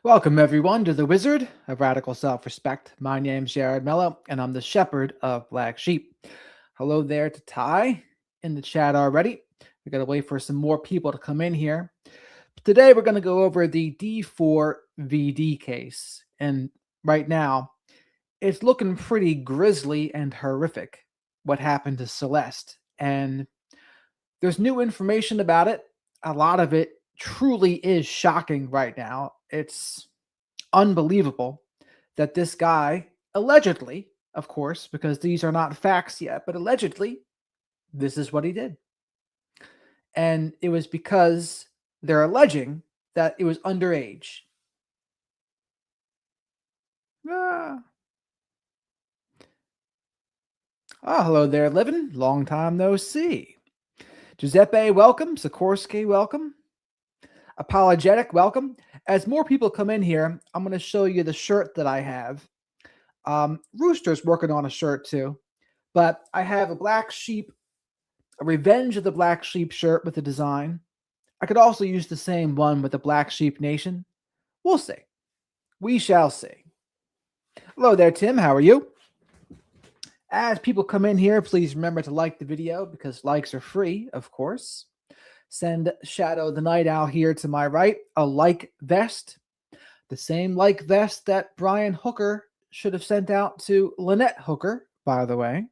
Welcome, everyone, to the Wizard of Radical Self-Respect. My name's Jared Mello, and I'm the Shepherd of Black Sheep. Hello there to Ty in the chat already. We got to wait for some more people to come in here. Today, we're going to go over the D4vd case. And right now, it's looking pretty grisly and horrific what happened to Celeste. And there's new information about it. A lot of it truly is shocking right now. It's unbelievable that this guy allegedly, of course, because these are not facts yet, but allegedly, this is what he did. And it was because they're alleging that it was underage. Hello there, Livin. Long time no see. Giuseppe, welcome. Sikorsky, welcome. Apologetic, welcome. As more people come in here, I'm going to show you the shirt that I have. Rooster's working on a shirt too, but I have a Black Sheep, a Revenge of the Black Sheep shirt with the design. I could also use the same one with the Black Sheep Nation. We'll see. We shall see. Hello there, Tim. How are you? As people come in here, please remember to like the video because likes are free, of course. Send Shadow the Night Owl here to my right a like vest. The same like vest that Brian Hooker should have sent out to Lynette Hooker, by the way.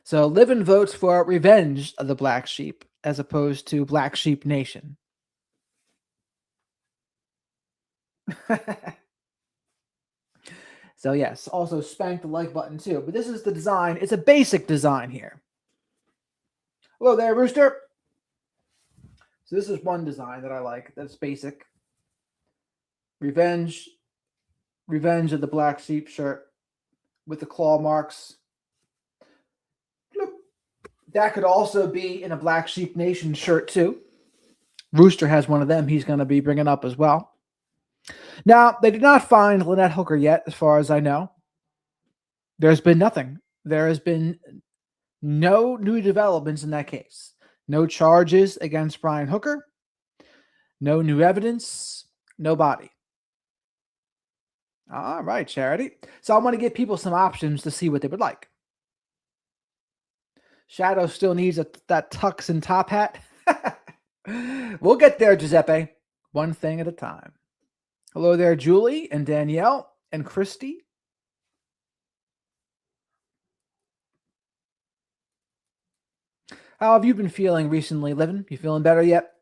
So Livin votes for Revenge of the Black Sheep as opposed to Black Sheep Nation. So yes, also spank the like button too. But this is the design. It's a basic design here. Hello there, Rooster. So this is one design that I like. That's basic. Revenge of the Black Sheep shirt with the claw marks. That could also be in a Black Sheep Nation shirt too. Rooster has one of them he's going to be bringing up as well. Now, they did not find Lynette Hooker yet, as far as I know. There's been nothing. There has been no new developments in that case. No charges against Brian Hooker. No new evidence. No body. All right, Charity. So I want to give people some options to see what they would like. Shadow still needs that tux and top hat. We'll get there, Giuseppe. One thing at a time. Hello there, Julie and Danielle and Christy. How have you been feeling recently, Livin? You feeling better yet?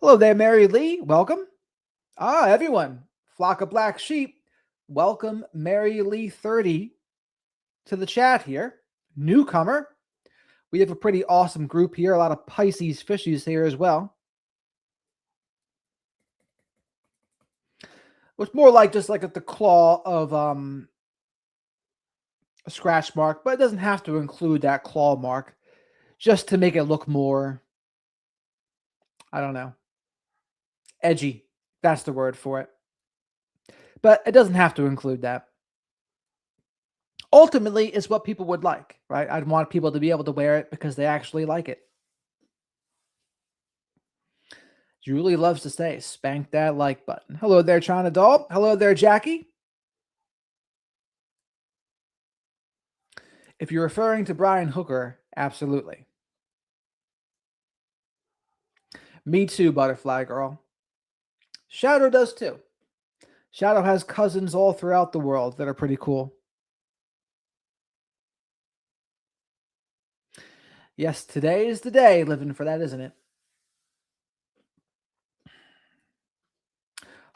Hello there, Mary Lee. Welcome. Everyone. Flock of Black Sheep. Welcome, Mary Lee 30 to the chat here. Newcomer. We have a pretty awesome group here. A lot of Pisces fishies here as well. It's more like just like the claw of a scratch mark, but it doesn't have to include that claw mark just to make it look more, I don't know, edgy. That's the word for it. But it doesn't have to include that. Ultimately, it's what people would like, right? I'd want people to be able to wear it because they actually like it. Julie loves to say, spank that like button. Hello there, China Doll. Hello there, Jackie. If you're referring to Brian Hooker, absolutely. Me too, Butterfly Girl. Shadow does too. Shadow has cousins all throughout the world that are pretty cool. Yes, today is the day, living for that, isn't it?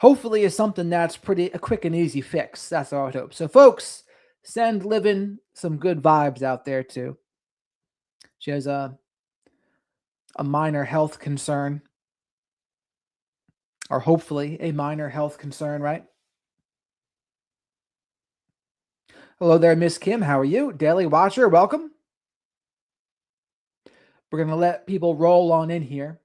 Hopefully it's something that's a quick and easy fix. That's all I hope. So folks, send Livin some good vibes out there too. She has a minor health concern. Or hopefully a minor health concern, right? Hello there, Miss Kim. How are you? Daily Watcher, welcome. We're going to let people roll on in here.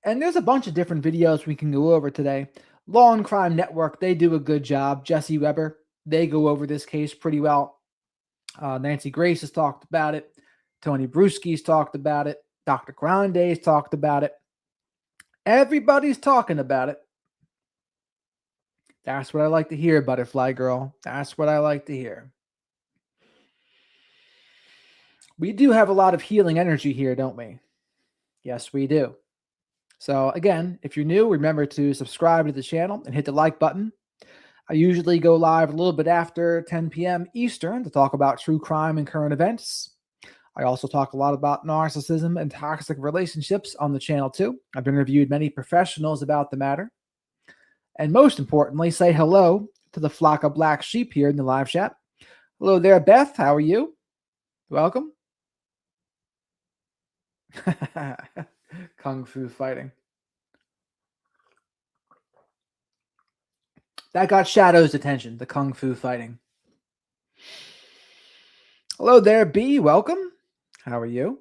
And there's a bunch of different videos we can go over today. Law and Crime Network, they do a good job. Jesse Weber, they go over this case pretty well. Nancy Grace has talked about it. Tony Bruschi's talked about it. Dr. Grande's talked about it. Everybody's talking about it. That's what I like to hear, Butterfly Girl. That's what I like to hear. We do have a lot of healing energy here, don't we? Yes, we do. So, again, if you're new, remember to subscribe to the channel and hit the like button. I usually go live a little bit after 10 p.m. Eastern to talk about true crime and current events. I also talk a lot about narcissism and toxic relationships on the channel, too. I've interviewed many professionals about the matter. And most importantly, say hello to the flock of black sheep here in the live chat. Hello there, Beth. How are you? Welcome. Kung Fu fighting. That got Shadow's attention, the Kung Fu fighting. Hello there, B. Welcome. How are you?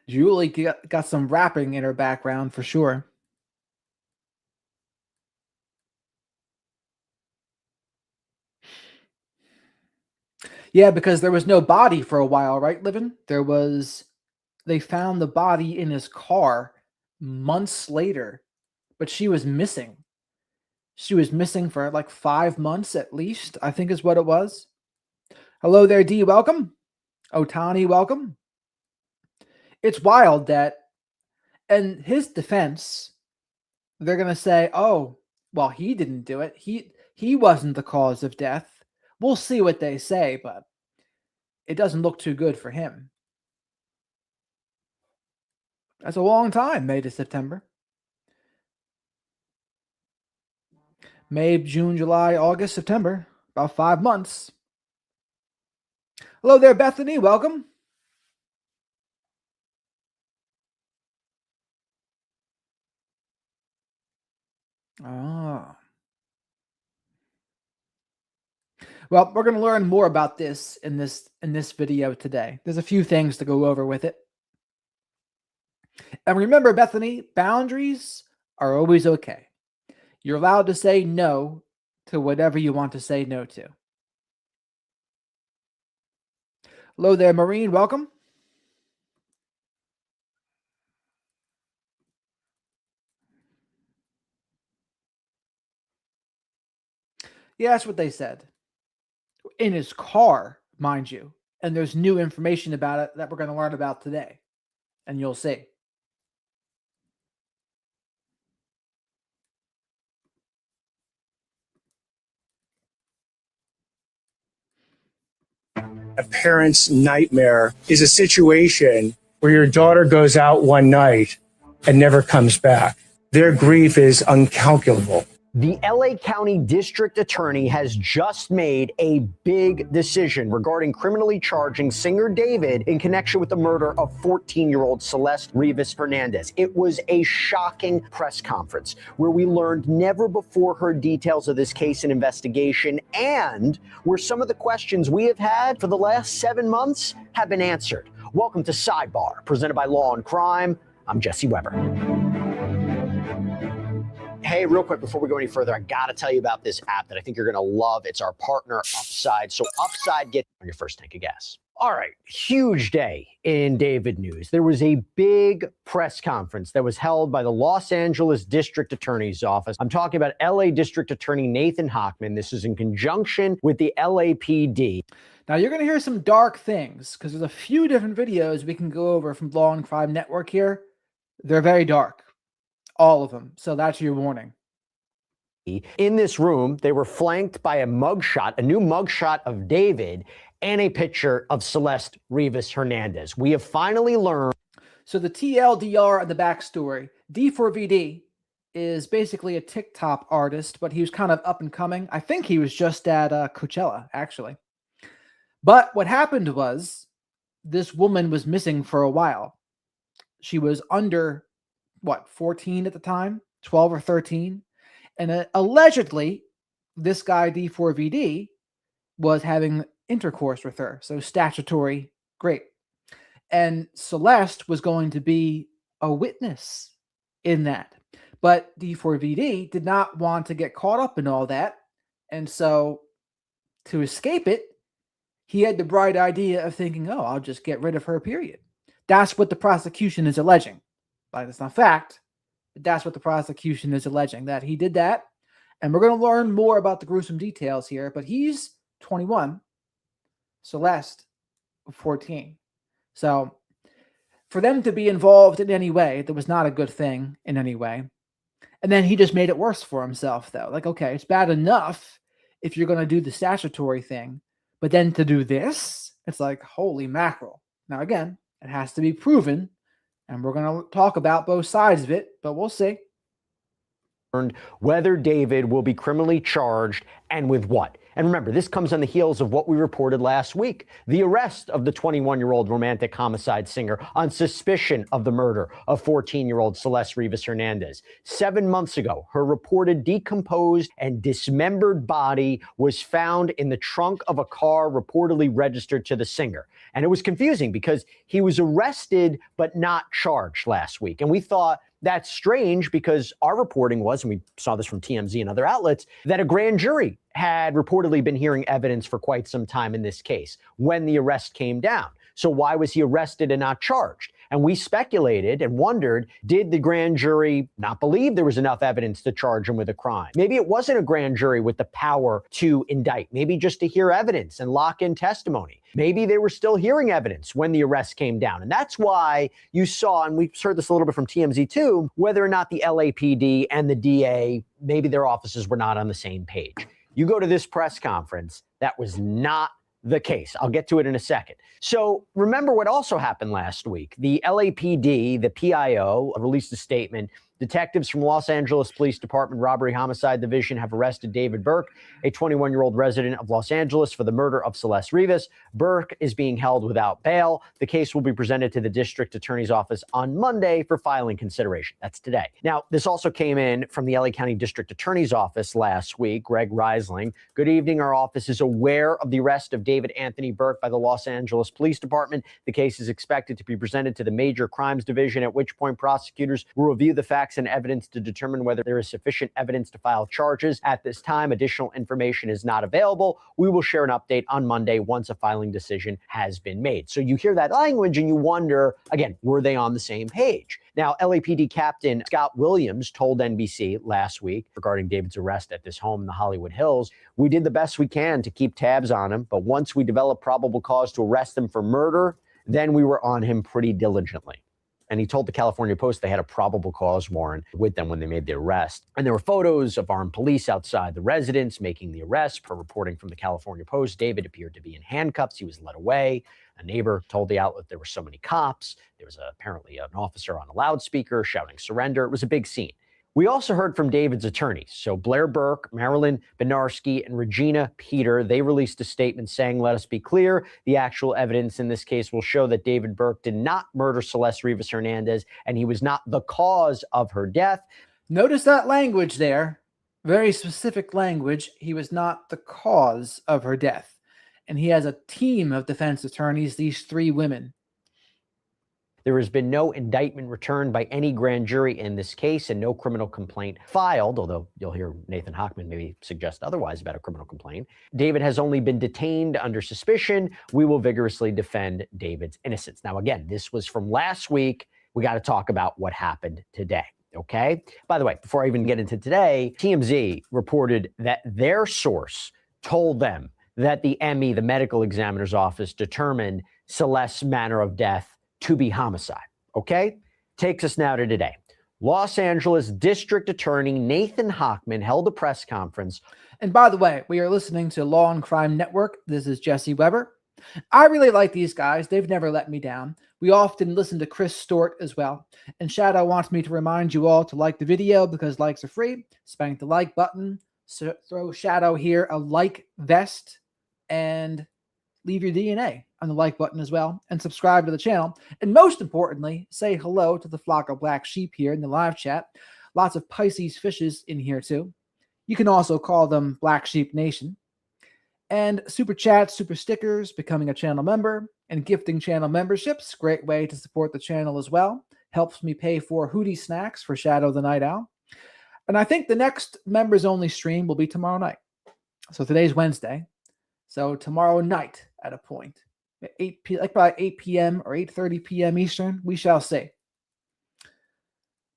Julie got some rapping in her background for sure. Yeah, because there was no body for a while, right, Livin? They found the body in his car months later, but she was missing. She was missing for like 5 months at least, I think is what it was. Hello there, D. Welcome. Otani, welcome. It's wild that, in his defense, they're going to say, oh, well, he didn't do it. He wasn't the cause of death. We'll see what they say, but it doesn't look too good for him. That's a long time, May to September. May, June, July, August, September. About 5 months. Hello there, Bethany. Welcome. Ah. Well, we're going to learn more about this in this video today. There's a few things to go over with it. And remember, Bethany, boundaries are always okay. You're allowed to say no to whatever you want to say no to. Hello there, Maureen. Welcome. Yeah, that's what they said. In his car, mind you. And there's new information about it that we're going to learn about today. And you'll see. A parent's nightmare is a situation where your daughter goes out one night and never comes back. Their grief is uncalculable. The LA County District Attorney has just made a big decision regarding criminally charging singer David in connection with the murder of 14-year-old Celeste Rivas Hernandez. It was a shocking press conference where we learned never before heard details of this case and investigation, and where some of the questions we have had for the last 7 months have been answered. Welcome to Sidebar, presented by Law and Crime. I'm Jesse Weber. Hey, real quick, before we go any further, I got to tell you about this app that I think you're going to love. It's our partner, Upside. So Upside, get on your first tank of gas. All right, huge day in David news. There was a big press conference that was held by the Los Angeles District Attorney's Office. I'm talking about LA District Attorney Nathan Hochman. This is in conjunction with the LAPD. Now, you're going to hear some dark things because there's a few different videos we can go over from Law and Crime Network here. They're very dark. All of them. So that's your warning. In this room, they were flanked by a mugshot, a new mugshot of David, and a picture of Celeste Rivas Hernandez. We have finally learned. So the TLDR and the backstory. D4vd is basically a TikTok artist, but he was kind of up and coming. I think he was just at Coachella, actually. But what happened was this woman was missing for a while. She was under 14 at the time, 12 or 13. And allegedly, this guy, D4vd, was having intercourse with her. So statutory, great. And Celeste was going to be a witness in that. But D4vd did not want to get caught up in all that. And so to escape it, He had the bright idea of thinking, oh, I'll just get rid of her, period. That's what the prosecution is alleging. But it's not fact. That's what the prosecution is alleging, that he did that. And we're going to learn more about the gruesome details here. But he's 21, Celeste 14. So for them to be involved in any way, that was not a good thing in any way. And then he just made it worse for himself, though. Like, okay, it's bad enough if you're going to do the statutory thing, but then to do this, it's like, holy mackerel. Now, again, it has to be proven, and we're going to talk about both sides of it, but we'll see. Whether David will be criminally charged and with what. And remember, this comes on the heels of what we reported last week, the arrest of the 21-year-old romantic homicide singer on suspicion of the murder of 14-year-old Celeste Rivas Hernandez. 7 months ago, her reported decomposed and dismembered body was found in the trunk of a car reportedly registered to the singer. And it was confusing because he was arrested but not charged last week. And we thought, that's strange because our reporting was, and we saw this from TMZ and other outlets, that a grand jury had reportedly been hearing evidence for quite some time in this case when the arrest came down. So why was he arrested and not charged? And we speculated and wondered, did the grand jury not believe there was enough evidence to charge him with a crime? Maybe it wasn't a grand jury with the power to indict, maybe just to hear evidence and lock in testimony. Maybe they were still hearing evidence when the arrest came down. And that's why you saw, and we've heard this a little bit from TMZ too, whether or not the LAPD and the DA, maybe their offices were not on the same page. You go to this press conference, that was not the case. I'll get to it in a second. So remember what also happened last week. The LAPD, the PIO, released a statement. Detectives from Los Angeles Police Department Robbery Homicide Division have arrested David Burke, a 21-year-old resident of Los Angeles, for the murder of Celeste Rivas. Burke is being held without bail. The case will be presented to the district attorney's office on Monday for filing consideration. That's today. Now, this also came in from the LA County District Attorney's Office last week. Greg Reisling. Good evening. Our office is aware of the arrest of David Anthony Burke by the Los Angeles Police Department. The case is expected to be presented to the Major Crimes Division, at which point prosecutors will review the facts and evidence to determine whether there is sufficient evidence to file charges. At this time, additional information is not available. We will share an update on Monday once a filing decision has been made. So you hear that language and you wonder, again, were they on the same page? Now, LAPD Captain Scott Williams told NBC last week regarding David's arrest at this home in the Hollywood Hills, we did the best we can to keep tabs on him, but once we developed probable cause to arrest him for murder, then we were on him pretty diligently. And he told the California Post they had a probable cause warrant with them when they made the arrest. And there were photos of armed police outside the residence making the arrest. Per reporting from the California Post, David appeared to be in handcuffs. He was led away. A neighbor told the outlet there were so many cops. There was apparently an officer on a loudspeaker shouting surrender. It was a big scene. We also heard from David's attorneys. So Blair Burke, Marilyn Benarski, and Regina Peter, they released a statement saying, let us be clear, the actual evidence in this case will show that David Burke did not murder Celeste Rivas Hernandez, and he was not the cause of her death. Notice that language there. Very specific language. He was not the cause of her death. And he has a team of defense attorneys, these three women. There has been no indictment returned by any grand jury in this case and no criminal complaint filed, although you'll hear Nathan Hochman maybe suggest otherwise about a criminal complaint. David has only been detained under suspicion. We will vigorously defend David's innocence. Now, again, this was from last week. We got to talk about what happened today. Okay. By the way, before I even get into today, TMZ reported that their source told them that the ME, the medical examiner's office, determined Celeste's manner of death to be homicide. Okay? Takes us now to today. Los Angeles District Attorney Nathan Hochman held a press conference. And by the way, we are listening to Law and Crime Network. This is Jesse Weber. I really like these guys. They've never let me down. We often listen to Chris Stewart as well. And Shadow wants me to remind you all to like the video because likes are free. Spank the like button. So throw Shadow here a like vest and leave your DNA on the like button as well, and subscribe to the channel. And most importantly, say hello to the flock of black sheep here in the live chat. Lots of Pisces fishes in here too. You can also call them Black Sheep Nation. And super chats, super stickers, becoming a channel member, and gifting channel memberships. Great way to support the channel as well. Helps me pay for Hootie snacks for Shadow the Night Owl. And I think the next members only stream will be tomorrow night. So today's Wednesday. So tomorrow night at a point. Like about 8 p.m. or 8:30 p.m. Eastern, we shall see.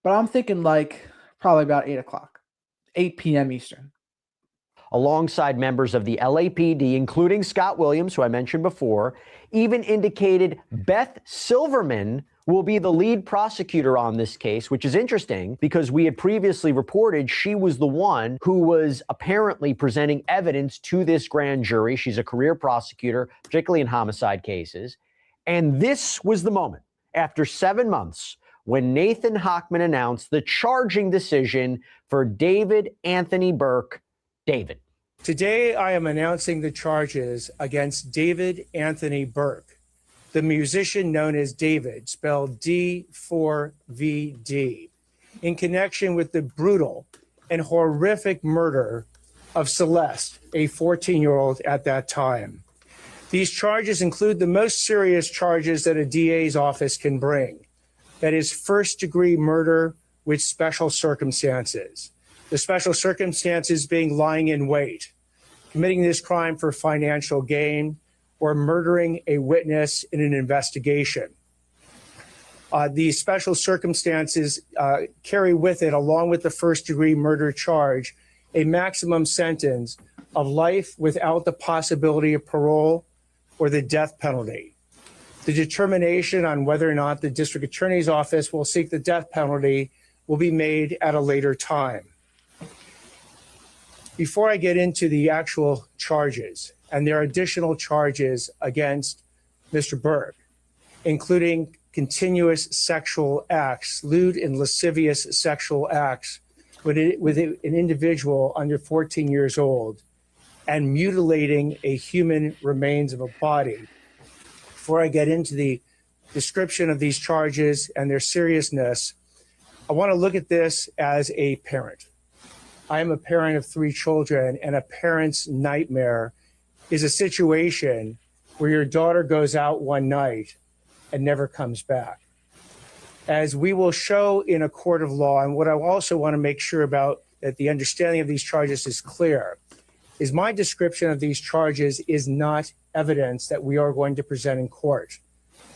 But I'm thinking like probably about 8 o'clock, 8 p.m. Eastern. Alongside members of the LAPD, including Scott Williams, who I mentioned before, even indicated Beth Silverman will be the lead prosecutor on this case, which is interesting because we had previously reported she was the one who was apparently presenting evidence to this grand jury. She's a career prosecutor, particularly in homicide cases. And this was the moment, after 7 months, when Nathan Hochman announced the charging decision for David Anthony Burke. David. Today, I am announcing the charges against David Anthony Burke, the musician known as David, spelled D4vd, in connection with the brutal and horrific murder of Celeste, a 14-year-old at that time. These charges include the most serious charges that a DA's office can bring. That is first-degree murder with special circumstances. The special circumstances being lying in wait, committing this crime for financial gain, or murdering a witness in an investigation. These special circumstances carry with it, along with the first-degree murder charge, a maximum sentence of life without the possibility of parole or the death penalty. The determination on whether or not the district attorney's office will seek the death penalty will be made at a later time. Before I get into the actual charges, and there are additional charges against Mr. Burke, including continuous sexual acts, lewd and lascivious sexual acts with an individual under 14 years old, and mutilating a human remains of a body. Before I get into the description of these charges and their seriousness, I want to look at this as a parent. I am a parent of 3 children, and a parent's nightmare is a situation where your daughter goes out one night and never comes back. As we will show in a court of law, and what I also want to make sure about that the understanding of these charges is clear, is my description of these charges is not evidence that we are going to present in court.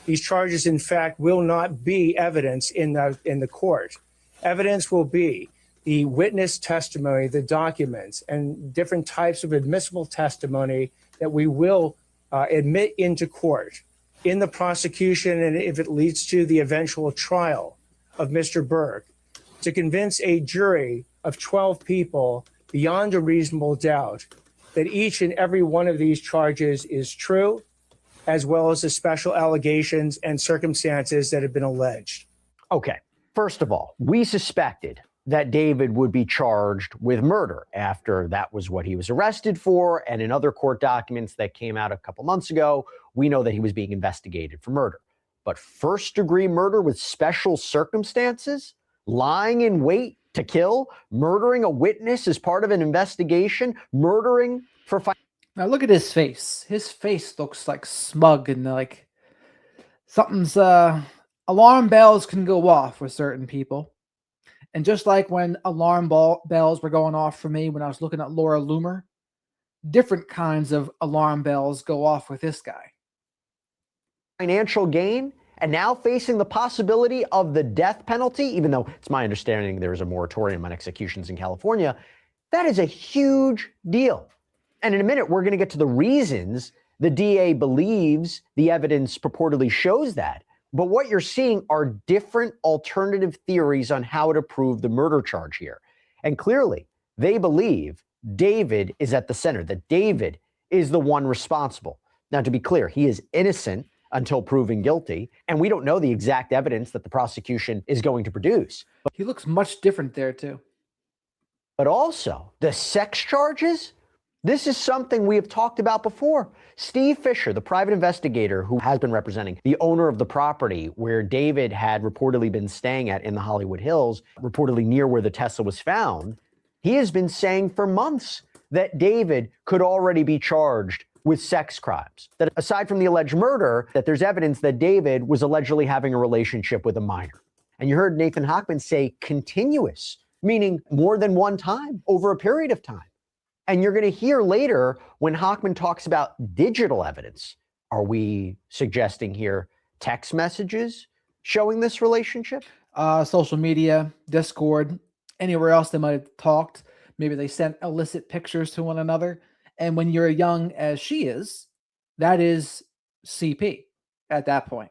These charges, in fact, will not be evidence in the court. Evidence will be the witness testimony, the documents, and different types of admissible testimony that we will admit into court in the prosecution, and if it leads to the eventual trial of Mr. Burke, to convince a jury of 12 people beyond a reasonable doubt that each and every one of these charges is true, as well as the special allegations and circumstances that have been alleged. Okay, first of all, we suspected that David would be charged with murder after that was what he was arrested for. And in other court documents that came out a couple months ago, we know that he was being investigated for murder. But first-degree murder with special circumstances, lying in wait to kill, murdering a witness as part of an investigation, murdering for Now look at his face. His face looks like smug and like something's alarm bells can go off with certain people. And just like when alarm bells were going off for me when I was looking at Laura Loomer, different kinds of alarm bells go off with this guy. financial gain, and now facing the possibility of the death penalty, even though it's my understanding there is a moratorium on executions in California. That is a huge deal. And in a minute, we're going to get to the reasons the DA believes the evidence purportedly shows that. But what you're seeing are different alternative theories on how to prove the murder charge here. And clearly, they believe David is at the center, that David is the one responsible. Now, to be clear, he is innocent until proven guilty, and we don't know the exact evidence that the prosecution is going to produce. He looks much different there, too. But also, the sex charges, this is something we have talked about before. Steve Fisher, the private investigator who has been representing the owner of the property where David had reportedly been staying at in the Hollywood Hills, reportedly near where the Tesla was found, he has been saying for months that David could already be charged with sex crimes. That aside from the alleged murder, that there's evidence that David was allegedly having a relationship with a minor. And you heard Nathan Hochman say continuous, meaning more than one time over a period of time. And you're going to hear later when Hochman talks about digital evidence, Are we suggesting here text messages showing this relationship? Social media, Discord, anywhere else they might have talked. Maybe they sent illicit pictures to one another. And when you're young as she is, that is CP at that point.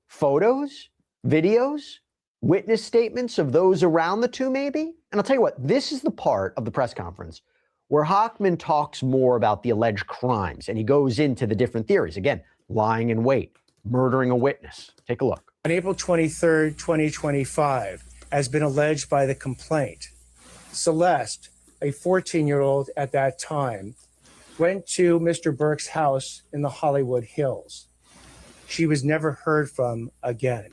Photos, videos, witness statements of those around the two, maybe? And I'll tell you what, this is the part of the press conference where Hochman talks more about the alleged crimes, and he goes into the different theories. Again, lying in wait, murdering a witness. Take a look. On April 23rd, 2025, as been alleged by the complaint, Celeste, a 14-year-old at that time, went to Mr. Burke's house in the Hollywood Hills. She was never heard from again.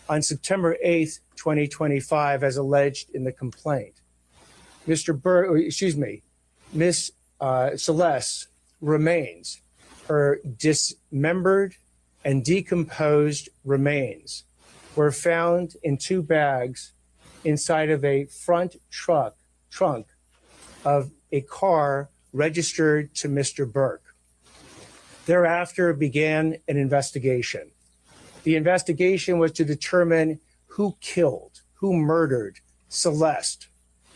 On September 8th, 2025, as alleged in the complaint, Miss Celeste's remains, her dismembered and decomposed remains, were found in 2 bags inside of a front trunk of a car registered to Mr. Burke. Thereafter began an investigation. The investigation was to determine who killed, who murdered Celeste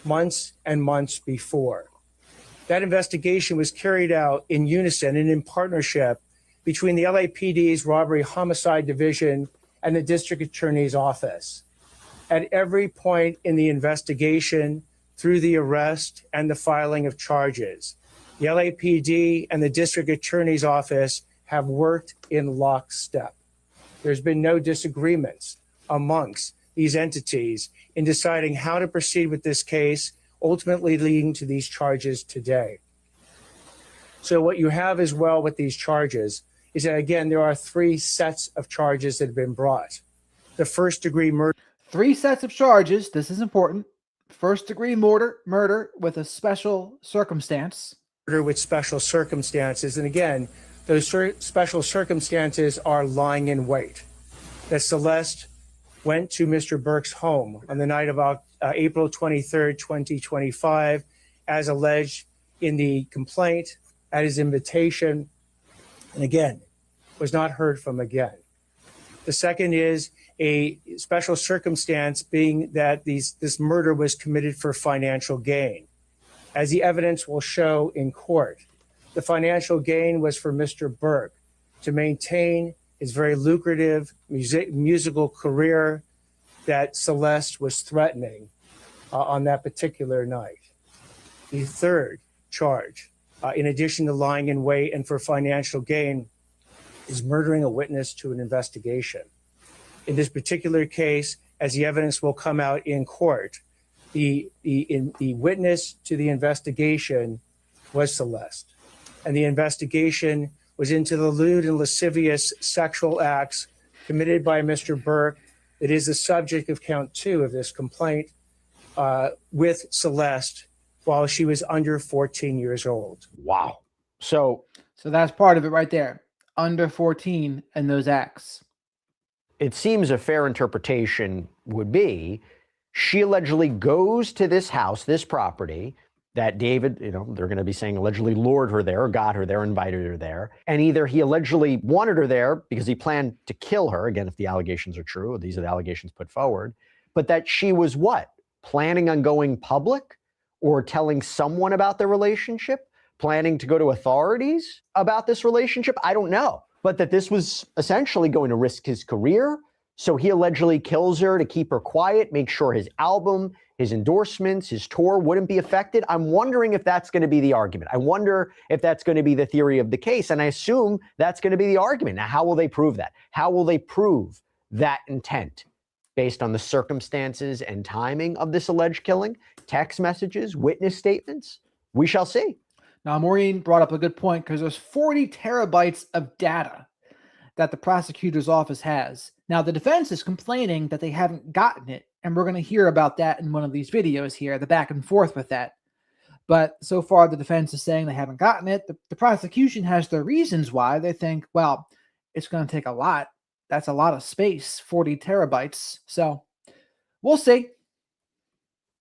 months and months before. That investigation was carried out in unison and in partnership between the LAPD's Robbery Homicide Division and the District Attorney's Office. At every point in the investigation, through the arrest and the filing of charges, the LAPD and the District Attorney's Office have worked in lockstep. There's been no disagreements amongst these entities in deciding how to proceed with this case, ultimately leading to these charges today. So what you have as well with these charges is that, again, there are 3 sets of charges that have been brought. The first-degree murder. 3 sets of charges. This is important. First-degree murder with a special circumstance. Murder with special circumstances. And again, those special circumstances are lying in wait. That Celeste went to Mr. Burke's home on the night of April 23rd, 2025, as alleged in the complaint, at his invitation, and again, was not heard from again. The second is a special circumstance being that this murder was committed for financial gain. As the evidence will show in court, the financial gain was for Mr. Burke to maintain his very lucrative musical career that Celeste was threatening on that particular night. The third charge, in addition to lying in wait and for financial gain, is murdering a witness to an investigation. In this particular case, as the evidence will come out in court, the witness to the investigation was Celeste. And the investigation was into the lewd and lascivious sexual acts committed by Mr. Burke. It is the subject of count 2 of this complaint with Celeste while she was under 14 years old. Wow. So that's part of it right there. Under 14 and those acts. It seems a fair interpretation would be she allegedly goes to this house, this property that David, they're going to be saying allegedly lured her there or got her there, invited her there. And either he allegedly wanted her there because he planned to kill her, again, if the allegations are true, these are the allegations put forward, but that she was what? Planning on going public or telling someone about their relationship, planning to go to authorities about this relationship? I don't know. But that this was essentially going to risk his career. So he allegedly kills her to keep her quiet, make sure his album, his endorsements, his tour wouldn't be affected. I'm wondering if that's going to be the argument. I wonder if that's going to be the theory of the case. And I assume that's going to be the argument. Now, how will they prove that? How will they prove that intent based on the circumstances and timing of this alleged killing? Text messages, witness statements? We shall see. Now, Maureen brought up a good point because there's 40 terabytes of data that the prosecutor's office has. Now, the defense is complaining that they haven't gotten it, and we're going to hear about that in one of these videos here, the back and forth with that. But so far, the defense is saying they haven't gotten it. The prosecution has their reasons why. They think, well, it's going to take a lot. That's a lot of space, 40 terabytes. So we'll see.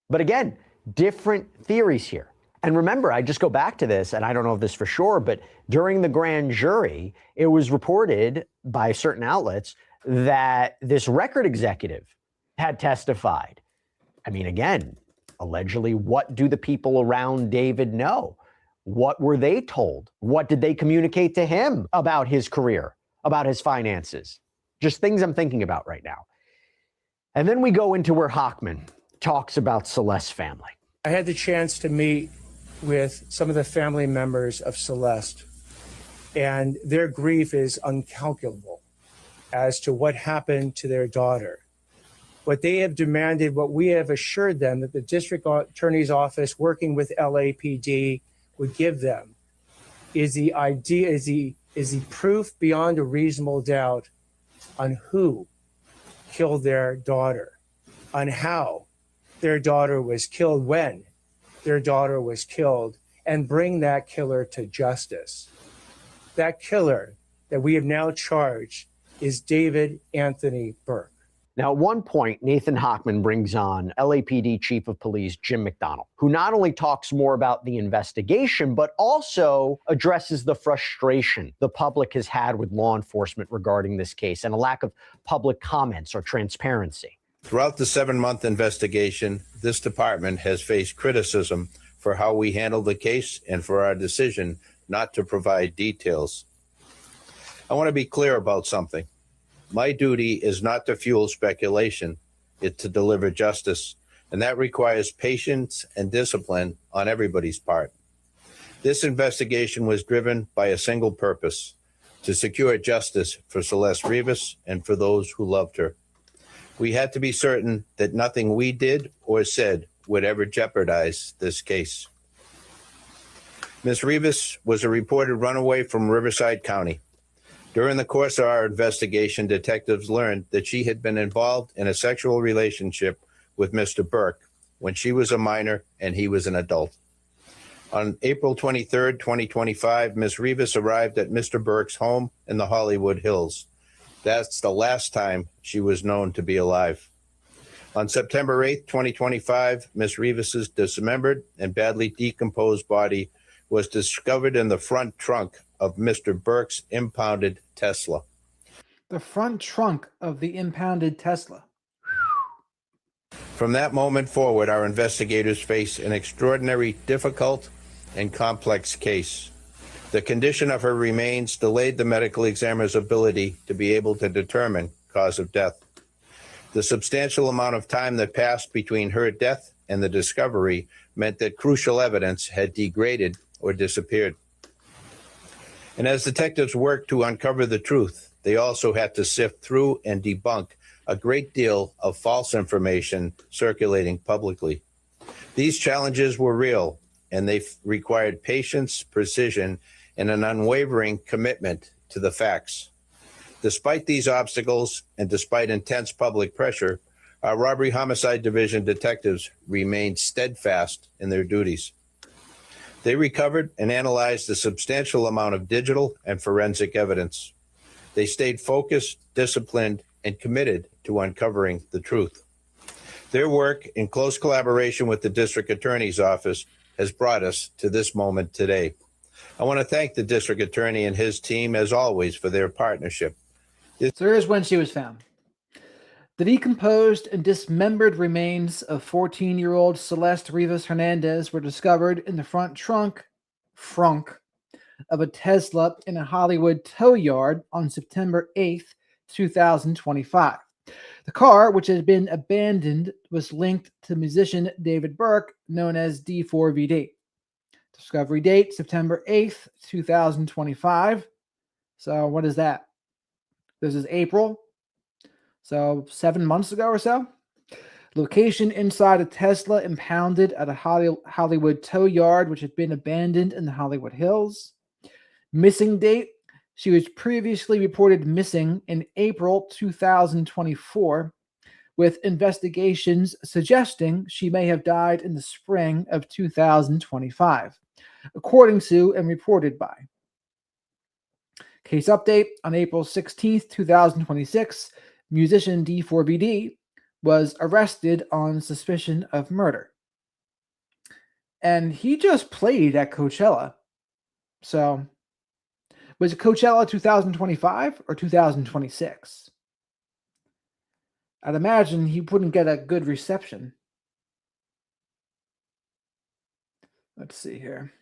But again, different theories here. And remember, I just go back to this, and I don't know if this for sure, but during the grand jury, it was reported by certain outlets that this record executive had testified. I mean, again, allegedly, what do the people around David know? What were they told? What did they communicate to him about his career, about his finances? Just things I'm thinking about right now. And then we go into where Hochman talks about Celeste's family. I had the chance to meet with some of the family members of Celeste, and their grief is uncalculable as to what happened to their daughter. What they have demanded, what we have assured them that the district attorney's office working with LAPD would give them is the idea, is the proof beyond a reasonable doubt on who killed their daughter, on how their daughter was killed, when their daughter was killed, and bring that killer to justice. That killer that we have now charged is David Anthony Burke. Now, at one point, Nathan Hochman brings on LAPD Chief of Police Jim McDonald, who not only talks more about the investigation, but also addresses the frustration the public has had with law enforcement regarding this case and a lack of public comments or transparency. Throughout the 7-month investigation, this department has faced criticism for how we handled the case and for our decision not to provide details. I want to be clear about something. My duty is not to fuel speculation, it's to deliver justice, and that requires patience and discipline on everybody's part. This investigation was driven by a single purpose: to secure justice for Celeste Rivas and for those who loved her. We had to be certain that nothing we did or said would ever jeopardize this case. Ms. Rivas was a reported runaway from Riverside County. During the course of our investigation, detectives learned that she had been involved in a sexual relationship with Mr. Burke when she was a minor and he was an adult. On April 23rd, 2025, Ms. Rivas arrived at Mr. Burke's home in the Hollywood Hills. That's the last time she was known to be alive. On September 8th, 2025, Ms. Rivas's dismembered and badly decomposed body was discovered in the front trunk of Mr. Burke's impounded Tesla. The front trunk of the impounded Tesla. From that moment forward, our investigators face an extraordinary, difficult, and complex case. The condition of her remains delayed the medical examiner's ability to be able to determine cause of death. The substantial amount of time that passed between her death and the discovery meant that crucial evidence had degraded or disappeared. And as detectives worked to uncover the truth, they also had to sift through and debunk a great deal of false information circulating publicly. These challenges were real, and they required patience, precision, and an unwavering commitment to the facts. Despite these obstacles, and despite intense public pressure, our Robbery Homicide Division detectives remained steadfast in their duties. They recovered and analyzed a substantial amount of digital and forensic evidence. They stayed focused, disciplined, and committed to uncovering the truth. Their work, in close collaboration with the District Attorney's Office, has brought us to this moment today. I want to thank the District Attorney and his team, as always, for their partnership. So here's when she was found. The decomposed and dismembered remains of 14-year-old Celeste Rivas Hernandez were discovered in the front trunk of a Tesla in a Hollywood tow yard on September 8th, 2025. The car, which had been abandoned, was linked to musician David Burke, known as D4vd. Discovery date, September 8th, 2025. So what is that? This is April. So 7 months ago or so. Location inside a Tesla impounded at a Hollywood tow yard, which had been abandoned in the Hollywood Hills. Missing date. She was previously reported missing in April 2024, with investigations suggesting she may have died in the spring of 2025, according to and reported by. Case update: on April 16th, 2026, musician D4vd was arrested on suspicion of murder. And he just played at Coachella. So, was it Coachella 2025 or 2026? I'd imagine he wouldn't get a good reception. Let's see here.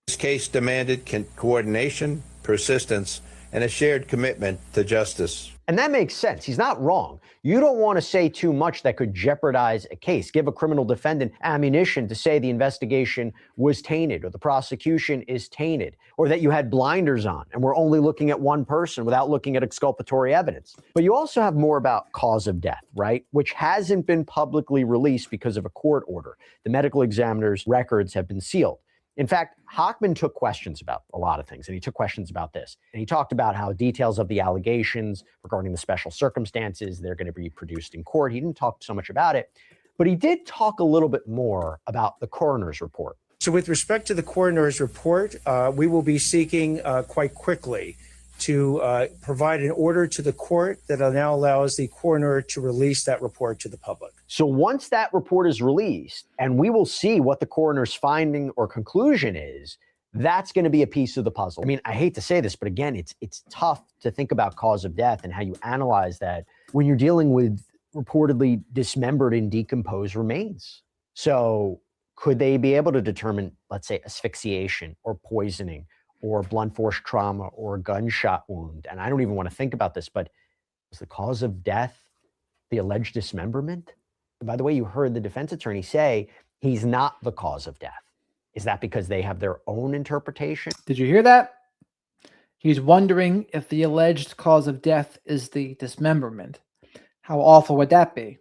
This case demanded coordination, persistence, and a shared commitment to justice. And that makes sense. He's not wrong. You don't want to say too much that could jeopardize a case, give a criminal defendant ammunition to say the investigation was tainted or the prosecution is tainted or that you had blinders on and we're only looking at one person without looking at exculpatory evidence. But you also have more about cause of death, right? Which hasn't been publicly released because of a court order. The medical examiner's records have been sealed. In fact, Hochman took questions about a lot of things, and he took questions about this. And he talked about how details of the allegations regarding the special circumstances, they're going to be produced in court. He didn't talk so much about it, but he did talk a little bit more about the coroner's report. So with respect to the coroner's report, we will be seeking quite quickly to provide an order to the court that now allows the coroner to release that report to the public. So once that report is released and we will see what the coroner's finding or conclusion is, that's going to be a piece of the puzzle. I mean, I hate to say this, but again, it's tough to think about cause of death and how you analyze that when you're dealing with reportedly dismembered and decomposed remains. So could they be able to determine, let's say, asphyxiation or poisoning or blunt force trauma or a gunshot wound? And I don't even want to think about this, but was the cause of death the alleged dismemberment? And by the way, you heard the defense attorney say he's not the cause of death. Is that because they have their own interpretation? Did you hear that? He's wondering if the alleged cause of death is the dismemberment. How awful would that be?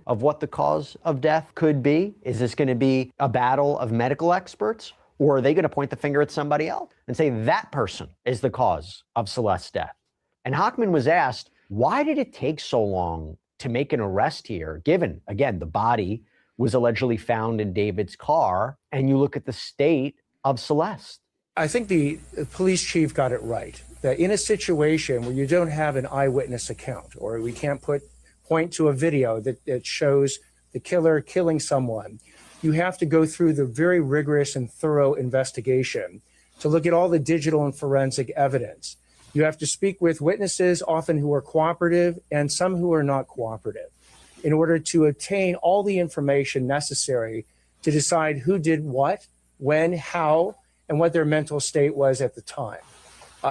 Of what the cause of death could be? Is this going to be a battle of medical experts? Or are they going to point the finger at somebody else and say that person is the cause of Celeste's death? And Hochman was asked, why did it take so long to make an arrest here, given, again, the body was allegedly found in David's car, and you look at the state of Celeste? I think the police chief got it right, that in a situation where you don't have an eyewitness account, or we can't point to a video that shows the killer killing someone, you have to go through the very rigorous and thorough investigation to look at all the digital and forensic evidence. You have to speak with witnesses, often who are cooperative and some who are not cooperative, in order to obtain all the information necessary to decide who did what, when, how, and what their mental state was at the time.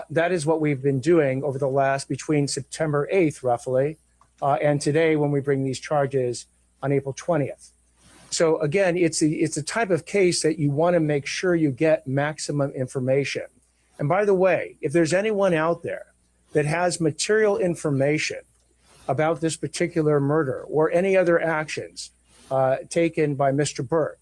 That is what we've been doing over the last, between September 8th, roughly, and today when we bring these charges on April 20th. So again, it's a type of case that you want to make sure you get maximum information. And by the way, if there's anyone out there that has material information about this particular murder or any other actions taken by Mr. Burke,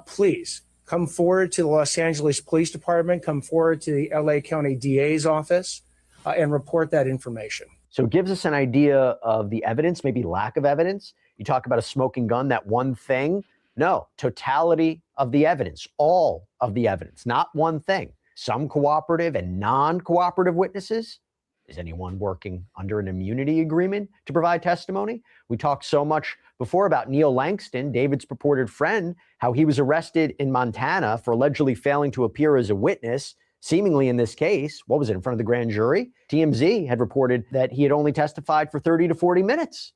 please come forward to the Los Angeles Police Department, come forward to the LA County DA's office and report that information. So it gives us an idea of the evidence, maybe lack of evidence. You talk about a smoking gun, that one thing. No, totality of the evidence, all of the evidence, not one thing. Some cooperative and non-cooperative witnesses. Is anyone working under an immunity agreement to provide testimony? We talked so much before about Neil Langston, David's purported friend, how he was arrested in Montana for allegedly failing to appear as a witness, seemingly in this case. What was it, in front of the grand jury? TMZ had reported that he had only testified for 30 to 40 minutes.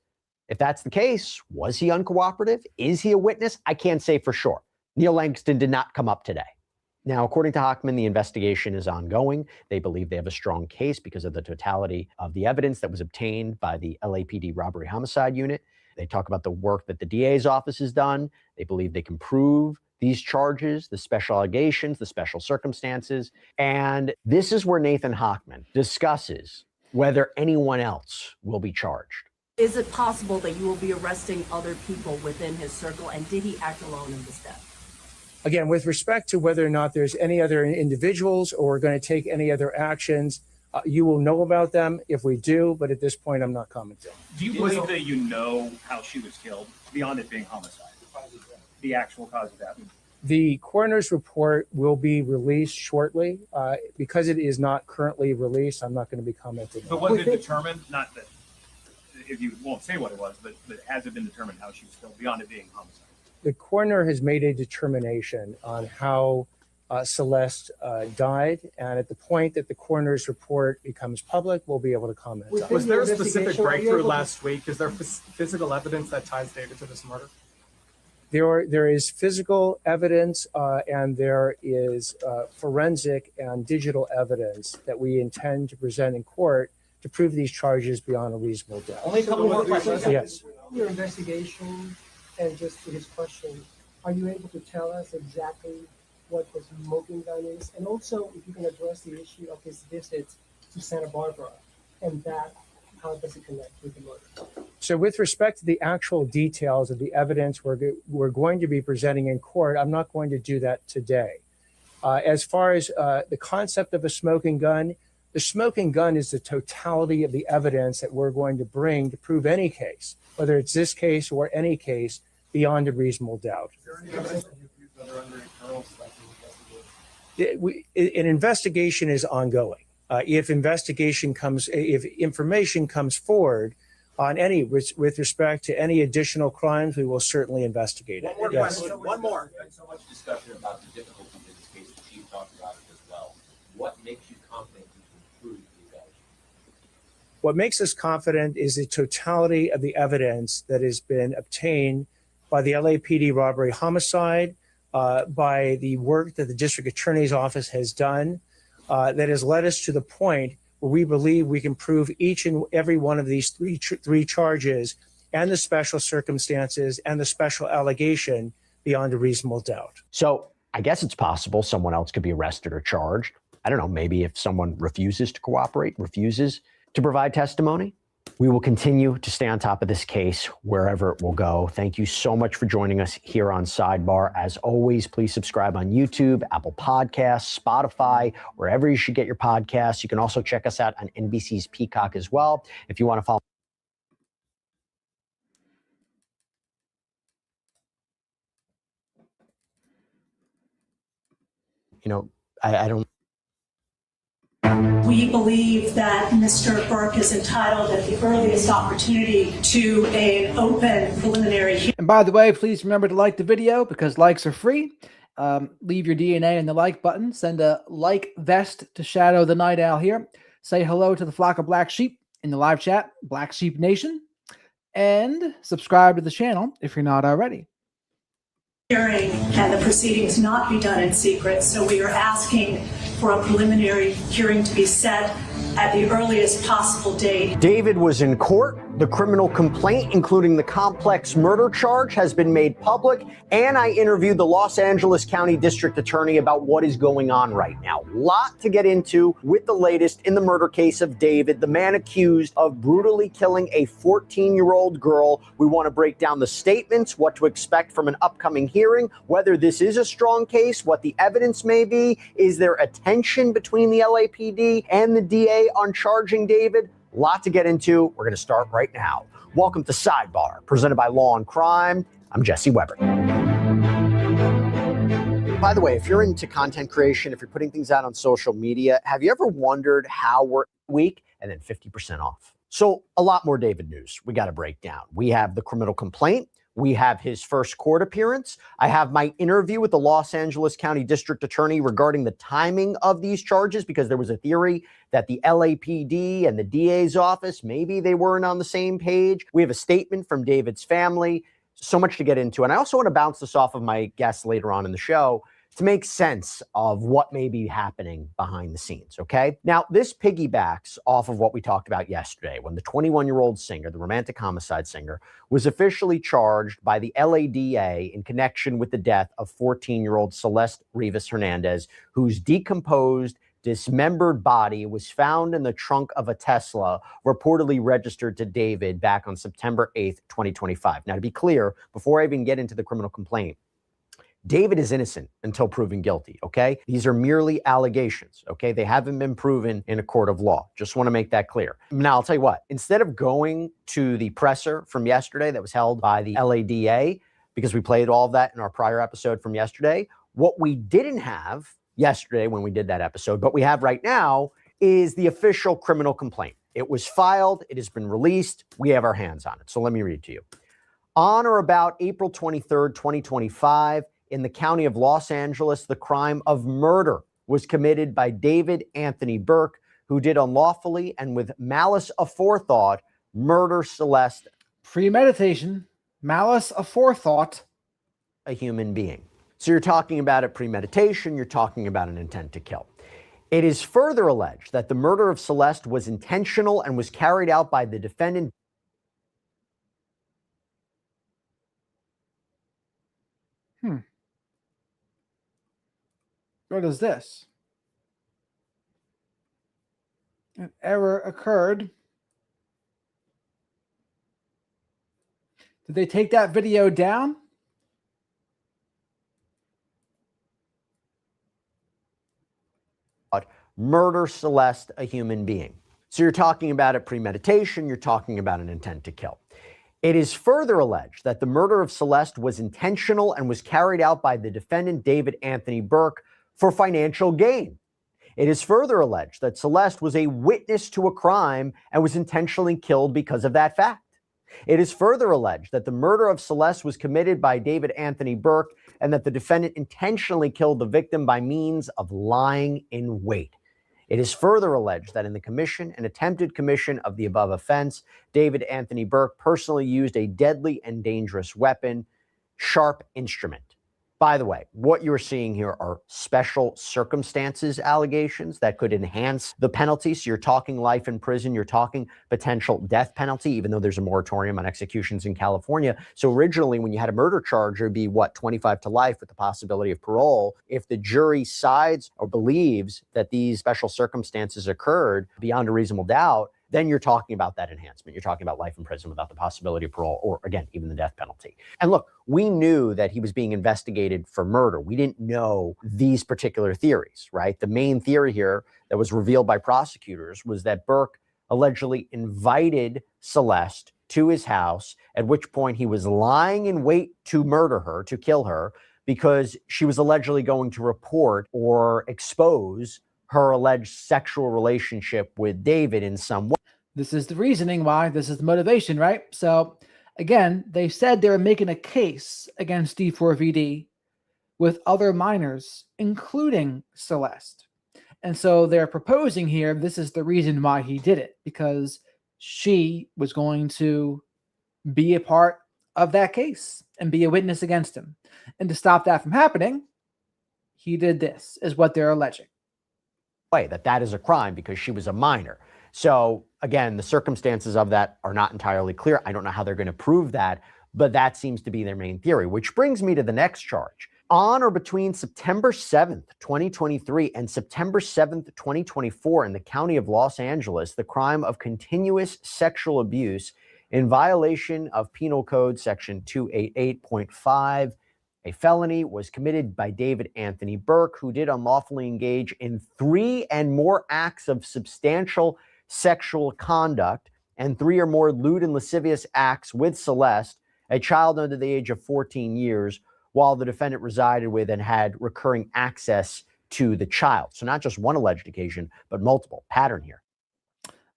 If that's the case, was he uncooperative? Is he a witness? I can't say for sure. Neil Langston did not come up today. Now, according to Hochman, the investigation is ongoing. They believe they have a strong case because of the totality of the evidence that was obtained by the LAPD robbery homicide unit. They talk about the work that the DA's office has done. They believe they can prove these charges, the special allegations, the special circumstances. And this is where Nathan Hochman discusses whether anyone else will be charged. Is it possible that you will be arresting other people within his circle? And did he act alone in this death? Again, with respect to whether or not there's any other individuals or going to take any other actions, You will know about them if we do, but at this point, I'm not commenting. Do you believe that you know how she was killed beyond it being homicide? The actual cause of death? The coroner's report will be released shortly. Because it is not currently released, I'm not going to be commenting. But was it determined, not that, if you won't say what it was, but has it been determined how she was killed beyond it being homicide? The coroner has made a determination on how Celeste died, and at the point that the coroner's report becomes public, we'll be able to comment on it. Was there a specific breakthrough last week? Is there physical evidence that ties David to this murder? There is physical evidence and there is forensic and digital evidence that we intend to present in court to prove these charges beyond a reasonable doubt. Only a couple more questions. Yes. Your investigation, and just to his question, are you able to tell us exactly what the smoking gun is? And also, if you can address the issue of his visit to Santa Barbara, and that, how does it connect with the murder? So with respect to the actual details of the evidence we're going to be presenting in court, I'm not going to do that today. As far as the concept of a smoking gun, the smoking gun is the totality of the evidence that we're going to bring to prove any case, whether it's this case or any case, beyond a reasonable doubt. Is there any evidence that you've used that are under internal An investigation is ongoing. If information comes forward on any with respect to any additional crimes, we will certainly investigate it. One more Yes. question. One more. There's been so much discussion about the difficulties in this case. The chief talked about it as well. What makes you confident you can prove these allegations? What makes us confident is the totality of the evidence that has been obtained by the LAPD robbery homicide, by the work that the district attorney's office has done, that has led us to the point where we believe we can prove each and every one of these three charges and the special circumstances and the special allegation beyond a reasonable doubt. So I guess it's possible someone else could be arrested or charged. I don't know, maybe if someone refuses to cooperate, refuses to provide testimony. We will continue to stay on top of this case wherever it will go. Thank you so much for joining us here on Sidebar. As always, please subscribe on YouTube, Apple Podcasts, Spotify, wherever you should get your podcasts. You can also check us out on NBC's Peacock as well. If you want to follow. I don't. We believe that Mr. Burke is entitled at the earliest opportunity to an open preliminary hearing. And by the way, please remember to like the video because likes are free. Leave your DNA in the like button. Send a like vest to Shadow the Night Owl here. Say hello to the flock of black sheep in the live chat, Black Sheep Nation. And subscribe to the channel if you're not already. Hearing and the proceedings not be done in secret. So we are asking for a preliminary hearing to be set at the earliest possible date. David was in court. The criminal complaint, including the complex murder charge, has been made public. And I interviewed the Los Angeles County District Attorney about what is going on right now. Lot to get into with the latest in the murder case of David, the man accused of brutally killing a 14-year-old girl. We want to break down the statements, what to expect from an upcoming hearing, whether this is a strong case, what the evidence may be. Is there a tension between the LAPD and the DA on charging David? A lot to get into. We're going to start right now. Welcome to Sidebar, presented by Law and Crime. I'm Jesse Weber. By the way, if you're into content creation, if you're putting things out on social media, have you ever wondered how we're weak and then 50% off? So a lot more David news we got to break down. We have the criminal complaint. We have his first court appearance. I have my interview with the Los Angeles County District Attorney regarding the timing of these charges, because there was a theory that the LAPD and the DA's office, maybe they weren't on the same page. We have a statement from David's family. So much to get into. And I also want to bounce this off of my guests later on in the show to make sense of what may be happening behind the scenes, okay? Now, this piggybacks off of what we talked about yesterday when the 21-year-old singer, the romantic homicide singer, was officially charged by the LADA in connection with the death of 14-year-old Celeste Rivas Hernandez, whose decomposed, dismembered body was found in the trunk of a Tesla reportedly registered to David back on September 8th, 2025. Now, to be clear, before I even get into the criminal complaint, David is innocent until proven guilty, okay? These are merely allegations, okay? They haven't been proven in a court of law. Just want to make that clear. Now, I'll tell you what, instead of going to the presser from yesterday that was held by the LADA, because we played all of that in our prior episode from yesterday, what we didn't have yesterday when we did that episode, but we have right now, is the official criminal complaint. It was filed, it has been released, we have our hands on it. So let me read to you. On or about April 23rd, 2025, in the county of Los Angeles, the crime of murder was committed by David Anthony Burke, who did unlawfully and with malice aforethought murder Celeste. Premeditation, malice aforethought. A human being. So you're talking about a premeditation, you're talking about an intent to kill. It is further alleged that the murder of Celeste was intentional and was carried out by the defendant. What is this? An error occurred. Did they take that video down? Murder Celeste, a human being. So you're talking about a premeditation, you're talking about an intent to kill. It is further alleged that the murder of Celeste was intentional and was carried out by the defendant, David Anthony Burke, for financial gain. It is further alleged that Celeste was a witness to a crime and was intentionally killed because of that fact. It is further alleged that the murder of Celeste was committed by David Anthony Burke and that the defendant intentionally killed the victim by means of lying in wait. It is further alleged that in the commission and attempted commission of the above offense, David Anthony Burke personally used a deadly and dangerous weapon, sharp instrument. By the way, what you're seeing here are special circumstances allegations that could enhance the penalty. So you're talking life in prison, you're talking potential death penalty, even though there's a moratorium on executions in California. So originally, when you had a murder charge, it would be 25 to life with the possibility of parole. If the jury sides or believes that these special circumstances occurred beyond a reasonable doubt, then you're talking about that enhancement. You're talking about life in prison without the possibility of parole or, again, even the death penalty. And look, we knew that he was being investigated for murder. We didn't know these particular theories, right? The main theory here that was revealed by prosecutors was that Burke allegedly invited Celeste to his house, at which point he was lying in wait to murder her, to kill her, because she was allegedly going to report or expose her alleged sexual relationship with David in some way. This is the reasoning why, this is the motivation, right? So again, they said they were making a case against D4vd with other minors, including Celeste. And so they're proposing here, this is the reason why he did it, because she was going to be a part of that case and be a witness against him. And to stop that from happening, he did this, is what they're alleging. That is a crime because she was a minor. So again, the circumstances of that are not entirely clear. I don't know how they're going to prove that, but that seems to be their main theory, which brings me to the next charge. On or between September 7th, 2023 and September 7th, 2024 in the county of Los Angeles, the crime of continuous sexual abuse in violation of Penal Code Section 288.5, a felony, was committed by David Anthony Burke, who did unlawfully engage in 3 and more acts of substantial sexual conduct and 3 or more lewd and lascivious acts with Celeste, a child under the age of 14 years, while the defendant resided with and had recurring access to the child. So not just one alleged occasion, but multiple. Pattern here.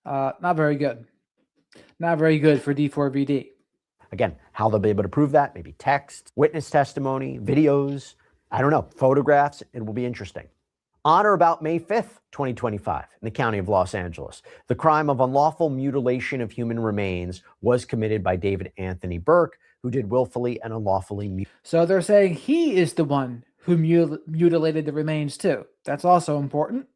Not very good. Not very good for D4vd. Again, how they'll be able to prove that, maybe text, witness testimony, videos, I don't know, photographs. It will be interesting. On or about May 5th, 2025, in the county of Los Angeles, the crime of unlawful mutilation of human remains was committed by David Anthony Burke, who did willfully and unlawfully. So they're saying he is the one who mutilated the remains too. That's also important.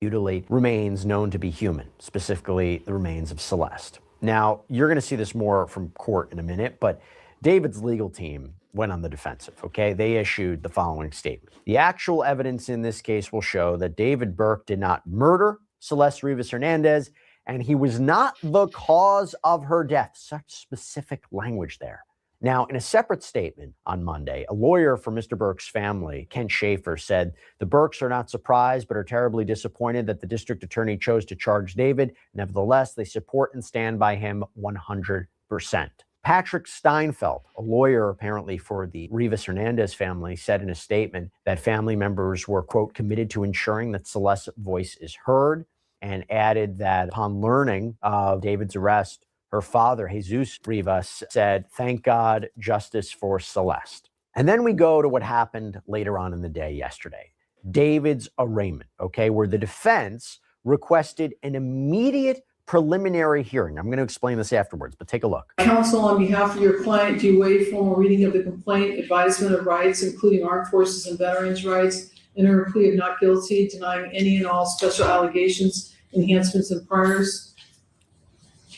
Mutilate remains known to be human, specifically the remains of Celeste. Now, you're going to see this more from court in a minute, but David's legal team went on the defensive, okay? They issued the following statement. The actual evidence in this case will show that David Burke did not murder Celeste Rivas Hernandez, and he was not the cause of her death. Such specific language there. Now, in a separate statement on Monday, a lawyer for Mr. Burke's family, Kent Schaefer, said the Burkes are not surprised but are terribly disappointed that the district attorney chose to charge David. Nevertheless, they support and stand by him 100%. Patrick Steinfeld, a lawyer apparently for the Rivas Hernandez family, said in a statement that family members were, quote, committed to ensuring that Celeste's voice is heard, and added that upon learning of David's arrest, her father, Jesus Rivas, said, thank God, justice for Celeste. And then we go to what happened later on in the day yesterday. David's arraignment, okay, where the defense requested an immediate preliminary hearing. I'm going to explain this afterwards, but take a look. Counsel, on behalf of your client, do you waive formal reading of the complaint, advisement of rights, including armed forces and veterans' rights, enter a plea of not guilty, denying any and all special allegations, enhancements, and priors?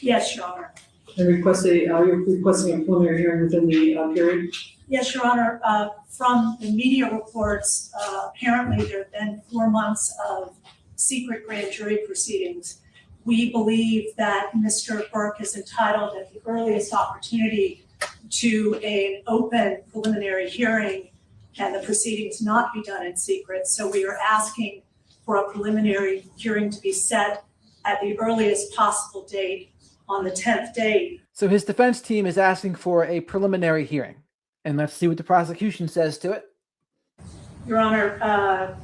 Yes, Your Honor. And you're requesting a preliminary hearing within the period? Yes, Your Honor. From the media reports, apparently there have been 4 months of secret grand jury proceedings. We believe that Mr. Burke is entitled at the earliest opportunity to an open preliminary hearing and the proceedings not be done in secret. So we are asking for a preliminary hearing to be set at the earliest possible date on the 10th day. So his defense team is asking for a preliminary hearing. And let's see what the prosecution says to it. Your Honor,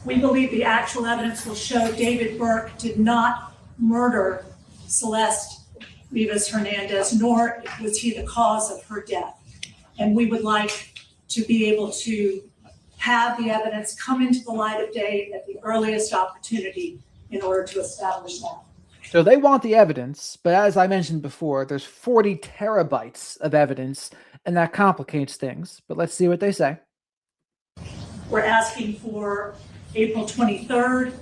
we believe the actual evidence will show David Burke did not murder Celeste Rivas Hernandez, nor was he the cause of her death. And we would like to be able to have the evidence come into the light of day at the earliest opportunity in order to establish that. So they want the evidence, but as I mentioned before, there's 40 terabytes of evidence, and that complicates things. But let's see what they say. We're asking for April 23rd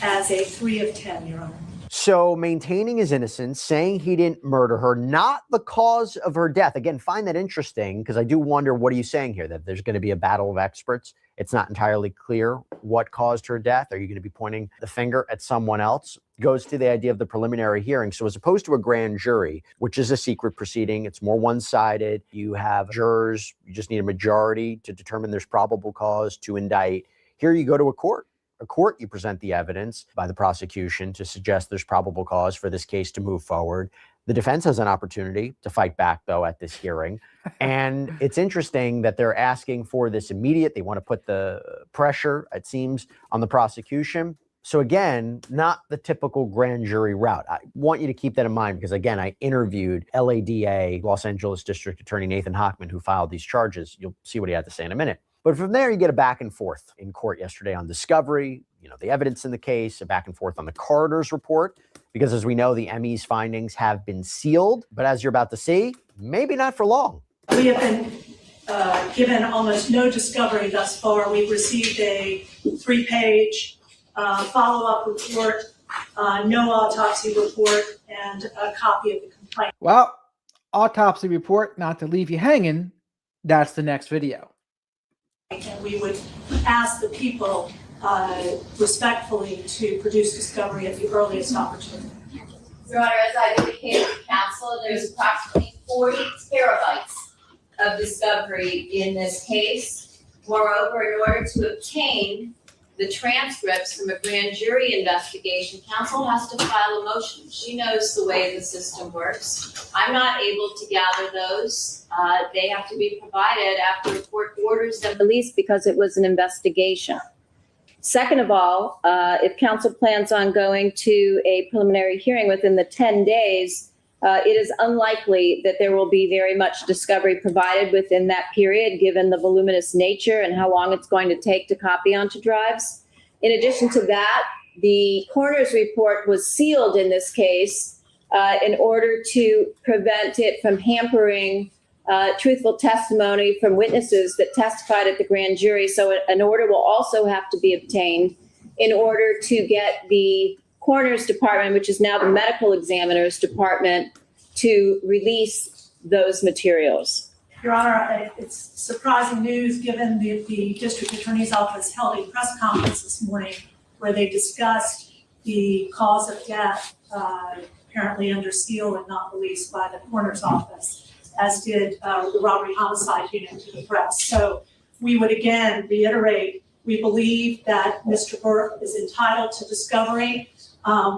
as a 3 of 10, Your Honor. So maintaining his innocence, saying he didn't murder her, not the cause of her death. Again, find that interesting because I do wonder, what are you saying here? That there's going to be a battle of experts? It's not entirely clear what caused her death. Are you going to be pointing the finger at someone else? Goes to the idea of the preliminary hearing. So as opposed to a grand jury, which is a secret proceeding, it's more one-sided. You have jurors, you just need a majority to determine there's probable cause to indict. Here you go to a court. A court, you present the evidence by the prosecution to suggest there's probable cause for this case to move forward. The defense has an opportunity to fight back, though, at this hearing. And it's interesting that they're asking for this immediate. They want to put the pressure, it seems, on the prosecution. So again, not the typical grand jury route. I want you to keep that in mind because, again, I interviewed LADA, Los Angeles District Attorney Nathan Hochman, who filed these charges. You'll see what he had to say in a minute. But from there, you get a back and forth in court yesterday on discovery, the evidence in the case, a back and forth on the coroner's report, because as we know, the ME's findings have been sealed. But as you're about to see, maybe not for long. We have been given almost no discovery thus far. We've received a 3-page follow-up report, no autopsy report, and a copy of the complaint. Well, autopsy report, not to leave you hanging, that's the next video. And we would ask the people respectfully to produce discovery at the earliest opportunity. Your Honor, as I've indicated to counsel, there's approximately 40 terabytes of discovery in this case. Moreover, in order to obtain the transcripts from a grand jury investigation, counsel has to file a motion. She knows the way the system works. I'm not able to gather those. They have to be provided after the court orders them released because it was an investigation. Second of all, if counsel plans on going to a preliminary hearing within the 10 days, it is unlikely that there will be very much discovery provided within that period, given the voluminous nature and how long it's going to take to copy onto drives. In addition to that, the coroner's report was sealed in this case in order to prevent it from hampering truthful testimony from witnesses that testified at the grand jury. So an order will also have to be obtained in order to get the coroner's department, which is now the medical examiner's department, to release those materials. Your Honor, it's surprising news given the district attorney's office held a press conference this morning where they discussed the cause of death, apparently under seal and not released by the coroner's office. as did the robbery homicide unit to the press. So we would again reiterate, we believe that Mr. Burke is entitled to discovery.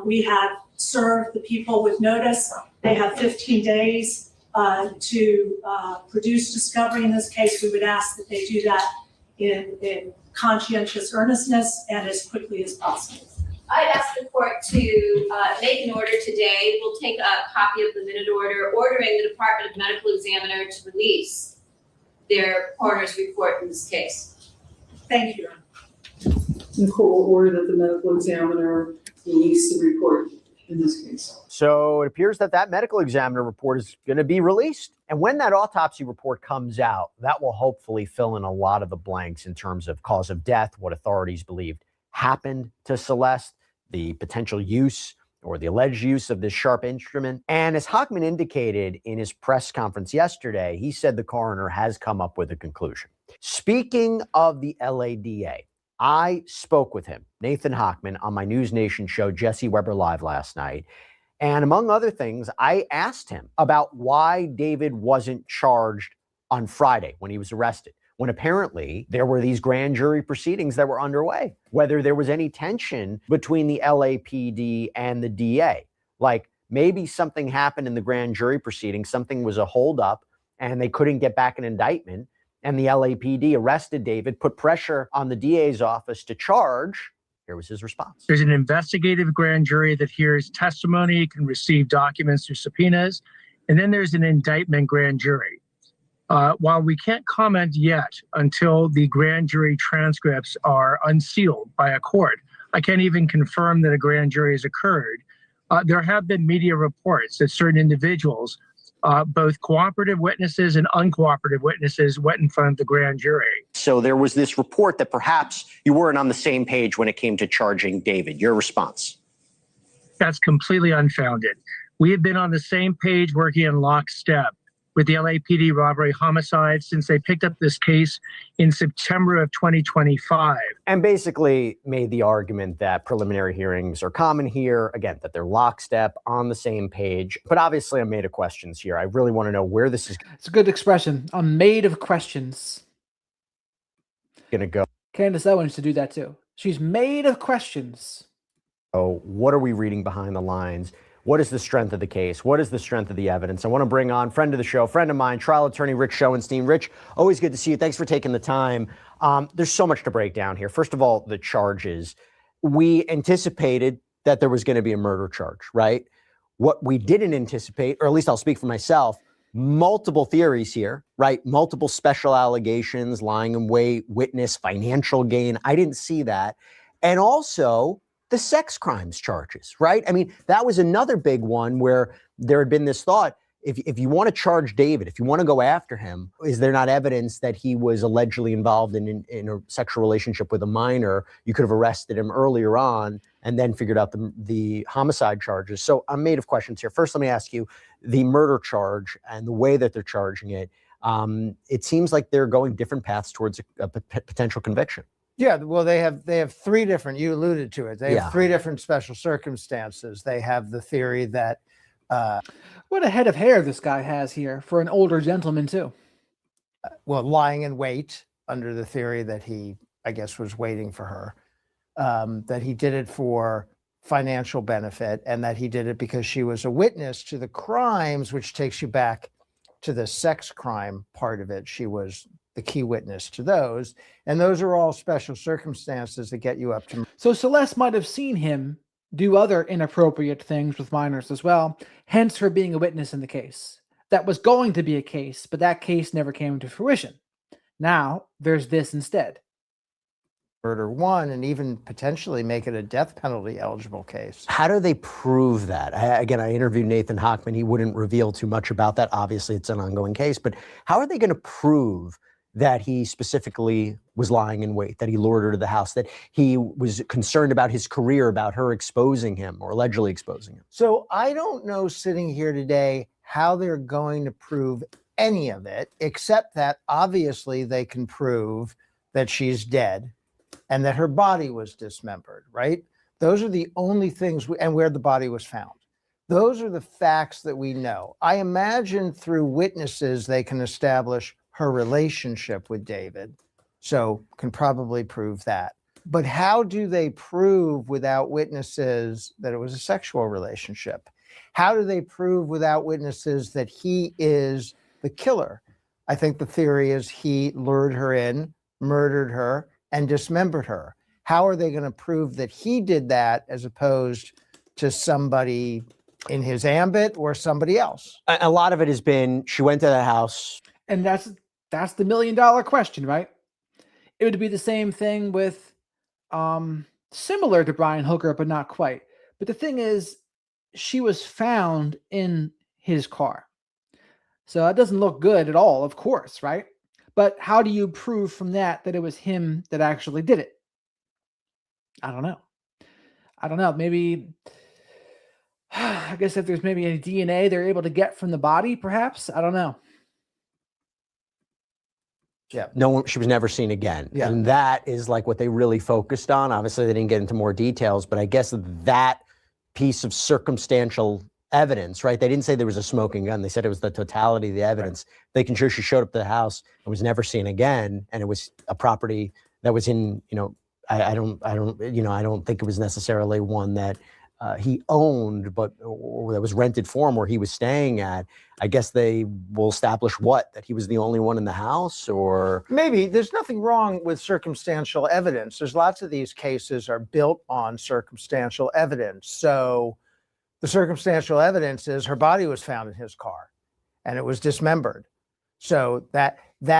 We have served the people with notice. They have 15 days to produce discovery in this case. We would ask that they do that in conscientious earnestness and as quickly as possible. I'd ask the court to make an order today. We'll take a copy of the minute order ordering the Department of Medical Examiner to release their coroner's report in this case. Thank you. The court will order that the medical examiner release the report in this case. So it appears that that medical examiner report is going to be released. And when that autopsy report comes out, that will hopefully fill in a lot of the blanks in terms of cause of death, what authorities believed happened to Celeste, the potential use or the alleged use of this sharp instrument. And as Hochman indicated in his press conference yesterday, he said the coroner has come up with a conclusion. Speaking of the LADA, I spoke with him, Nathan Hochman, on my News Nation show, Jesse Weber Live, last night. And among other things, I asked him about why David wasn't charged on Friday when he was arrested, when apparently there were these grand jury proceedings that were underway, whether there was any tension between the LAPD and the DA. Like maybe something happened in the grand jury proceedings, something was a holdup and they couldn't get back an indictment. And the LAPD arrested David, put pressure on the DA's office to charge. Here was his response. There's an investigative grand jury that hears testimony, can receive documents through subpoenas, and then there's an indictment grand jury. While we can't comment yet until the grand jury transcripts are unsealed by a court, I can't even confirm that a grand jury has occurred. There have been media reports that certain individuals, both cooperative witnesses and uncooperative witnesses, went in front of the grand jury. So there was this report that perhaps you weren't on the same page when it came to charging David. Your response? That's completely unfounded. We have been on the same page working in lockstep with the LAPD robbery homicide since they picked up this case in September of 2025. And basically made the argument that preliminary hearings are common here, again, that they're lockstep, on the same page. But obviously I'm made of questions here. I really want to know where this is. It's a good expression. I'm made of questions. Going to go. Candace Owens to do that too. She's made of questions. Oh, what are we reading behind the lines? What is the strength of the case? What is the strength of the evidence? I want to bring on friend of the show, friend of mine, trial attorney Rich Schoenstein. Rich, always good to see you. Thanks for taking the time. There's so much to break down here. First of all, the charges. We anticipated that there was going to be a murder charge, right? What we didn't anticipate, or at least I'll speak for myself, multiple theories here, right? Multiple special allegations, lying in wait, witness, financial gain. I didn't see that. And also the sex crimes charges, right? I mean, that was another big one where there had been this thought, if you want to charge David, if you want to go after him, is there not evidence that he was allegedly involved in a sexual relationship with a minor? You could have arrested him earlier on and then figured out the homicide charges. So I'm made of questions here. First, let me ask you, the murder charge and the way that they're charging it, it seems like they're going different paths towards a potential conviction. Yeah, well, they have three different, you alluded to it, they have three different special circumstances. They have the theory that... what a head of hair this guy has here for an older gentleman too. Well, lying in wait, under the theory that he, I guess, was waiting for her, that he did it for financial benefit, and that he did it because she was a witness to the crimes, which takes you back to the sex crime part of it. She was the key witness to those. And those are all special circumstances that get you up to... So Celeste might have seen him do other inappropriate things with minors as well, hence her being a witness in the case. That was going to be a case, but that case never came to fruition. Now, there's this instead. Murder one, and even potentially make it a death penalty eligible case. How do they prove that? Again, I interviewed Nathan Hochman. He wouldn't reveal too much about that. Obviously, it's an ongoing case, but how are they going to prove that he specifically was lying in wait, that he lured her to the house, that he was concerned about his career, about her exposing him or allegedly exposing him? So I don't know, sitting here today, how they're going to prove any of it, except that obviously they can prove that she's dead and that her body was dismembered, right? Those are the only things, and where the body was found. Those are the facts that we know. I imagine through witnesses, they can establish her relationship with David. So can probably prove that. But how do they prove without witnesses that it was a sexual relationship? How do they prove without witnesses that he is the killer? I think the theory is he lured her in, murdered her, and dismembered her. How are they going to prove that he did that as opposed to somebody in his ambit or somebody else? A lot of it has been she went to the house. And that's the $1 million question, right? It would be the same thing with similar to Brian Hooker, but not quite. But the thing is, she was found in his car. So that doesn't look good at all, of course, right? But how do you prove from that it was him that actually did it? I don't know. Maybe, I guess if there's maybe any DNA they're able to get from the body, perhaps. I don't know. Yeah. No one, she was never seen again. Yeah. And that is like what they really focused on. Obviously, they didn't get into more details, but I guess that piece of circumstantial evidence, right? They didn't say there was a smoking gun. They said it was the totality of the evidence. Right. They can show she showed up to the house and was never seen again. And it was a property that was in, I don't think it was necessarily one that he owned, but or that was rented for him where he was staying at. I guess they will establish that he was the only one in the house, or maybe there's nothing wrong with circumstantial evidence. There's lots of these cases are built on circumstantial evidence. So the circumstantial evidence is her body was found in his car and it was dismembered. So that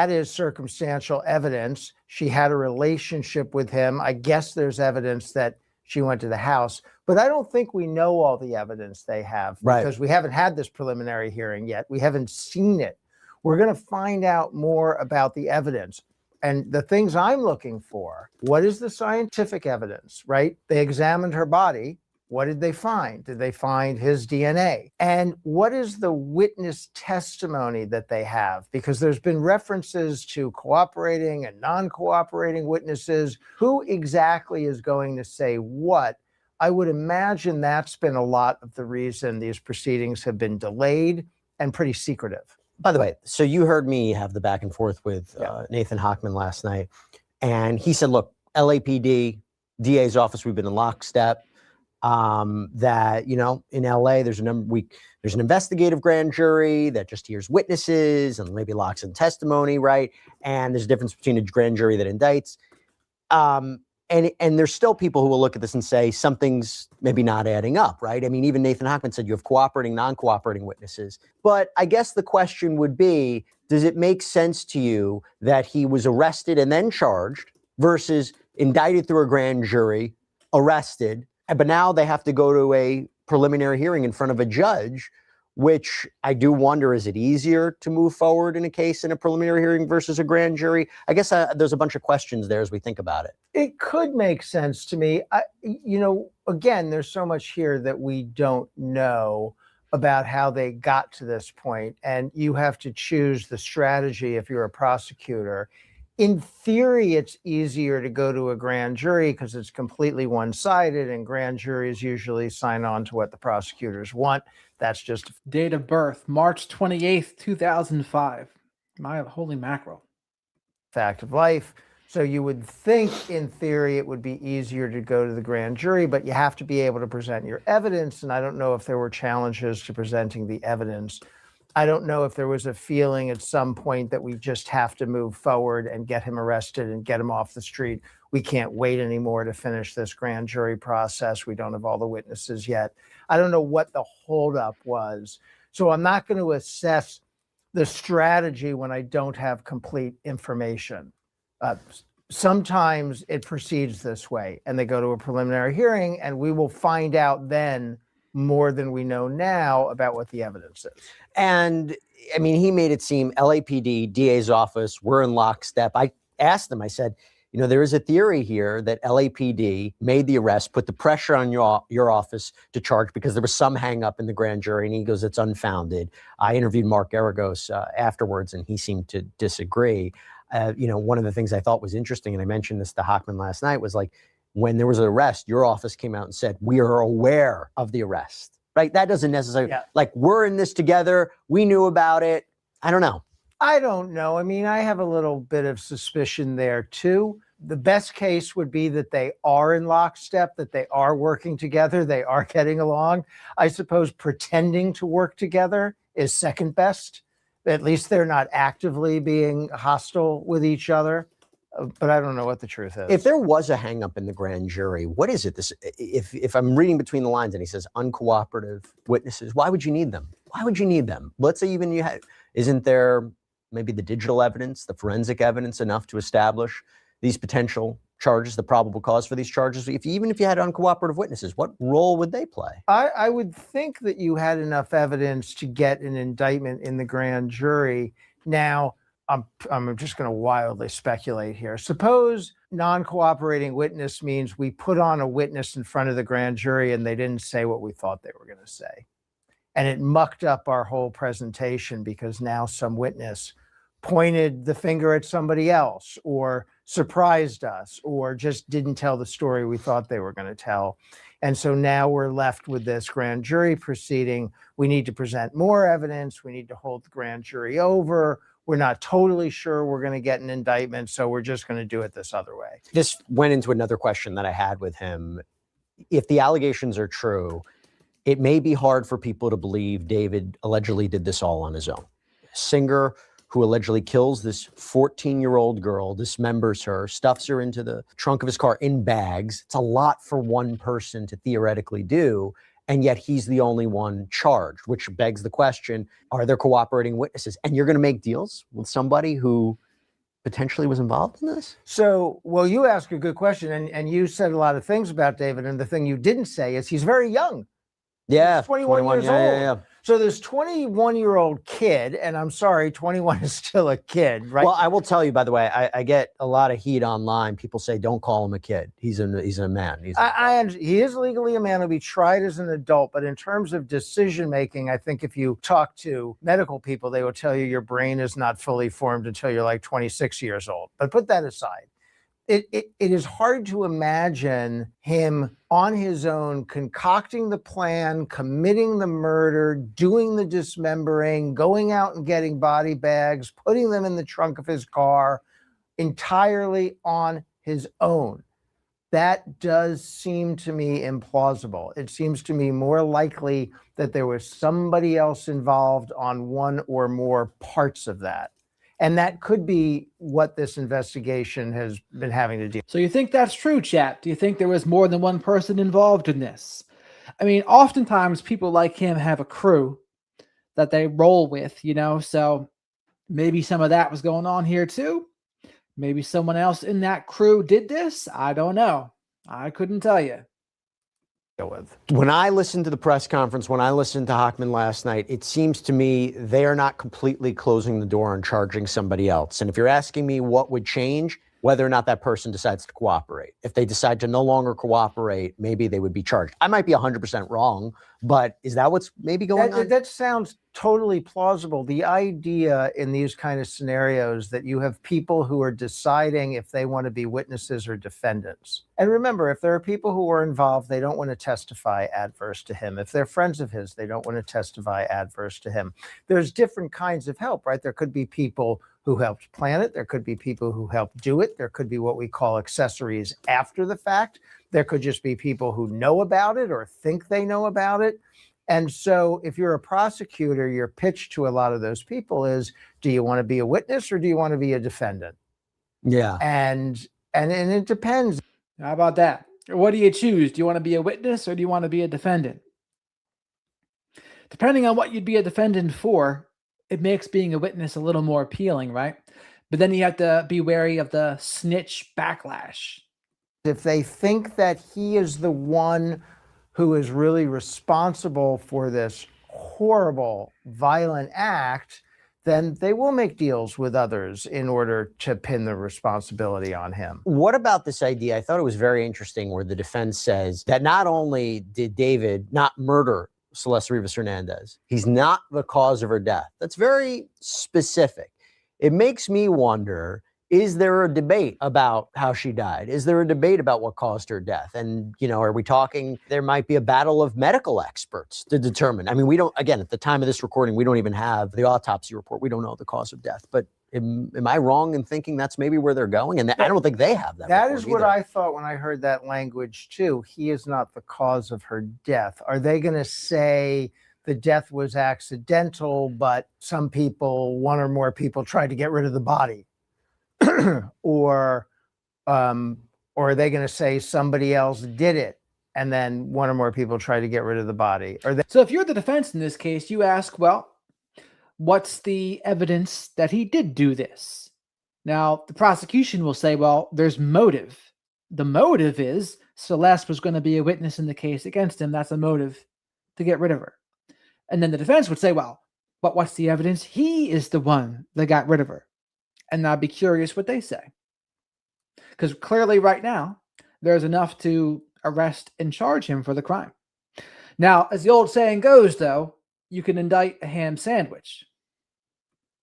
is circumstantial evidence. She had a relationship with him. I guess there's evidence that she went to the house, but I don't think we know all the evidence they have because we haven't had this preliminary hearing yet. We haven't seen it. We're going to find out more about the evidence. And the things I'm looking for, what is the scientific evidence, right? They examined her body. What did they find? Did they find his DNA? And what is the witness testimony that they have? Because there's been references to cooperating and non-cooperating witnesses. Who exactly is going to say what? I would imagine that's been a lot of the reason these proceedings have been delayed and pretty secretive. By the way, so you heard me have the back and forth with Nathan Hochman last night, and he said, look, LAPD, DA's office, we've been in lockstep. That, in LA, there's an investigative grand jury that just hears witnesses and maybe locks in testimony, right? And there's a difference between a grand jury that indicts. And there's still people who will look at this and say something's maybe not adding up, right? I mean, even Nathan Hochman said you have cooperating, non-cooperating witnesses. But I guess the question would be, does it make sense to you that he was arrested and then charged versus indicted through a grand jury, arrested, but now they have to go to a preliminary hearing in front of a judge, which I do wonder, is it easier to move forward in a case in a preliminary hearing versus a grand jury? I guess there's a bunch of questions there as we think about it. It could make sense to me. Again, there's so much here that we don't know about how they got to this point, and you have to choose the strategy if you're a prosecutor. In theory, it's easier to go to a grand jury because it's completely one-sided, and grand juries usually sign on to what the prosecutors want. That's just date of birth, March 28th, 2005. My holy mackerel. Fact of life. So you would think, in theory, it would be easier to go to the grand jury, but you have to be able to present your evidence, and I don't know if there were challenges to presenting the evidence. I don't know if there was a feeling at some point that we just have to move forward and get him arrested and get him off the street. We can't wait anymore to finish this grand jury process. We don't have all the witnesses yet. I don't know what the holdup was. So I'm not going to assess the strategy when I don't have complete information. Sometimes it proceeds this way and they go to a preliminary hearing and we will find out then more than we know now about what the evidence is. And I mean, he made it seem LAPD, DA's office, we're in lockstep. I asked him, I said, there is a theory here that LAPD made the arrest, put the pressure on your office to charge because there was some hang up in the grand jury. And he goes, it's unfounded. I interviewed Mark Aragos afterwards and he seemed to disagree. One of the things I thought was interesting, and I mentioned this to Hochman last night, was like, when there was an arrest, your office came out and said, we are aware of the arrest. right? That doesn't necessarily, Yeah. like, we're in this together. We knew about it. I don't know. I don't know. I mean, I have a little bit of suspicion there too. The best case would be that they are in lockstep, that they are working together, they are getting along. I suppose pretending to work together is second best. At least they're not actively being hostile with each other. But I don't know what the truth is. If there was a hangup in the grand jury, what is it? This, if I'm reading between the lines and he says uncooperative witnesses, why would you need them? Why would you need them? Let's say even you had, isn't there maybe the digital evidence, the forensic evidence enough to establish these potential charges, the probable cause for these charges? Even if you had uncooperative witnesses, what role would they play? I would think that you had enough evidence to get an indictment in the grand jury. Now, I'm just going to wildly speculate here. Suppose non-cooperating witness means we put on a witness in front of the grand jury and they didn't say what we thought they were going to say. And it mucked up our whole presentation because now some witness pointed the finger at somebody else or surprised us or just didn't tell the story we thought they were going to tell. And so now we're left with this grand jury proceeding. We need to present more evidence. We need to hold the grand jury over. We're not totally sure we're going to get an indictment, so we're just going to do it this other way. This went into another question that I had with him. If the allegations are true, it may be hard for people to believe David allegedly did this all on his own. Singer, who allegedly kills this 14-year-old girl, dismembers her, stuffs her into the trunk of his car in bags. It's a lot for one person to theoretically do. And yet he's the only one charged, which begs the question, are there cooperating witnesses? And you're going to make deals with somebody who potentially was involved in this? So, well, you ask a good question, and you said a lot of things about David, and the thing you didn't say is he's very young. Yeah, He's 21 years old. Yeah. So this 21-year-old kid, and I'm sorry, 21 is still a kid, right? Well, I will tell you, by the way, I get a lot of heat online. People say, don't call him a kid. He's a man. He is legally a man. He'll be tried as an adult. But in terms of decision-making, I think if you talk to medical people, they will tell you your brain is not fully formed until you're like 26 years old. But put that aside. It is hard to imagine him on his own concocting the plan, committing the murder, doing the dismembering, going out and getting body bags, putting them in the trunk of his car entirely on his own. That does seem to me implausible. It seems to me more likely that there was somebody else involved on one or more parts of that. And that could be what this investigation has been having to do. So you think that's true, chat? Do you think there was more than one person involved in this? I mean, oftentimes people like him have a crew that they roll with, you know, so maybe some of that was going on here too. Maybe someone else in that crew did this. I don't know. I couldn't tell you. When I listened to the press conference, when I listened to Hochman last night, it seems to me they are not completely closing the door on charging somebody else. And if you're asking me what would change, whether or not that person decides to cooperate. If they decide to no longer cooperate, maybe they would be charged. I might be 100% wrong, but is that what's maybe going on? That sounds totally plausible. The idea in these kind of scenarios that you have people who are deciding if they want to be witnesses or defendants. And remember, if there are people who are involved, they don't want to testify adverse to him. If they're friends of his, they don't want to testify adverse to him. There's different kinds of help, right? There could be people who helped plan it. There could be people who helped do it. There could be what we call accessories after the fact. There could just be people who know about it or think they know about it. And so if you're a prosecutor, your pitch to a lot of those people is, do you want to be a witness or do you want to be a defendant? Yeah. And it depends. How about that? What do you choose? Do you want to be a witness or do you want to be a defendant? Depending on what you'd be a defendant for, it makes being a witness a little more appealing, right? But then you have to be wary of the snitch backlash. If they think that he is the one who is really responsible for this horrible, violent act, then they will make deals with others in order to pin the responsibility on him. What about this idea? I thought it was very interesting where the defense says that not only did David not murder Celeste Rivas Hernandez, he's not the cause of her death. That's very specific. It makes me wonder Is there a debate about how she died? Is there a debate about what caused her death? And, are we talking, there might be a battle of medical experts to determine. I mean, we don't, again, at the time of this recording, we don't even have the autopsy report. We don't know the cause of death. But am I wrong in thinking that's maybe where they're going? And I don't think they have that. That is what either. I thought when I heard that language too. He is not the cause of her death. Are they going to say the death was accidental, but some people, one or more people, tried to get rid of the body? or are they going to say somebody else did it and then one or more people try to get rid of the body? So if you're the defense in this case, you ask, well, what's the evidence that he did do this? Now, the prosecution will say, well, there's motive. The motive is Celeste was going to be a witness in the case against him. That's a motive to get rid of her. And then the defense would say, well, but what's the evidence? He is the one that got rid of her. And I'd be curious what they say. Because clearly right now, there's enough to arrest and charge him for the crime. Now, as the old saying goes, though, you can indict a ham sandwich.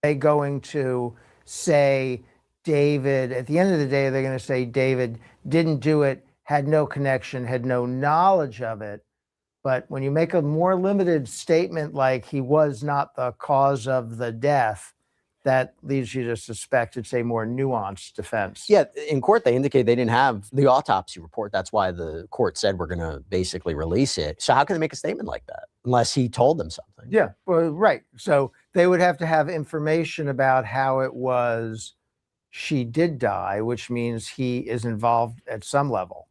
They going to say David, at the end of the day, they're going to say David didn't do it, had no connection, had no knowledge of it. But when you make a more limited statement like he was not the cause of the death, that leads you to suspect it's a more nuanced defense. Yeah, in court, they indicated they didn't have the autopsy report. That's why the court said we're going to basically release it. So how can they make a statement like that unless he told them something? Yeah, well, right. So they would have to have information about how it was she did die, which means he is involved at some level.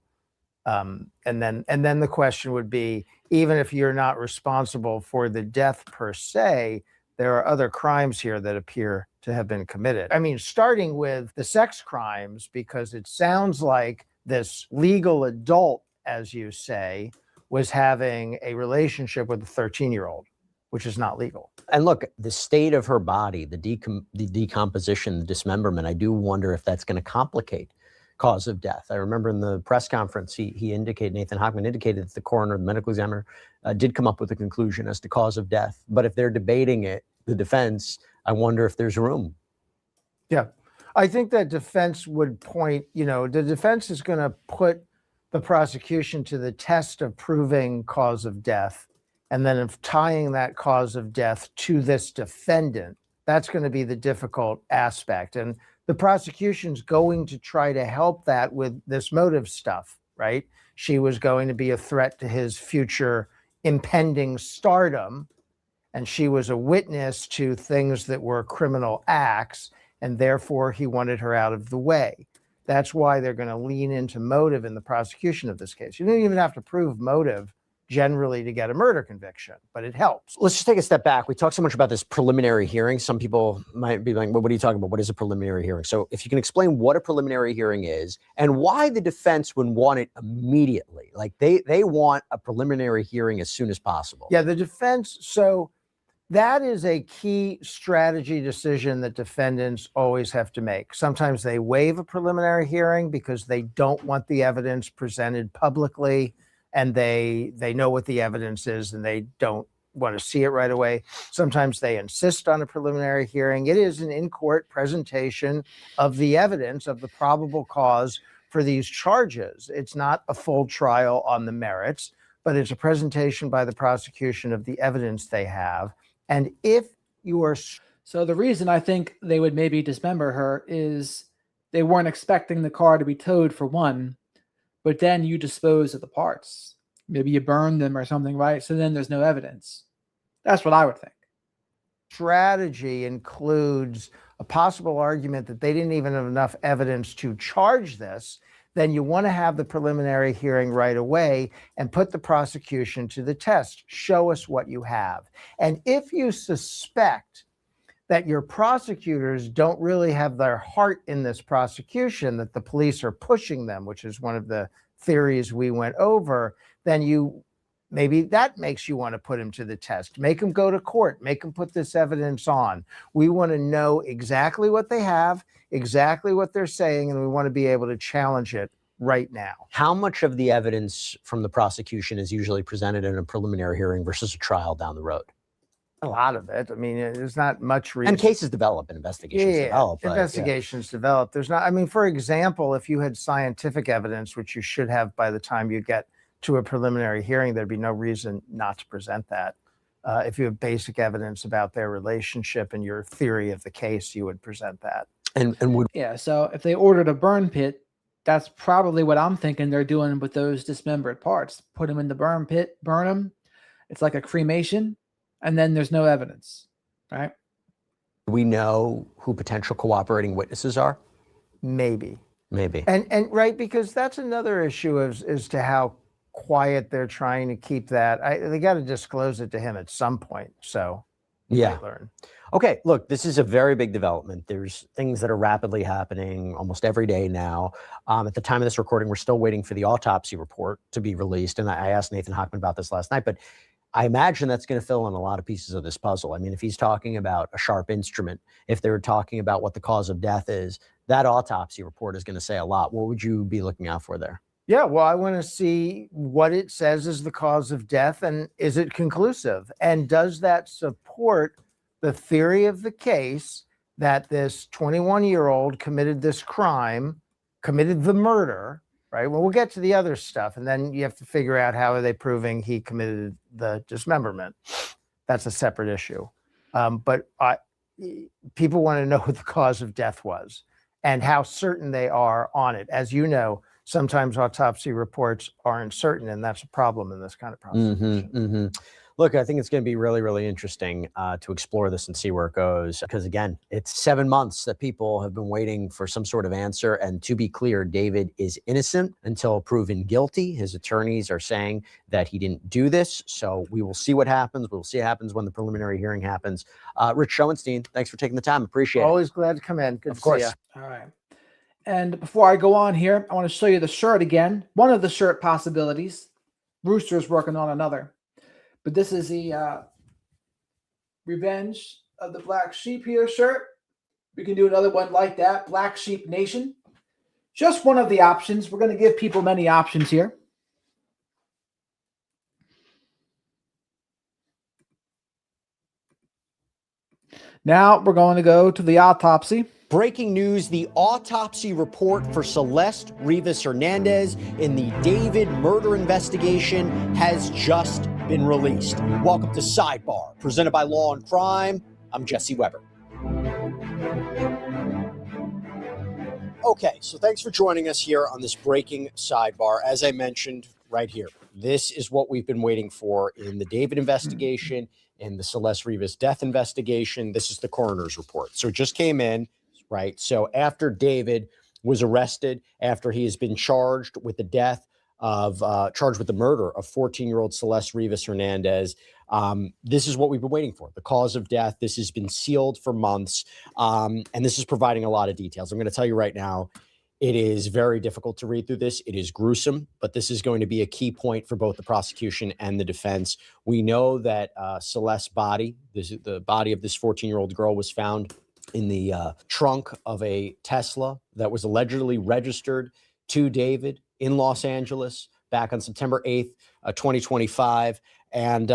And then the question would be, even if you're not responsible for the death per se, there are other crimes here that appear to have been committed. I mean, starting with the sex crimes, because it sounds like this legal adult, as you say, was having a relationship with a 13-year-old, which is not legal. And look, the state of her body, the decomposition, the dismemberment, I do wonder if that's going to complicate cause of death. I remember in the press conference, he indicated, Nathan Hochman indicated that the coroner, the medical examiner, did come up with a conclusion as to cause of death. But if they're debating it, the defense, I wonder if there's room. Yeah, I think that defense would point, the defense is going to put the prosecution to the test of proving cause of death. And then of tying that cause of death to this defendant, that's going to be the difficult aspect. And the prosecution's going to try to help that with this motive stuff, right? She was going to be a threat to his future impending stardom, and she was a witness to things that were criminal acts, and therefore he wanted her out of the way. That's why they're going to lean into motive in the prosecution of this case. You don't even have to prove motive generally to get a murder conviction, but it helps. Let's just take a step back. We talk so much about this preliminary hearing. Some people might be like, well, what are you talking about? What is a preliminary hearing? So if you can explain what a preliminary hearing is and why the defense would want it immediately. Like they want a preliminary hearing as soon as possible. Yeah, the defense, so that is a key strategy decision that defendants always have to make. Sometimes they waive a preliminary hearing because they don't want the evidence presented publicly, and they know what the evidence is and they don't want to see it right away. Sometimes they insist on a preliminary hearing. It is an in-court presentation of the evidence of the probable cause for these charges. It's not a full trial on the merits, but it's a presentation by the prosecution of the evidence they have. And if you are... So the reason I think they would maybe dismember her is they weren't expecting the car to be towed, for one, but then you dispose of the parts. Maybe you burn them or something, right? So then there's no evidence. That's what I would think. Strategy includes a possible argument that they didn't even have enough evidence to charge this. Then you want to have the preliminary hearing right away and put the prosecution to the test. Show us what you have. And if you suspect that your prosecutors don't really have their heart in this prosecution, that the police are pushing them, which is one of the theories we went over, then maybe that makes you want to put him to the test. Make him go to court. Make him put this evidence on. We want to know exactly what they have, exactly what they're saying, and we want to be able to challenge it right now. How much of the evidence from the prosecution is usually presented in a preliminary hearing versus a trial down the road? A lot of it. I mean, there's not much reason. And cases develop and investigations develop. But, investigations develop. There's not, I mean, for example, if you had scientific evidence, which you should have by the time you get to a preliminary hearing, there'd be no reason not to present that. If you have basic evidence about their relationship and your theory of the case, you would present that. And would Yeah. So if they ordered a burn pit, that's probably what I'm thinking they're doing with those dismembered parts. Put them in the burn pit, burn them. It's like a cremation, and then there's no evidence, right? we know who potential cooperating witnesses are? Maybe. Maybe. And right, because that's another issue as to how quiet they're trying to keep that. They got to disclose it to him at some point. So yeah. Learn. Okay, look, this is a very big development. There's things that are rapidly happening almost every day now. At the time of this recording, we're still waiting for the autopsy report to be released. And I asked Nathan Hochman about this last night, but I imagine that's going to fill in a lot of pieces of this puzzle. I mean, if he's talking about a sharp instrument, if they're talking about what the cause of death is, that autopsy report is going to say a lot. What would you be looking out for there? Yeah, well, I want to see what it says is the cause of death, and is it conclusive? And does that support the theory of the case that this 21-year-old committed this crime, committed the murder, right? Well, we'll get to the other stuff, and then you have to figure out how are they proving he committed the dismemberment. That's a separate issue. But people want to know what the cause of death was and how certain they are on it. As you know, sometimes autopsy reports aren't certain, and that's a problem in this kind of prosecution. Look, I think it's going to be really, really interesting to explore this and see where it goes. Because again, it's 7 months that people have been waiting for some sort of answer. And to be clear, David is innocent until proven guilty. His attorneys are saying that he didn't do this. So we will see what happens. We'll see what happens when the preliminary hearing happens. Rich Schoenstein, thanks for taking the time. Appreciate it. Always glad to come in. Good of to course. see you. All right. And before I go on here, I want to show you the shirt again. One of the shirt possibilities. Brewster's working on another. But this is the Revenge of the Black Sheep here shirt. We can do another one like that, Black Sheep Nation. Just one of the options. We're going to give people many options here. Now we're going to go to the autopsy. Breaking news, the autopsy report for Celeste Rivas Hernandez in the David murder investigation has just been released. Welcome to Sidebar, presented by Law and Crime. I'm Jesse Weber. Okay, so thanks for joining us here on this breaking Sidebar. As I mentioned right here, this is what we've been waiting for in the David investigation, in the Celeste Rivas death investigation. This is the coroner's report. So it just came in. Right. So after David was arrested, after he has been charged with the death of, charged with the murder of 14-year-old Celeste Rivas Hernandez, this is what we've been waiting for. The cause of death. This has been sealed for months. And this is providing a lot of details. I'm going to tell you right now, it is very difficult to read through this. It is gruesome, but this is going to be a key point for both the prosecution and the defense. We know that Celeste's body, the body of this 14-year-old girl, was found in the trunk of a Tesla that was allegedly registered to David in Los Angeles back on September 8th, 2025. And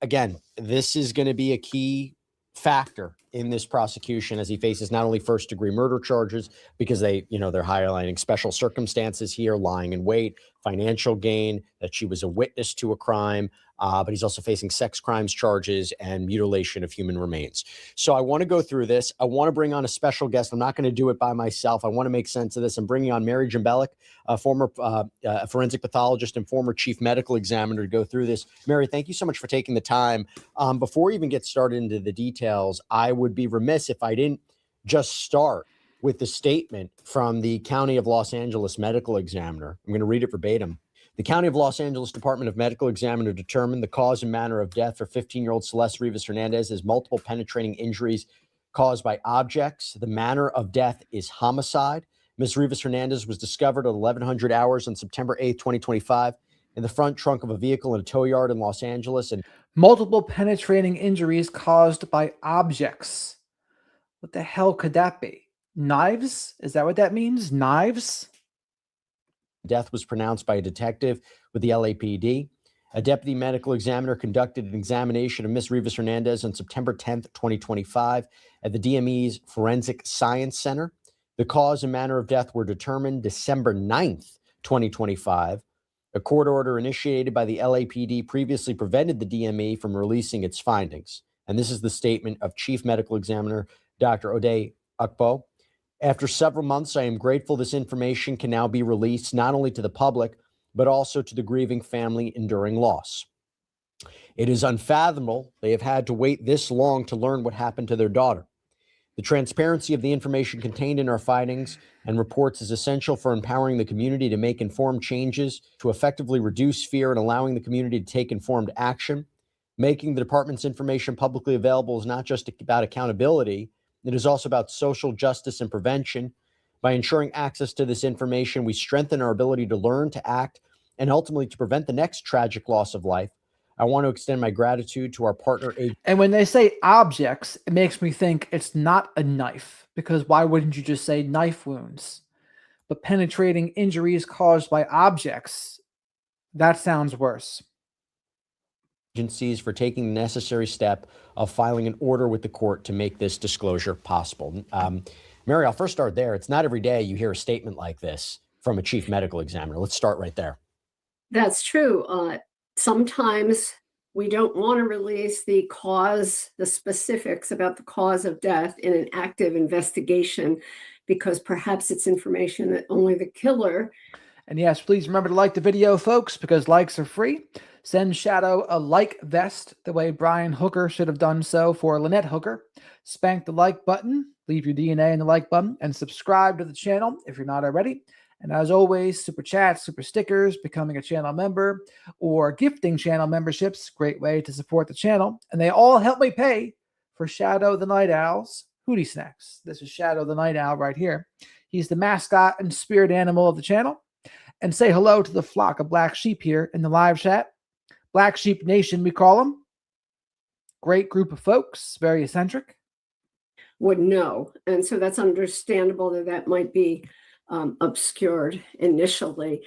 again, this is going to be a key factor in this prosecution as he faces not only first-degree murder charges, because they're highlighting special circumstances here, lying in wait, financial gain, that she was a witness to a crime, but he's also facing sex crimes charges and mutilation of human remains. So I want to go through this. I want to bring on a special guest. I'm not going to do it by myself. I want to make sense of this. I'm bringing on Mary Jambelic, a former forensic pathologist and former chief medical examiner, to go through this. Mary, thank you so much for taking the time. Before we even get started into the details, I would be remiss if I didn't just start with the statement from the County of Los Angeles medical examiner. I'm going to read it verbatim. The County of Los Angeles Department of Medical Examiner determined the cause and manner of death for 15-year-old Celeste Rivas Hernandez as multiple penetrating injuries caused by objects. The manner of death is homicide. Ms. Rivas Hernandez was discovered at 1100 hours on September 8th, 2025 in the front trunk of a vehicle in a tow yard in Los Angeles. And multiple penetrating injuries caused by objects. What the hell could that be? Knives? Is that what that means? Knives? death was pronounced by a detective with the LAPD. A deputy medical examiner conducted an examination of Ms. Rivas Hernandez on September 10th, 2025 at the DME's Forensic Science Center. The cause and manner of death were determined December 9th, 2025. A court order initiated by the LAPD previously prevented the DME from releasing its findings. And this is the statement of Chief Medical Examiner Dr. Ode Akpo. After several months, I am grateful this information can now be released not only to the public, but also to the grieving family enduring loss. It is unfathomable they have had to wait this long to learn what happened to their daughter. The transparency of the information contained in our findings and reports is essential for empowering the community to make informed changes, to effectively reduce fear and allowing the community to take informed action. Making the department's information publicly available is not just about accountability, it is also about social justice and prevention. By ensuring access to this information, we strengthen our ability to learn, to act, and ultimately to prevent the next tragic loss of life. I want to extend my gratitude to our partner agency. And when they say objects, it makes me think it's not a knife, because why wouldn't you just say knife wounds? But penetrating injuries caused by objects, that sounds worse. Agencies for taking the necessary step of filing an order with the court to make this disclosure possible. Mary, I'll first start there. It's not every day you hear a statement like this from a chief medical examiner. Let's start right there. That's true. Sometimes we don't want to release the cause, the specifics about the cause of death in an active investigation, because perhaps it's information that only the killer. And yes, please remember to like the video, folks, because likes are free. Send Shadow a like vest the way Brian Hooker should have done so for Lynette Hooker. Spank the like button, leave your DNA in the like button, and subscribe to the channel if you're not already. And as always, super chats, super stickers, becoming a channel member, or gifting channel memberships, great way to support the channel. And they all help me pay for Shadow the Night Owl's Hootie Snacks. This is Shadow the Night Owl right here. He's the mascot and spirit animal of the channel. And say hello to the flock of black sheep here in the live chat. Black Sheep Nation, we call them. Great group of folks, very eccentric. Would know. And so that's understandable that that might be obscured initially.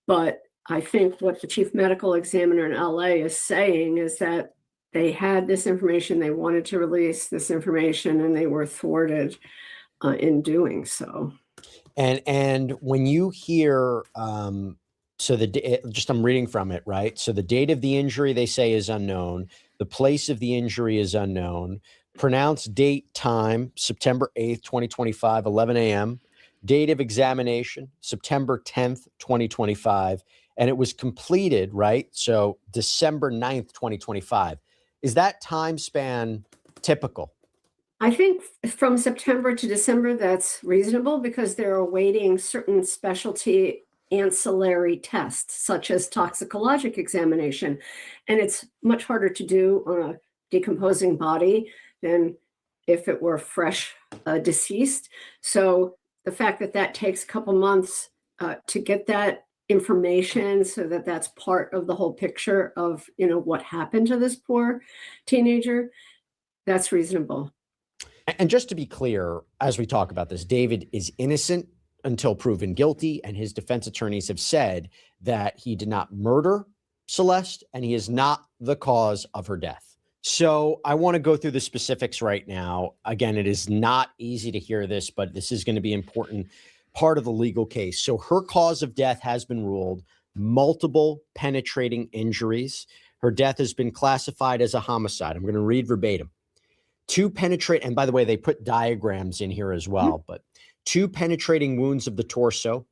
But I think what the chief medical examiner in LA is saying is that they had this information, they wanted to release this information, and they were thwarted in doing so. And when you hear, I'm reading from it, right? So the date of the injury, they say, is unknown. The place of the injury is unknown. Pronounced date, time, September 8th, 2025, 11 a.m. Date of examination, September 10th, 2025. And it was completed, right? So December 9th, 2025. Is that time span typical? I think from September to December, that's reasonable because they're awaiting certain specialty ancillary tests, such as toxicologic examination. And it's much harder to do on a decomposing body than if it were fresh deceased. So the fact that that takes a couple months to get that information so that that's part of the whole picture of, what happened to this poor teenager, that's reasonable. And just to be clear, as we talk about this, David is innocent until proven guilty, and his defense attorneys have said that he did not murder Celeste and he is not the cause of her death. So I want to go through the specifics right now. Again, it is not easy to hear this, but this is going to be an important part of the legal case. So her cause of death has been ruled multiple penetrating injuries. Her death has been classified as a homicide. I'm going to read verbatim. And by the way, they put diagrams in here as well, but 2 penetrating wounds of the torso,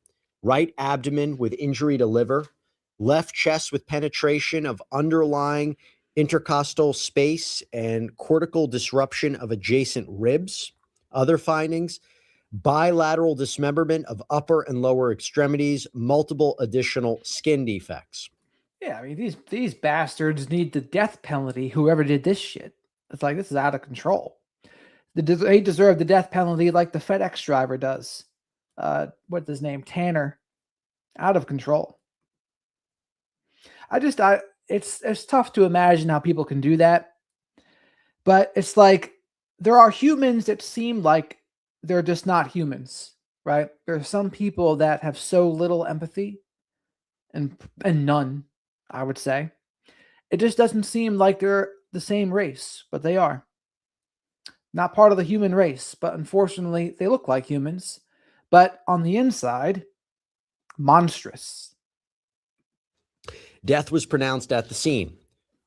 right abdomen with injury to liver, left chest with penetration of underlying intercostal space and cortical disruption of adjacent ribs. Other findings, bilateral dismemberment of upper and lower extremities, multiple additional skin defects. Yeah, I mean, these bastards need the death penalty, whoever did this shit. It's like, this is out of control. They deserve the death penalty like the FedEx driver does. What's his name? Tanner. Out of control. It's tough to imagine how people can do that. But it's like, there are humans that seem like they're just not humans, right? There are some people that have so little empathy and none, I would say. It just doesn't seem like they're the same race, but they are. Not part of the human race, but unfortunately, they look like humans. But on the inside, monstrous. Death was pronounced at the scene.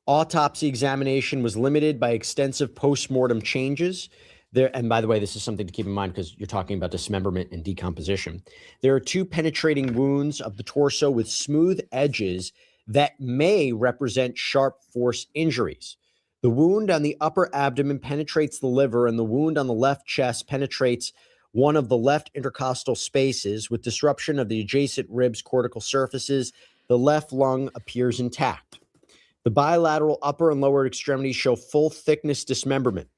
Autopsy examination was limited by extensive post-mortem changes. There, and by the way, this is something to keep in mind because you're talking about dismemberment and decomposition. There are 2 penetrating wounds of the torso with smooth edges that may represent sharp force injuries. The wound on the upper abdomen penetrates the liver, and the wound on the left chest penetrates one of the left intercostal spaces with disruption of the adjacent ribs' cortical surfaces. The left lung appears intact. The bilateral upper and lower extremities show full thickness dismemberment.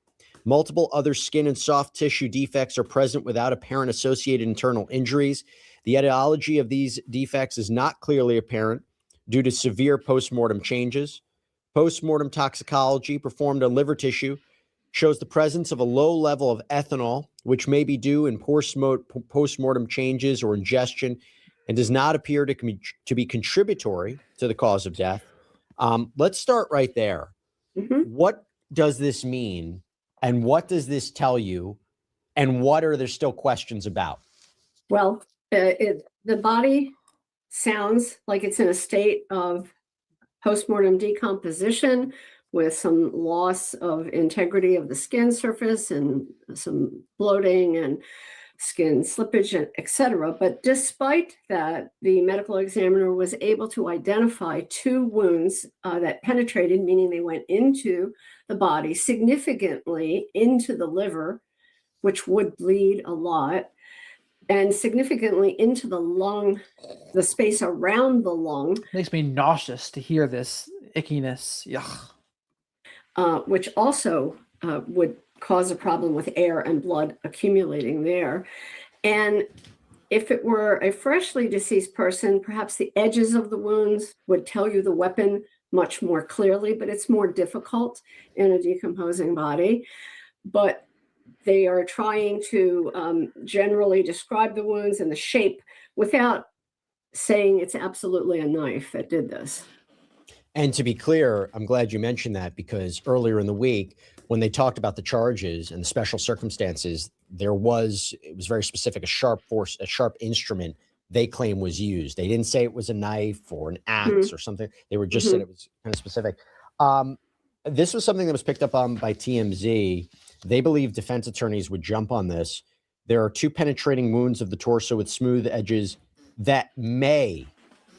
Multiple other skin and soft tissue defects are present without apparent associated internal injuries. The etiology of these defects is not clearly apparent due to severe postmortem changes. Postmortem toxicology performed on liver tissue shows the presence of a low level of ethanol, which may be due in postmortem changes or ingestion, and does not appear to be contributory to the cause of death. Let's start right there. What does this mean? And what does this tell you? And what are there still questions about? Well, the body sounds like it's in a state of postmortem decomposition with some loss of integrity of the skin surface and some bloating and skin slippage, etc. But despite that, the medical examiner was able to identify 2 wounds that penetrated, meaning they went into the body, significantly into the liver, which would bleed a lot, and significantly into the lung, the space around the lung. Makes me nauseous to hear this ickiness. Yuck. Which also would cause a problem with air and blood accumulating there. And if it were a freshly deceased person, perhaps the edges of the wounds would tell you the weapon much more clearly, but it's more difficult in a decomposing body. But they are trying to generally describe the wounds and the shape without saying it's absolutely a knife that did this. And to be clear, I'm glad you mentioned that because earlier in the week, when they talked about the charges and the special circumstances, it was very specific, a sharp instrument they claim was used. They didn't say it was a knife or an axe or something. They were just said it was kind of specific. This was something that was picked up on by TMZ. They believe defense attorneys would jump on this. There are 2 penetrating wounds of the torso with smooth edges that may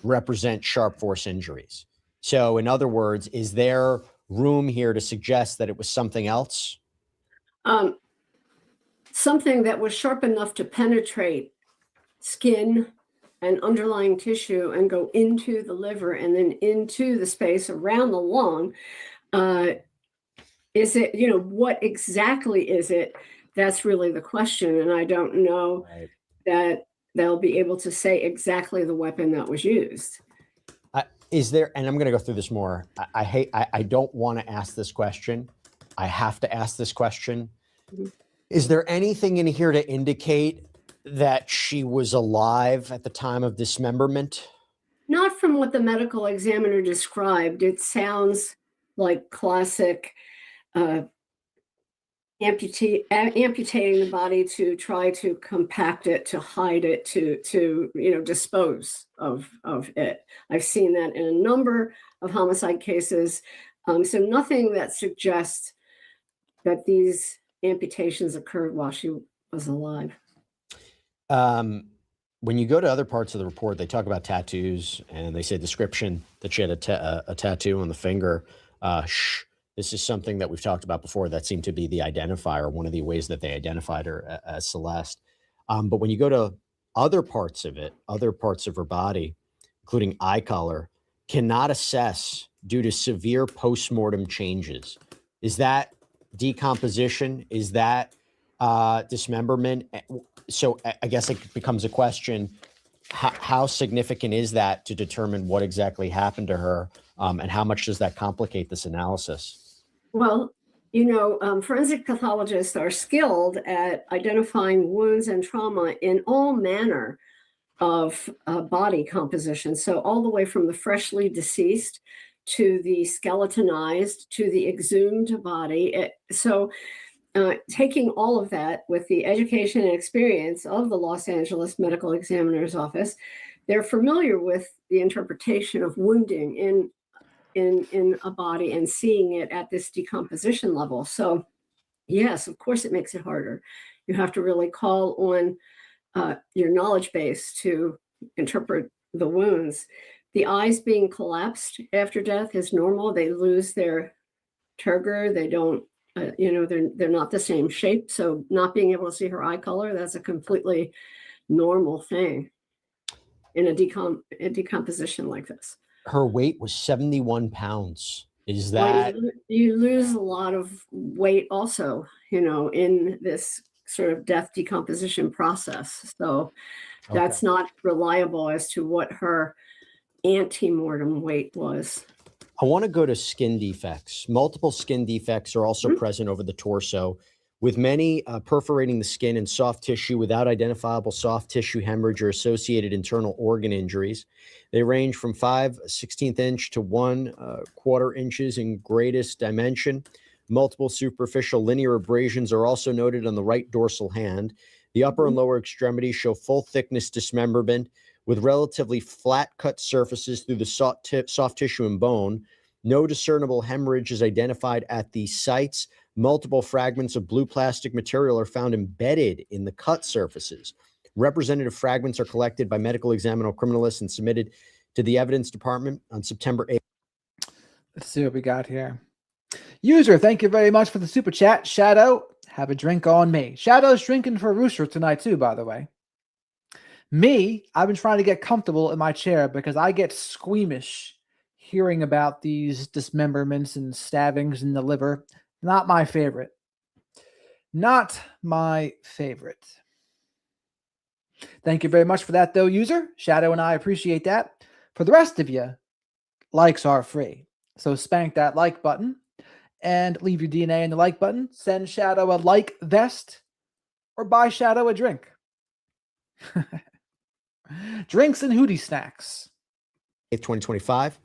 represent sharp force injuries. So in other words, is there room here to suggest that it was something else? Something that was sharp enough to penetrate skin and underlying tissue and go into the liver and then into the space around the lung. Is it, what exactly is it? That's really the question. And I don't know that they'll be able to say exactly the weapon that was used. Is there, and I'm going to go through this more. I don't want to ask this question. I have to ask this question. Is there anything in here to indicate that she was alive at the time of dismemberment? Not from what the medical examiner described. It sounds like classic amputating the body to try to compact it, to hide it, to dispose of it. I've seen that in a number of homicide cases. So nothing that suggests that these amputations occurred while she was alive. When you go to other parts of the report, they talk about tattoos and they say description that she had a tattoo on the finger. This is something that we've talked about before. That seemed to be the identifier, one of the ways that they identified her as Celeste. But when you go to other parts of it, other parts of her body, including eye color, cannot assess due to severe postmortem changes. Is that decomposition? Is that dismemberment? So I guess it becomes a question, how significant is that to determine what exactly happened to her? And how much does that complicate this analysis? Well, forensic pathologists are skilled at identifying wounds and trauma in all manner of body composition. So all the way from the freshly deceased to the skeletonized, to the exhumed body. Taking all of that with the education and experience of the Los Angeles Medical Examiner's Office, they're familiar with the interpretation of wounding in a body and seeing it at this decomposition level. So yes, of course it makes it harder. You have to really call on your knowledge base to interpret the wounds. The eyes being collapsed after death is normal. They lose their turgor. They don't, they're not the same shape. So not being able to see her eye color, that's a completely normal thing in a decomposition like this. Her weight was 71 pounds. Is Well, that you lose a lot of weight also, in this sort of death decomposition process. So that's not reliable as to what her ante-mortem weight was. I want to go to skin defects. Multiple skin defects are also present over the torso, with many perforating the skin and soft tissue without identifiable soft tissue hemorrhage or associated internal organ injuries. They range from 5/16 inch to 1/4 inches in greatest dimension. Multiple superficial linear abrasions are also noted on the right dorsal hand. The upper and lower extremities show full thickness dismemberment with relatively flat cut surfaces through the soft tissue and bone. No discernible hemorrhage is identified at these sites. Multiple fragments of blue plastic material are found embedded in the cut surfaces. Representative fragments are collected by medical examiner criminalists and submitted to the evidence department on September 8th. Let's see what we got here. User, thank you very much for the super chat. Shadow, have a drink on me. Shadow's drinking for Rooster tonight too, by the way. Me, I've been trying to get comfortable in my chair because I get squeamish hearing about these dismemberments and stabbings in the liver. Not my favorite. Not my favorite. Thank you very much for that, though, user. Shadow and I appreciate that. For the rest of you, likes are free. So spank that like button and leave your DNA in the like button. Send Shadow a like vest or buy Shadow a drink. Drinks and hootie snacks. 2025.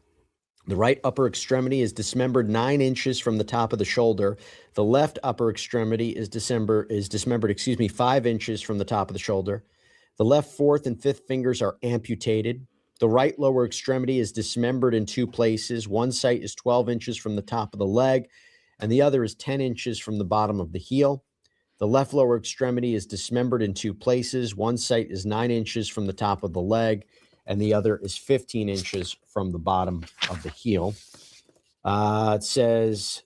The right upper extremity is dismembered 9 inches from the top of the shoulder. The left upper extremity is dismembered 5 inches from the top of the shoulder. The left fourth and fifth fingers are amputated. The right lower extremity is dismembered in 2 places. One site is 12 inches from the top of the leg, and the other is 10 inches from the bottom of the heel. The left lower extremity is dismembered in 2 places. One site is 9 inches from the top of the leg, and the other is 15 inches from the bottom of the heel. It says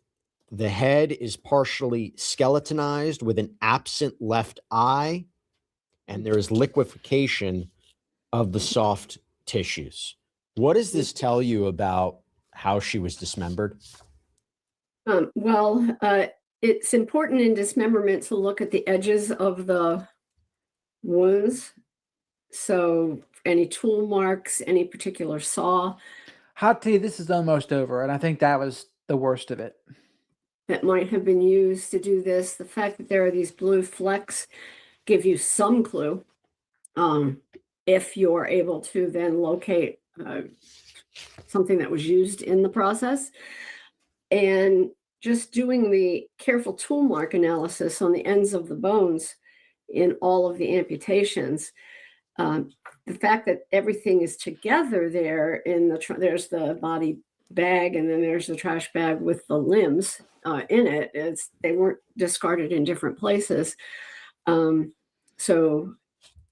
the head is partially skeletonized with an absent left eye, and there is liquefaction of the soft tissues. What does this tell you about how she was dismembered? It's important in dismemberment to look at the edges of the wounds. So any tool marks, any particular saw. Hot tea, this is almost over, and I think that was the worst of it. That might have been used to do this. The fact that there are these blue flecks give you some clue. If you're able to then locate something that was used in the process. And just doing the careful tool mark analysis on the ends of the bones in all of the amputations, the fact that everything is together there in there's the body bag and then there's the trash bag with the limbs in it. They weren't discarded in different places. So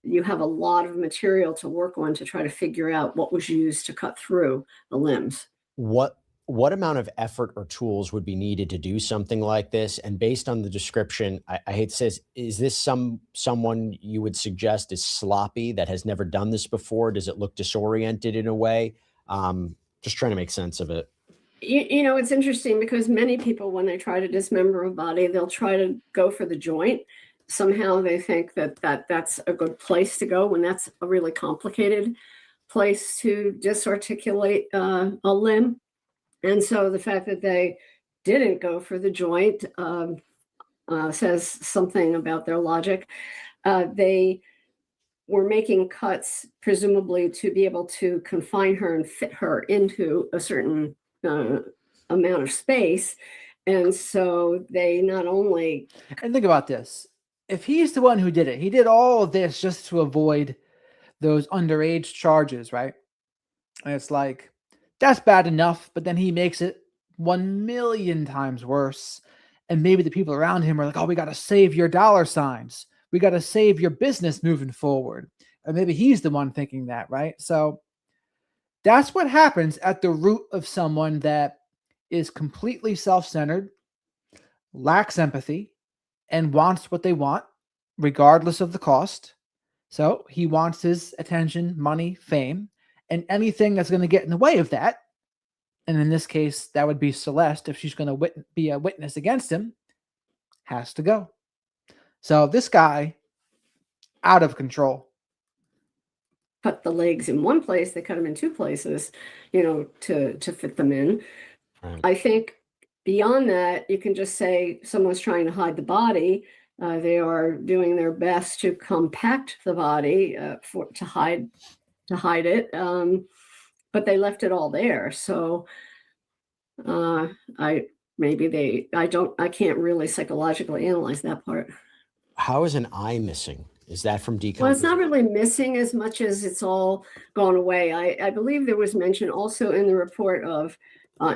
you have a lot of material to work on to try to figure out what was used to cut through the limbs. What amount of effort or tools would be needed to do something like this? And based on the description, I hate to say this, is this someone you would suggest is sloppy, that has never done this before? Does it look disoriented in a way? Just trying to make sense of it. It's interesting because many people, when they try to dismember a body, they'll try to go for the joint. Somehow they think that's a good place to go when that's a really complicated place to disarticulate a limb. And so the fact that they didn't go for the joint says something about their logic. They were making cuts, presumably to be able to confine her and fit her into a certain amount of space. And so they not only. And think about this. If he's the one who did it, he did all of this just to avoid those underage charges, right? And it's like, that's bad enough, but then he makes it 1,000,000 times worse. And maybe the people around him are like, oh, we got to save your dollar signs. We got to save your business moving forward. And maybe he's the one thinking that, right? So that's what happens at the root of someone that is completely self-centered, lacks empathy, and wants what they want, regardless of the cost. So he wants his attention, money, fame, and anything that's going to get in the way of that. And in this case, that would be Celeste. If she's going to be a witness against him, has to go. So this guy, out of control. Cut the legs in one place, they cut them in two places, you know, to fit them in. Right. I think beyond that, you can just say someone's trying to hide the body. They are doing their best to compact the body to hide it, but they left it all there. So I can't really psychologically analyze that part. How is an eye missing? Is that from decomposition? Well, it's not really missing as much as it's all gone away. I believe there was mention also in the report of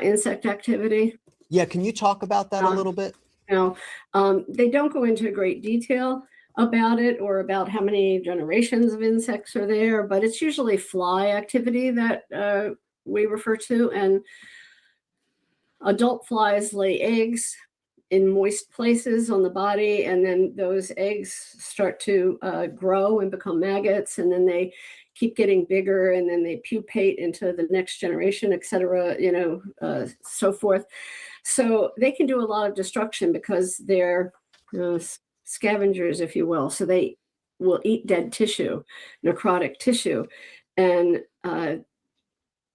insect activity. Yeah, can you talk about that a little bit? You know, they don't go into great detail about it or about how many generations of insects are there, but it's usually fly activity that we refer to. And adult flies lay eggs in moist places on the body, and then those eggs start to grow and become maggots, and then they keep getting bigger, and then they pupate into the next generation, et cetera, you know, so forth. So they can do a lot of destruction because they're scavengers, if you will. So they will eat dead tissue, necrotic tissue, and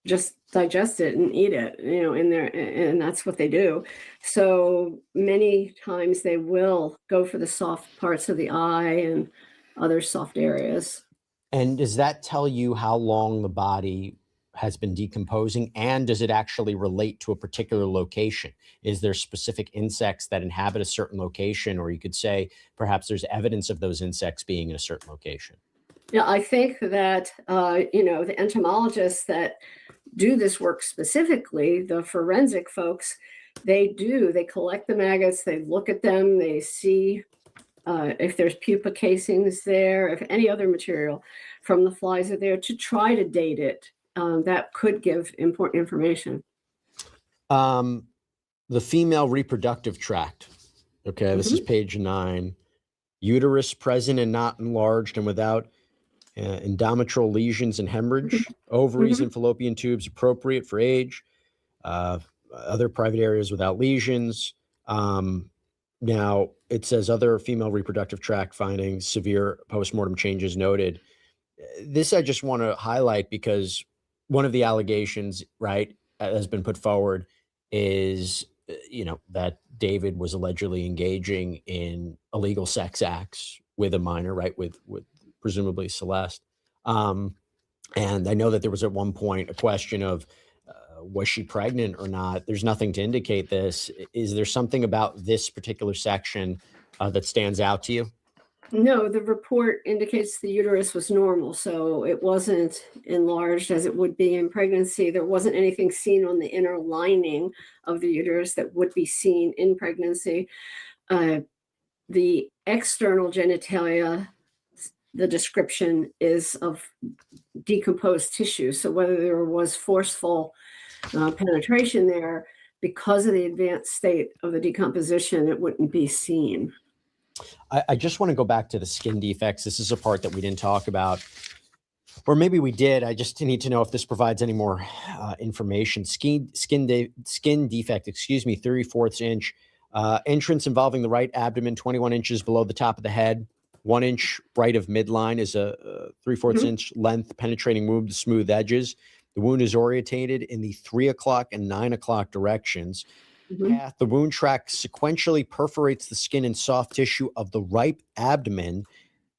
just digest it and eat it, you know, in there, and that's what they do. So many times they will go for the soft parts of the eye and other soft areas. And does that tell you how long the body has been decomposing? And does it actually relate to a particular location? Is there specific insects that inhabit a certain location? Or you could say perhaps there's evidence of those insects being in a certain location. Yeah, I think that, you know, the entomologists that do this work specifically, the forensic folks, they collect the maggots, they look at them, they see if there's pupa casings there, if any other material from the flies are there, to try to date it. That could give important information. The female reproductive tract. Okay, this is page 9. Uterus present and not enlarged and without endometrial lesions and hemorrhage. Ovaries and fallopian tubes appropriate for age. Other private areas without lesions. Now, it says other female reproductive tract findings, severe postmortem changes noted. This I just want to highlight because one of the allegations, right, has been put forward is, you know, that David was allegedly engaging in illegal sex acts with a minor, right, with presumably Celeste. And I know that there was at one point a question of, was she pregnant or not? There's nothing to indicate this. Is there something about this particular section that stands out to you? No, the report indicates the uterus was normal, so it wasn't enlarged as it would be in pregnancy. There wasn't anything seen on the inner lining of the uterus that would be seen in pregnancy. The external genitalia, the description is of decomposed tissue. So whether there was forceful penetration there, because of the advanced state of the decomposition, it wouldn't be seen. I just want to go back to the skin defects. This is a part that we didn't talk about, or maybe we did. I just need to know if this provides any more information. Skin defect, 3/4 inch. Entrance involving the right abdomen, 21 inches below the top of the head. 1 inch right of midline is a 3/4 inch length penetrating wound with smooth edges. The wound is orientated in the 3 o'clock and 9 o'clock directions. Path, the wound track sequentially perforates the skin and soft tissue of the right abdomen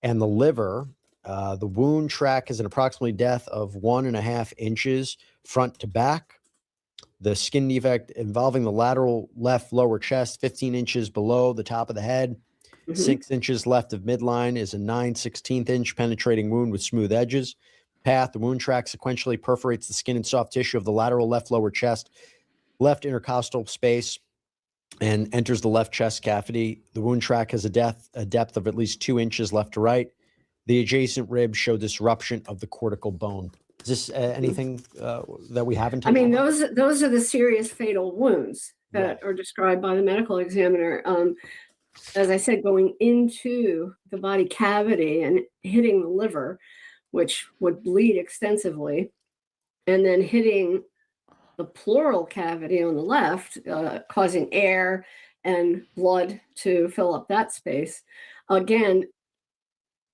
and the liver. The wound track has an approximately depth of 1.5 inches front to back. The skin defect involving the lateral left lower chest, 15 inches below the top of the head, 6 inches left of midline, is a 9/16 inch penetrating wound with smooth edges. Path, the wound track sequentially perforates the skin and soft tissue of the lateral left lower chest, left intercostal space, and enters the left chest cavity. The wound track has a depth of at least 2 inches left to right. The adjacent ribs show disruption of the cortical bone. Is this anything that we haven't touched on? Those are the serious fatal wounds that are described by the medical examiner. As I said, going into the body cavity and hitting the liver, which would bleed extensively, and then hitting the pleural cavity on the left, causing air and blood to fill up that space. Again,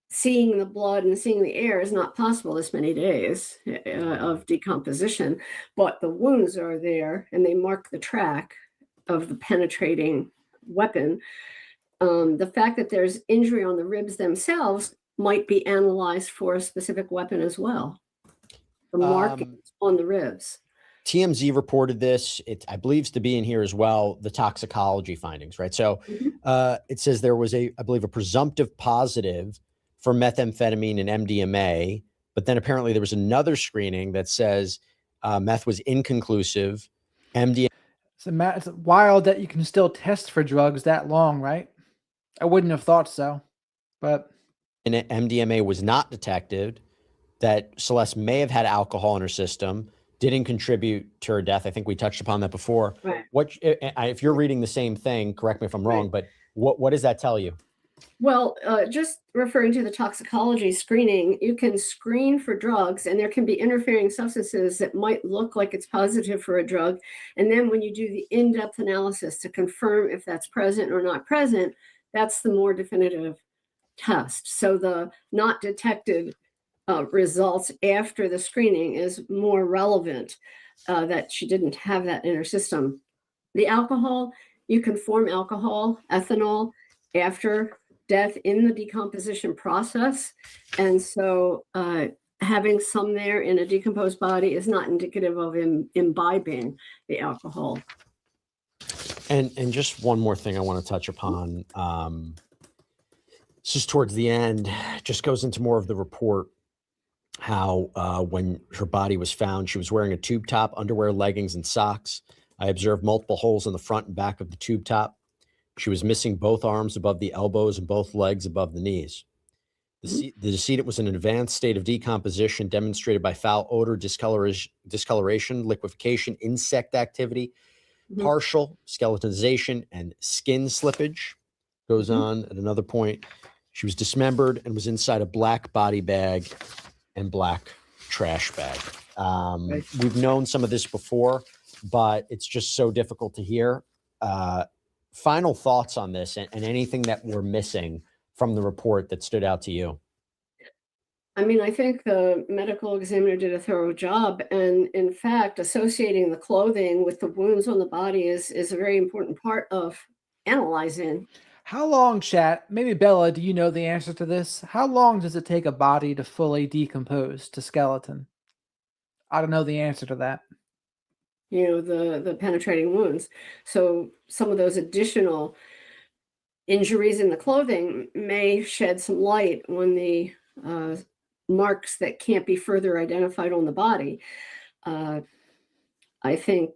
seeing the blood and seeing the air is not possible this many days of decomposition, but the wounds are there and they mark the track of the penetrating weapon. The fact that there's injury on the ribs themselves might be analyzed for a specific weapon as well. The markings on the ribs. TMZ reported this. It, I believe, to be in here as well, the toxicology findings, right? So it says there was I believe, a presumptive positive for methamphetamine and MDMA, but then apparently there was another screening that says meth was inconclusive. MDMA. It's wild that you can still test for drugs that long, right? I wouldn't have thought so, but. And MDMA was not detected, that Celeste may have had alcohol in her system, didn't contribute to her death. I think we touched upon that before. Right. What, if you're reading the same thing, correct me if I'm wrong, but what does that tell you? Well, just referring to the toxicology screening, you can screen for drugs and there can be interfering substances that might look like it's positive for a drug. And then when you do the in-depth analysis to confirm if that's present or not present, that's the more definitive test. So the not detected results after the screening is more relevant, that she didn't have that in her system. The alcohol, you can form alcohol, ethanol, after death in the decomposition process. And so having some there in a decomposed body is not indicative of imbibing the alcohol. And just one more thing I want to touch upon. Just towards the end, just goes into more of the report, how when her body was found, she was wearing a tube top, underwear, leggings, and socks. I observed multiple holes in the front and back of the tube top. She was missing both arms above the elbows and both legs above the knees. The decedent was in an advanced state of decomposition demonstrated by foul odor, discoloration, liquefaction, insect activity, partial skeletonization, and skin slippage. Goes on at another point. She was dismembered and was inside a black body bag and black trash bag. We've known some of this before, but it's just so difficult to hear. Final thoughts on this and anything that we're missing from the report that stood out to you? I mean, I think the medical examiner did a thorough job. And in fact, associating the clothing with the wounds on the body is a very important part of analyzing. How long, chat? Maybe Bella, do you know the answer to this? How long does it take a body to fully decompose to skeleton? I don't know the answer to that. You know, the penetrating wounds. So some of those additional injuries in the clothing may shed some light on the marks that can't be further identified on the body. I think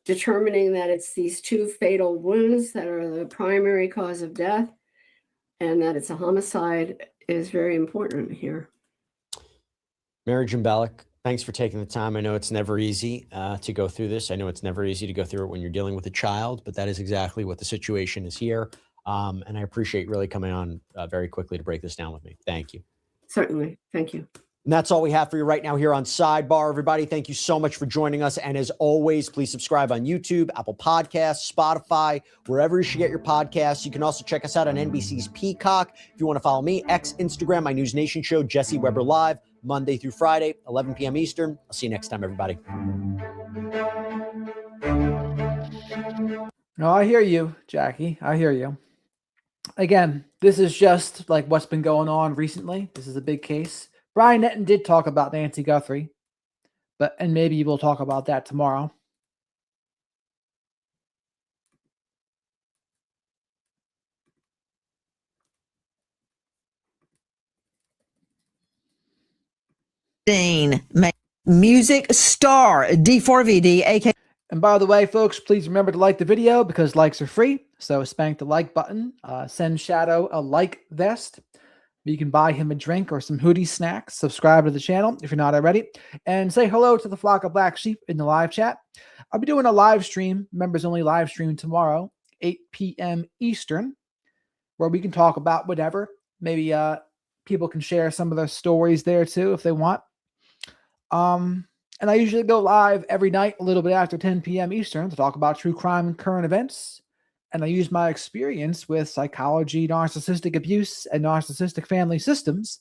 determining that it's these two fatal wounds that are the primary cause of death and that it's a homicide is very important here. Mary Jambelic, thanks for taking the time. I know it's never easy to go through this. I know it's never easy to go through it when you're dealing with a child, but that is exactly what the situation is here. And I appreciate really coming on very quickly to break this down with me. Thank you. Certainly. Thank you. And that's all we have for you right now here on Sidebar. Everybody, thank you so much for joining us. And as always, please subscribe on YouTube, Apple Podcasts, Spotify, wherever you should get your podcasts. You can also check us out on NBC's Peacock. If you want to follow me, X, Instagram, my News Nation show, Jesse Weber Live, Monday through Friday, 11 p.m. Eastern. I'll see you next time, everybody. No, I hear you, Jackie. I hear you. Again, this is just like what's been going on recently. This is a big case. Brian Netton did talk about Nancy Guthrie, and maybe we'll talk about that tomorrow. Music star D4vd, aka. And by the way, folks, please remember to like the video because likes are free. So spank the like button. Send Shadow a like vest. You can buy him a drink or some hoodie snacks. Subscribe to the channel if you're not already. And say hello to the flock of black sheep in the live chat. I'll be doing a live stream, members only live stream tomorrow, 8 p.m. Eastern, where we can talk about whatever. Maybe people can share some of their stories there too if they want. And I usually go live every night a little bit after 10 p.m. Eastern to talk about true crime and current events. And I use my experience with psychology, narcissistic abuse, and narcissistic family systems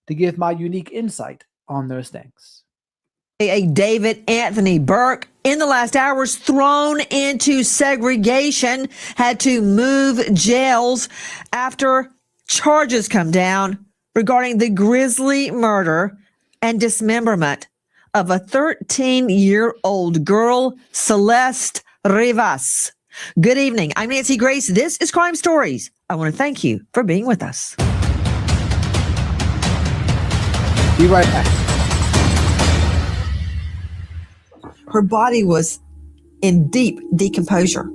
to give my unique insight on those things. David Anthony Burke, in the last hours, thrown into segregation, had to move jails after charges come down regarding the grisly murder and dismemberment of a 13-year-old girl, Celeste Rivas. Good evening. I'm Nancy Grace. This is Crime Stories. I want to thank you for being with us. Be right back. Her body was in deep decomposure.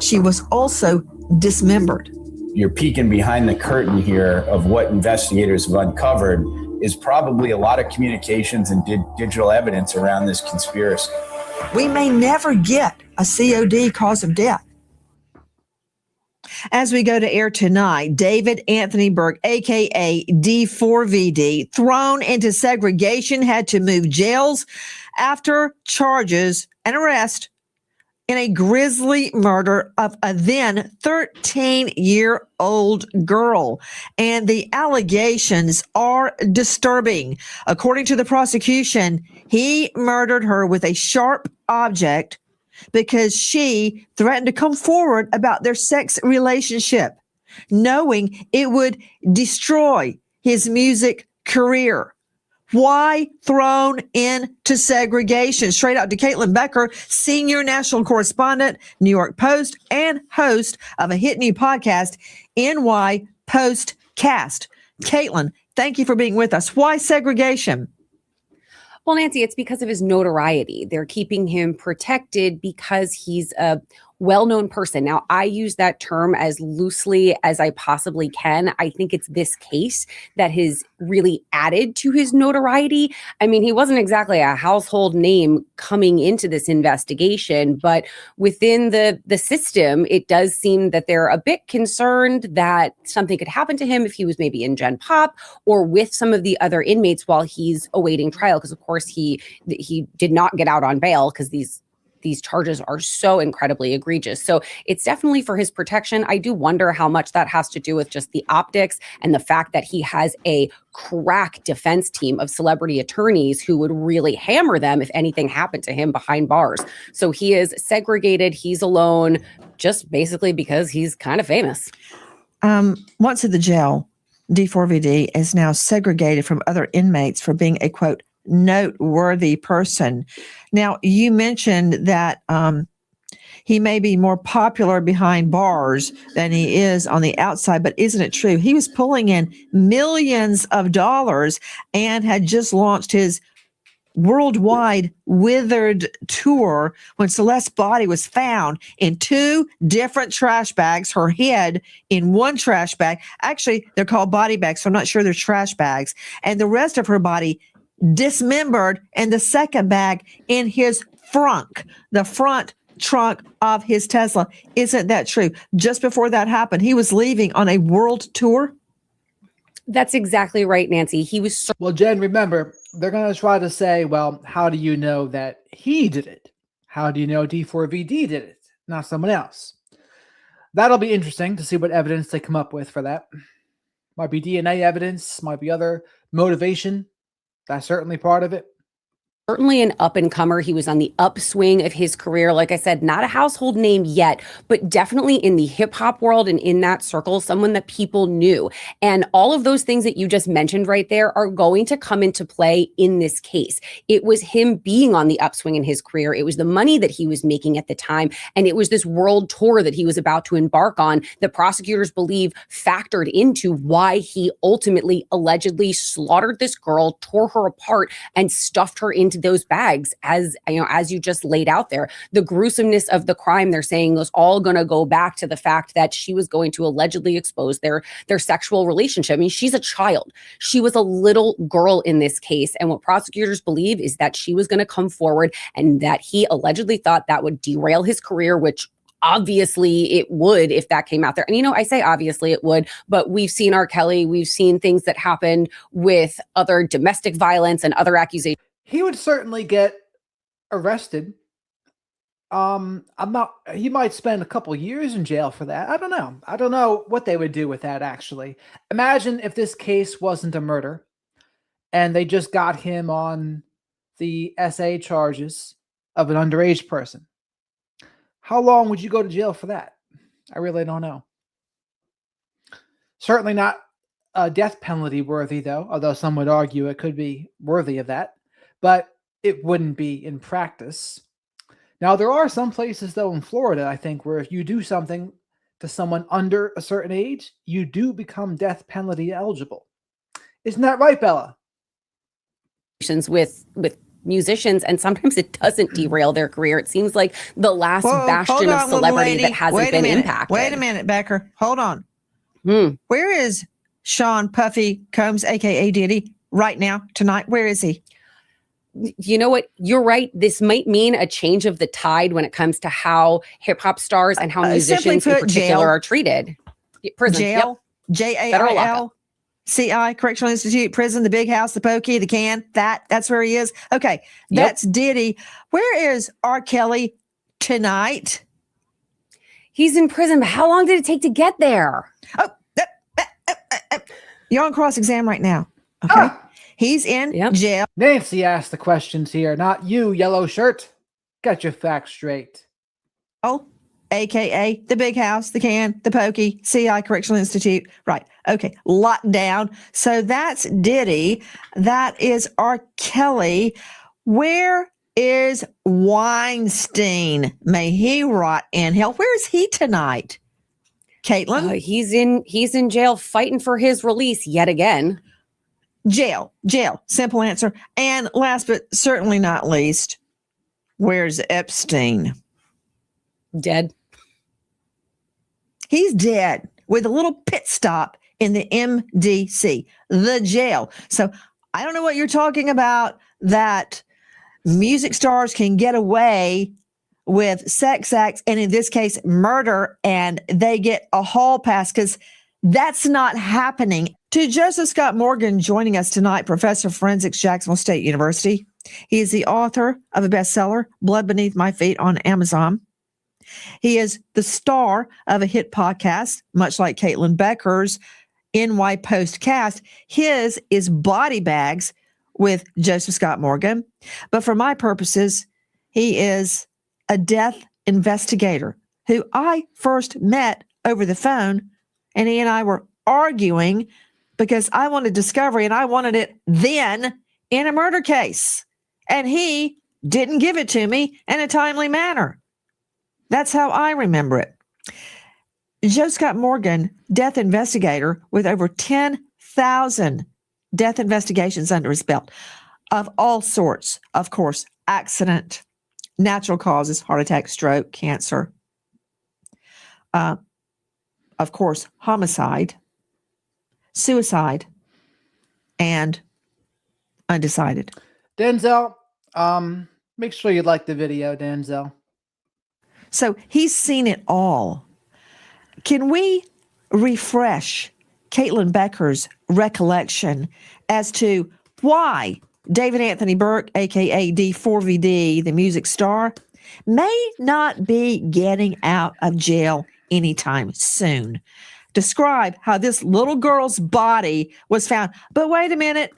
She was also dismembered. You're peeking behind the curtain here of what investigators have uncovered is probably a lot of communications and digital evidence around this conspiracy. We may never get a COD cause of death. As we go to air tonight, David Anthony Burke, aka D4vd, thrown into segregation, had to move jails after charges and arrest in a grisly murder of a then 13-year-old girl. And the allegations are disturbing. According to the prosecution, he murdered her with a sharp object because she threatened to come forward about their sex relationship, knowing it would destroy his music career. Why thrown into segregation? Straight out to Caitlin Becker, senior national correspondent, New York Post, and host of a hit new podcast, NY Postcast. Caitlin, thank you for being with us. Why segregation? Well, Nancy, it's because of his notoriety. They're keeping him protected because he's a well-known person. Now, I use that term as loosely as I possibly can. I think it's this case that has really added to his notoriety. I mean, he wasn't exactly a household name coming into this investigation, but within the system, it does seem that they're a bit concerned that something could happen to him if he was maybe in Gen Pop or with some of the other inmates while he's awaiting trial. Because of course he did not get out on bail because these charges are so incredibly egregious. So it's definitely for his protection. I do wonder how much that has to do with just the optics and the fact that he has a crack defense team of celebrity attorneys who would really hammer them if anything happened to him behind bars. So he is segregated. He's alone just basically because he's kind of famous. Once at the jail, D4vd is now segregated from other inmates for being a, quote, noteworthy person. Now, you mentioned that he may be more popular behind bars than he is on the outside, but isn't it true? He was pulling in millions of dollars and had just launched his worldwide Withered tour when Celeste's body was found in 2 different trash bags, her head in one trash bag. Actually, they're called body bags, so I'm not sure they're trash bags. And the rest of her body dismembered in the second bag in his the front trunk of his Tesla. Isn't that true? Just before that happened, he was leaving on a world tour. That's exactly right, Nancy. He was Well, Jen, remember, they're going to try to say, well, how do you know that he did it? How do you know D4vd did it, not someone else? That'll be interesting to see what evidence they come up with for that. Might be DNA evidence, might be other motivation. That's certainly part of it. Certainly an up and comer. He was on the upswing of his career. Like I said, not a household name yet, but definitely in the hip hop world and in that circle, someone that people knew. And all of those things that you just mentioned right there are going to come into play in this case. It was him being on the upswing in his career. It was the money that he was making at the time. And it was this world tour that he was about to embark on that prosecutors believe factored into why he ultimately allegedly slaughtered this girl, tore her apart, and stuffed her into those bags, as you know, as you just laid out there. The gruesomeness of the crime, they're saying, was all going to go back to the fact that she was going to allegedly expose their sexual relationship. I mean, she's a child. She was a little girl in this case. And what prosecutors believe is that she was going to come forward and that he allegedly thought that would derail his career, which obviously it would if that came out there. And, you know, I say obviously it would, but we've seen R. Kelly, we've seen things that happened with other domestic violence and other accusations. He would certainly get arrested. He might spend a couple years in jail for that. I don't know. I don't know what they would do with that, actually. Imagine if this case wasn't a murder and they just got him on the SA charges of an underage person. How long would you go to jail for that? I really don't know. Certainly not death penalty worthy, though, although some would argue it could be worthy of that, but it wouldn't be in practice. Now, there are some places, though, in Florida, I think, where if you do something to someone under a certain age, you do become death penalty eligible. Isn't that right, Bella? With musicians, and sometimes it doesn't derail their career. It seems like the last bastion of celebrity that hasn't been impacted. Wait a minute, Becker. Hold on. Where is Sean Puffy Combs, aka Diddy, right now, tonight? Where is he? You know what? You're right. This might mean a change of the tide when it comes to how hip hop stars and how musicians in particular are treated. Prison. Jail. Jail. CI, Correctional Institute, prison, the big house, the pokey, the can, that's where he is. Okay, that's Diddy. Where is R. Kelly tonight? He's in prison, but how long did it take to get there? Oh, you're on cross-exam right now. Okay. He's in jail. Nancy asked the questions here, not you, yellow shirt. Got your facts straight. Oh, AKA the big house, the can, the pokey, CI Correctional Institute. Right. Okay. Lockdown. So that's Diddy. That is R. Kelly. Where is Weinstein? May he rot in hell. Where is he tonight? Caitlin? He's in jail fighting for his release yet again. Jail. Simple answer. And last but certainly not least, where's Epstein? Dead. He's dead with a little pit stop in the MDC, the jail. So I don't know what you're talking about, that music stars can get away with sex acts, and in this case, murder, and they get a hall pass, because that's not happening. To Joseph Scott Morgan joining us tonight, professor of forensics, Jacksonville State University. He is the author of a bestseller, Blood Beneath My Feet, on Amazon. He is the star of a hit podcast, much like Caitlin Becker's NY Postcast. His is Body Bags with Joseph Scott Morgan. But for my purposes, he is a death investigator who I first met over the phone, and he and I were arguing because I wanted discovery and I wanted it then in a murder case. And he didn't give it to me in a timely manner. That's how I remember it. Joe Scott Morgan, death investigator with over 10,000 death investigations under his belt of all sorts, of course, accident, natural causes, heart attack, stroke, cancer, of course, homicide, suicide, and undecided. Denzel, make sure you like the video, Denzel. So he's seen it all. Can we refresh Caitlin Becker's recollection as to why David Anthony Burke, aka D4vd, the music star, may not be getting out of jail anytime soon? Describe how this little girl's body was found. But wait a minute.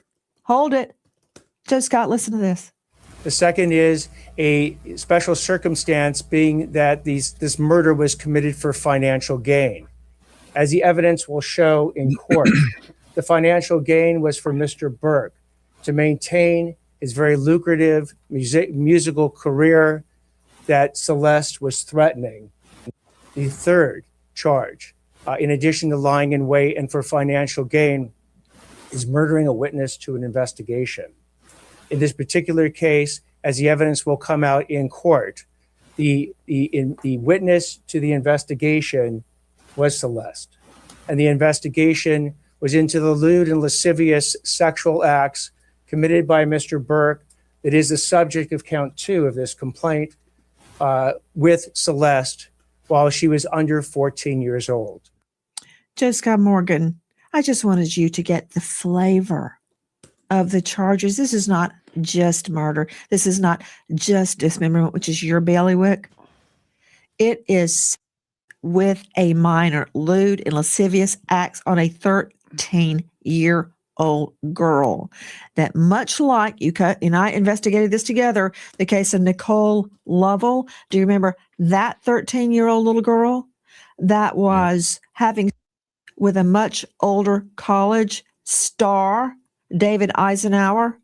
Hold it. Joe Scott, listen to this. The second is a special circumstance being that this murder was committed for financial gain. As the evidence will show in court, the financial gain was for Mr. Burke to maintain his very lucrative musical career that Celeste was threatening. The third charge, in addition to lying in wait and for financial gain, is murdering a witness to an investigation. In this particular case, as the evidence will come out in court, the witness to the investigation was Celeste. And the investigation was into the lewd and lascivious sexual acts committed by Mr. Burke that is the subject of count 2 of this complaint with Celeste while she was under 14 years old. Joe Scott Morgan, I just wanted you to get the flavor of the charges. This is not just murder. This is not just dismemberment, which is your bailiwick. It is with a minor, lewd and lascivious acts on a 13-year-old girl. That much like you and I investigated this together, the case of Nicole Lovell. Do you remember that 13-year-old little girl that was having with a much older college star, David Eisenhower,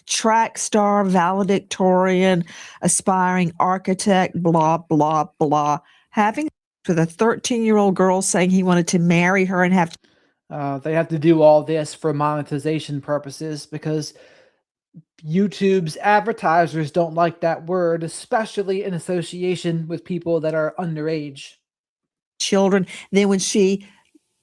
track star, valedictorian, aspiring architect, blah, blah, blah, having with a 13-year-old girl saying he wanted to marry her and have they have to do all this for monetization purposes because YouTube's advertisers don't like that word, especially in association with people that are underage. Children. Then when she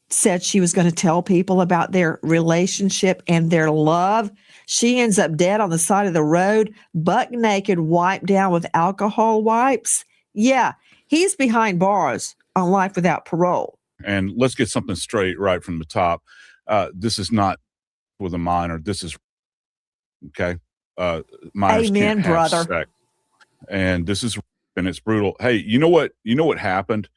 said she was going to tell people about their relationship and their love, she ends up dead on the side of the road, buck naked, wiped down with alcohol wipes. Yeah, he's behind bars on life without parole. And let's get something straight right from the top. This is not with a minor. This is okay. Minors Amen, can't have brother. sex. And this is, and it's brutal. Hey, you know what happened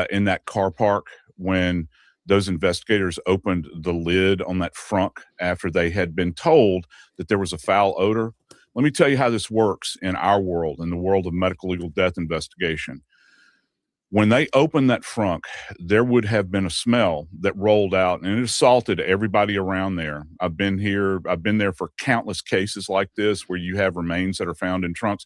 in that car park when those investigators opened the lid on that frunk after they had been told that there was a foul odor? Let me tell you how this works in our world, in the world of medical legal death investigation. When they opened that frunk, there would have been a smell that rolled out, and it assaulted everybody around there. I've been there for countless cases like this where you have remains that are found in trunks.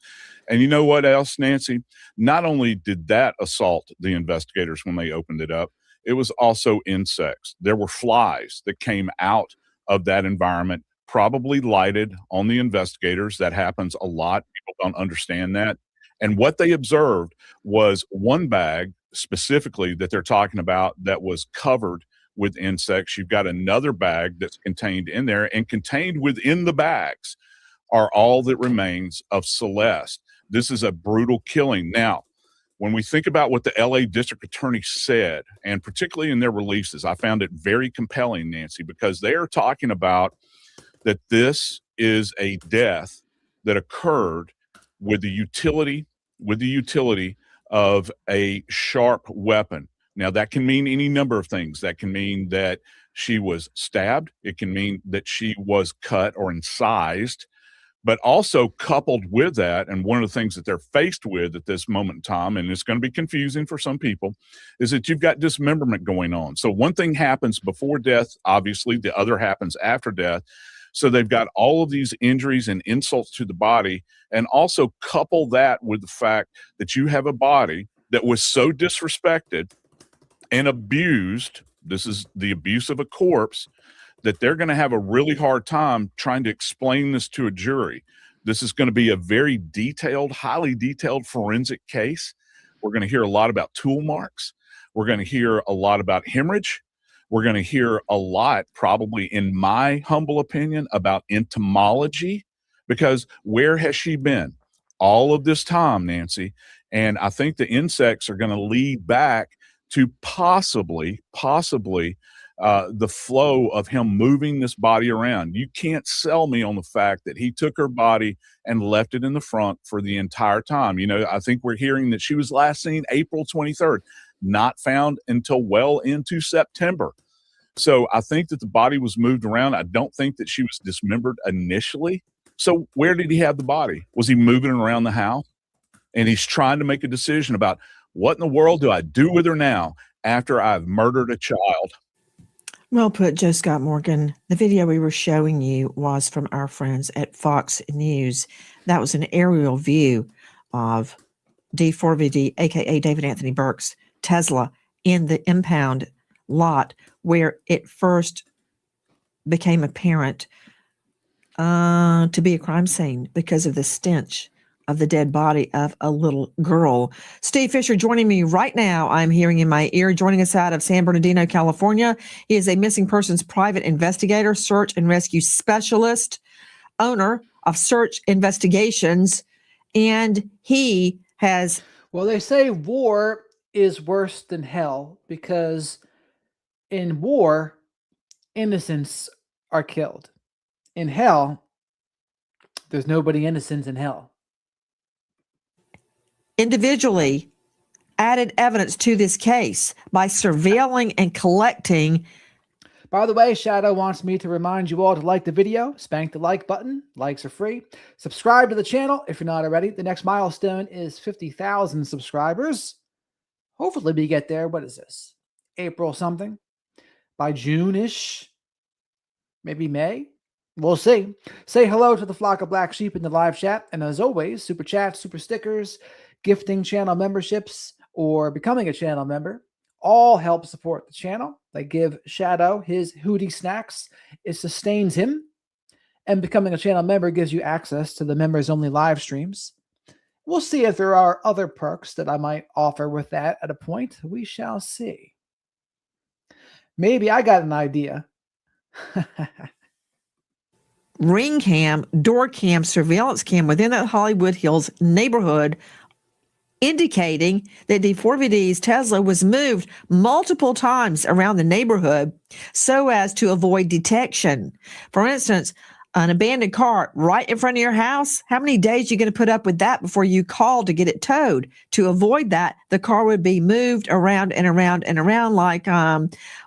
And you know what else, Nancy? Not only did that assault the investigators when they opened it up, it was also insects. There were flies that came out of that environment, probably lighted on the investigators. That happens a lot. People don't understand that. And what they observed was one bag specifically that they're talking about that was covered with insects. You've got another bag that's contained in there, and contained within the bags are all that remains of Celeste. This is a brutal killing. Now, when we think about what the LA District Attorney said, and particularly in their releases, I found it very compelling, Nancy, because they are talking about that this is a death that occurred with the utility of a sharp weapon. Now, that can mean any number of things. That can mean that she was stabbed. It can mean that she was cut or incised. But also coupled with that, and one of the things that they're faced with at this moment in time, and it's going to be confusing for some people, is that you've got dismemberment going on. So one thing happens before death, obviously, the other happens after death. So they've got all of these injuries and insults to the body, and also couple that with the fact that you have a body that was so disrespected and abused, this is the abuse of a corpse, that they're going to have a really hard time trying to explain this to a jury. This is going to be a very detailed, highly detailed forensic case. We're going to hear a lot about tool marks. We're going to hear a lot about hemorrhage. We're going to hear a lot, probably in my humble opinion, about entomology, because where has she been all of this time, Nancy? And I think the insects are going to lead back to possibly the flow of him moving this body around. You can't sell me on the fact that he took her body and left it in the front for the entire time. You know, I think we're hearing that she was last seen April 23rd, not found until well into September. So I think that the body was moved around. I don't think that she was dismembered initially. So where did he have the body? Was he moving around the house? And he's trying to make a decision about what in the world do I do with her now after I've murdered a child? Well put, Joe Scott Morgan. The video we were showing you was from our friends at Fox News. That was an aerial view of D4vd, aka David Anthony Burke's Tesla, in the impound lot where it first became apparent to be a crime scene because of the stench of the dead body of a little girl. Steve Fisher joining me right now. I'm hearing in my ear, joining us out of San Bernardino, California. He is a missing persons private investigator, search and rescue specialist, owner of Search Investigations, and he has... Well, they say war is worse than hell because in war, innocents are killed. In hell, there's nobody innocent in hell. Individually added evidence to this case by surveilling and collecting. By the way, Shadow wants me to remind you all to like the video, spank the like button. Likes are free. Subscribe to the channel if you're not already. The next milestone is 50,000 subscribers. Hopefully we get there. What is this? April something? By June-ish? Maybe May? We'll see. Say hello to the flock of black sheep in the live chat. And as always, super chats, super stickers, gifting channel memberships, or becoming a channel member all help support the channel. They give Shadow his Hootie snacks. It sustains him. And becoming a channel member gives you access to the members-only live streams. We'll see if there are other perks that I might offer with that at a point. We shall see. Maybe I got an idea. Ring cam, door cam, surveillance cam within that Hollywood Hills neighborhood, indicating that D4vd's Tesla was moved multiple times around the neighborhood so as to avoid detection. For instance, an abandoned car right in front of your house, how many days are you going to put up with that before you call to get it towed? To avoid that, the car would be moved around and around and around like,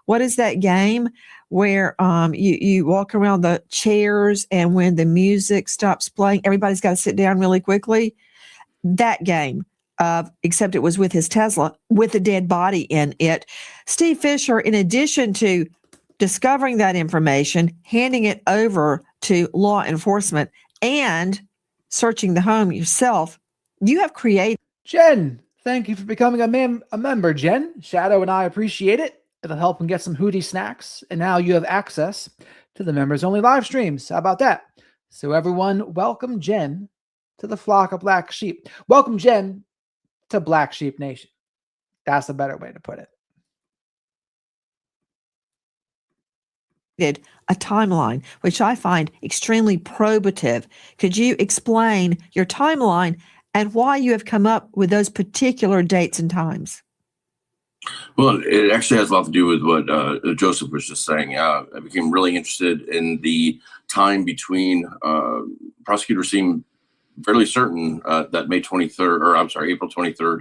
what is that game where you walk around the chairs and when the music stops playing, everybody's got to sit down really quickly? That game. Except it was with his Tesla with a dead body in it. Steve Fisher, in addition to discovering that information, handing it over to law enforcement, and searching the home yourself, you have created... Jen, thank you for becoming a member, Jen. Shadow and I appreciate it. It'll help him get some Hootie snacks. And now you have access to the members-only live streams. How about that? So everyone, welcome Jen to the flock of black sheep. Welcome Jen to Black Sheep Nation. That's a better way to put it. A timeline, which I find extremely probative. Could you explain your timeline and why you have come up with those particular dates and times? Well, it actually has a lot to do with what Joseph was just saying. I became really interested in the time between prosecutors seem fairly certain that April 23rd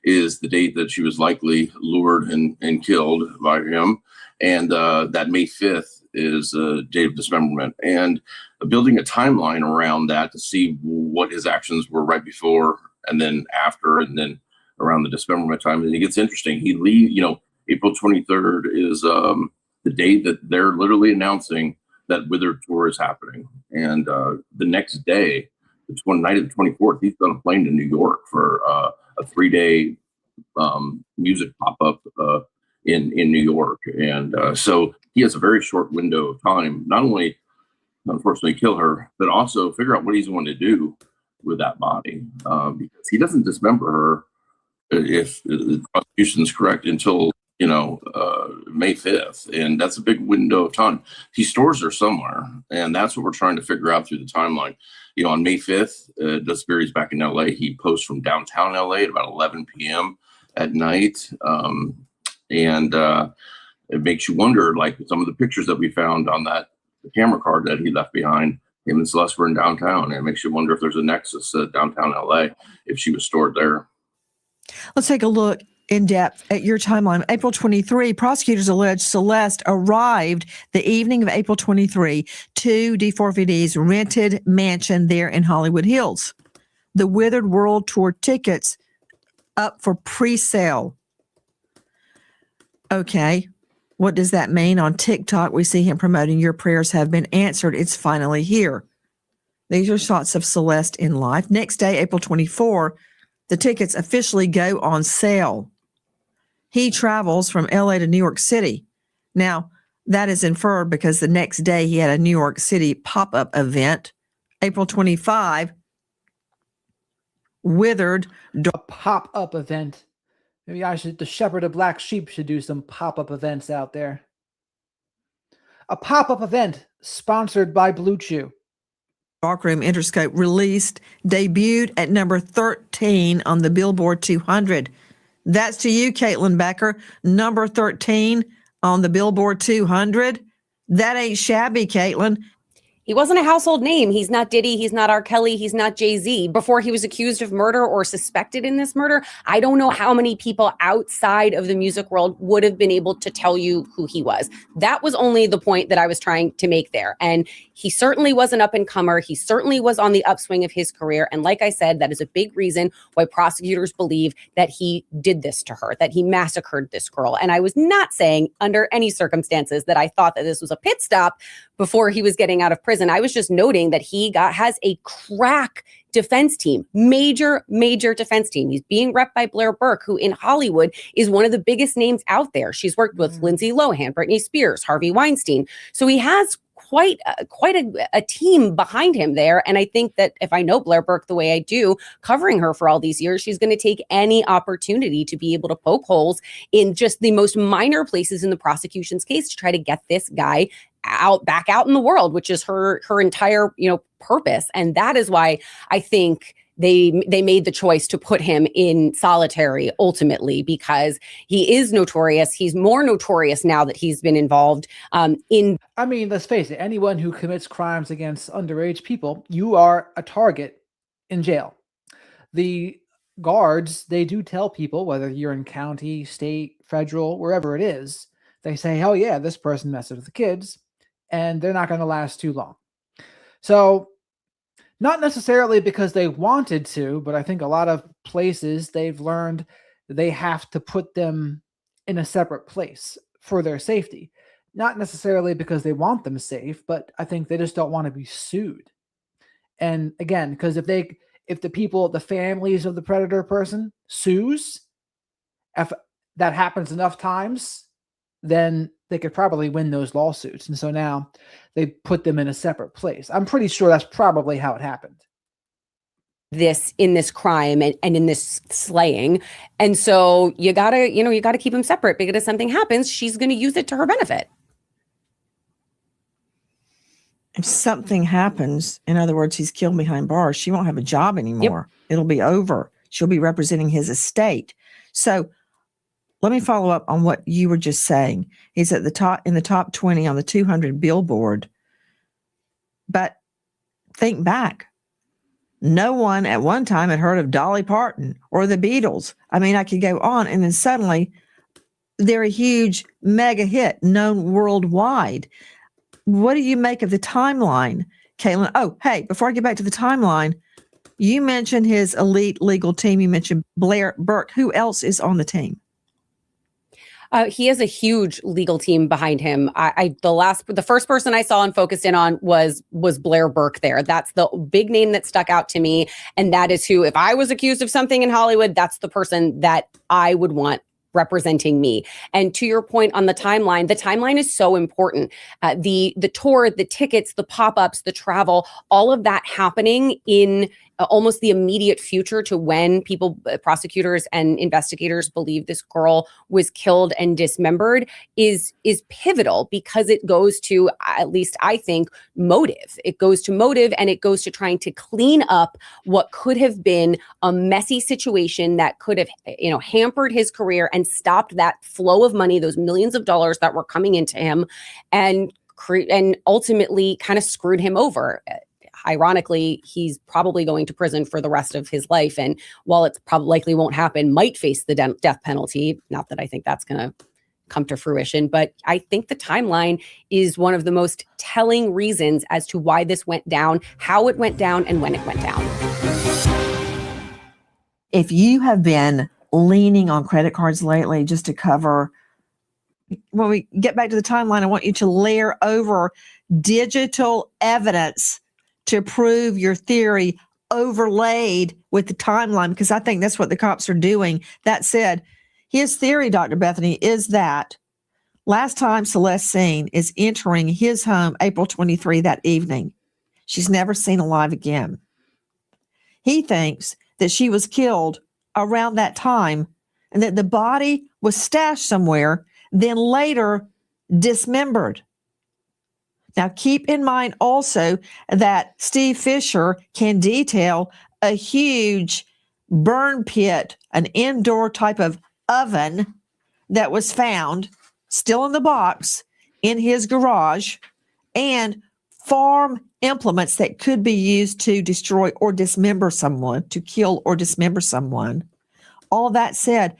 is the date that she was likely lured and killed by him. And that May 5th is the date of dismemberment. And building a timeline around that to see what his actions were right before and then after and then around the dismemberment time. And it gets interesting. He leaves, April 23rd is the date that they're literally announcing that Wither tour is happening. And the next day, the night of the 24th, he's on a plane to New York for a 3-day music pop-up in New York. And so he has a very short window of time, not only unfortunately kill her, but also figure out what he's going to do with that body. Because he doesn't dismember her, if the prosecution is correct, until May 5th, and that's a big window of time. He stores her somewhere, and that's what we're trying to figure out through the timeline. On May 5th, Dusbury's back in LA. He posts from downtown LA at about 11 p.m. at night, and it makes you wonder, like some of the pictures that we found on that camera card that he left behind. Him and Celeste were in downtown, and it makes you wonder if there's a nexus downtown LA if she was stored there. Let's take a look in depth at your timeline. April 23, prosecutors allege Celeste arrived the evening of April 23 to D4vd's rented mansion there in Hollywood Hills. The Withered World Tour tickets up for pre-sale. Okay, what does that mean? On TikTok, we see him promoting "Your prayers have been answered. It's finally here." These are shots of Celeste in life. Next day, April 24, the tickets officially go on sale. He travels from LA to New York City. Now, that is inferred because the next day he had a New York City pop-up event. April 25, Withered. A pop-up event. Maybe the Shepherd of Black Sheep should do some pop-up events out there. A pop-up event sponsored by Blue Chew. Courtroom Interscope debuted at number 13 on the Billboard 200. That's to you, Caitlin Becker. Number 13 on the Billboard 200. That ain't shabby, Caitlin. He wasn't a household name. He's not Diddy. He's not R. Kelly. He's not Jay-Z. Before he was accused of murder or suspected in this murder, I don't know how many people outside of the music world would have been able to tell you who he was. That was only the point that I was trying to make there. And he certainly was an up-and-comer. He certainly was on the upswing of his career. And like I said, that is a big reason why prosecutors believe that he did this to her, that he massacred this girl. And I was not saying under any circumstances that I thought that this was a pit stop before he was getting out of prison. I was just noting that he has a crack defense team, major defense team. He's being repped by Blair Burke, who in Hollywood is one of the biggest names out there. She's worked with Lindsay Lohan, Britney Spears, Harvey Weinstein. So he has quite a team behind him there. And I think that if I know Blair Burke the way I do, covering her for all these years, she's going to take any opportunity to be able to poke holes in just the most minor places in the prosecution's case to try to get this guy back out in the world, which is her entire, purpose. And that is why I think they made the choice to put him in solitary ultimately, because he is notorious. He's more notorious now that he's been involved in. I mean, let's face it, anyone who commits crimes against underage people, you are a target in jail. The guards, they do tell people, whether you're in county, state, federal, wherever it is, they say, oh yeah, this person messes with the kids, and they're not going to last too long. So not necessarily because they wanted to, but I think a lot of places they've learned they have to put them in a separate place for their safety. Not necessarily because they want them safe, but I think they just don't want to be sued. And again, because if the families of the predator person sues, if that happens enough times, then they could probably win those lawsuits. And so now they put them in a separate place. I'm pretty sure that's probably how it happened. In this crime and in this slaying. And so you gotta keep them separate, because if something happens, she's going to use it to her benefit. If something happens, in other words, he's killed behind bars, she won't have a job anymore. Yep. It'll be over. She'll be representing his estate. So let me follow up on what you were just saying. He's in the top 20 on the 200 Billboard. But think back. No one at one time had heard of Dolly Parton or the Beatles. I mean, I could go on, and then suddenly they're a huge mega hit, known worldwide. What do you make of the timeline, Caitlin? Oh, hey, before I get back to the timeline, you mentioned his elite legal team. You mentioned Blair Burke. Who else is on the team? He has a huge legal team behind him. The first person I saw and focused in on was Blair Burke there. That's the big name that stuck out to me. And that is who, if I was accused of something in Hollywood, that's the person that I would want representing me. And to your point on the timeline is so important. The tour, the tickets, the pop-ups, the travel, all of that happening in almost the immediate future to when prosecutors and investigators believe this girl was killed and dismembered is pivotal, because it goes to, at least I think, motive. It goes to motive, and it goes to trying to clean up what could have been a messy situation that could have, hampered his career and stopped that flow of money, those millions of dollars that were coming into him, and ultimately kind of screwed him over. ironically, he's probably going to prison for the rest of his life. And while it's probably likely won't happen, might face the death penalty. Not that I think that's going to come to fruition, but I think the timeline is one of the most telling reasons as to why this went down, how it went down, and when it went down. If you have been leaning on credit cards lately just to cover, when we get back to the timeline, I want you to layer over digital evidence to prove your theory overlaid with the timeline, because I think that's what the cops are doing. That said, his theory, Dr. Bethany, is that last time Celeste seen is entering his home April 23 that evening. She's never seen alive again. He thinks that she was killed around that time and that the body was stashed somewhere, then later dismembered. Now, keep in mind also that Steve Fisher can detail a huge burn pit, an indoor type of oven that was found still in the box in his garage, and farm implements that could be used to destroy or dismember someone, to kill or dismember someone. All that said,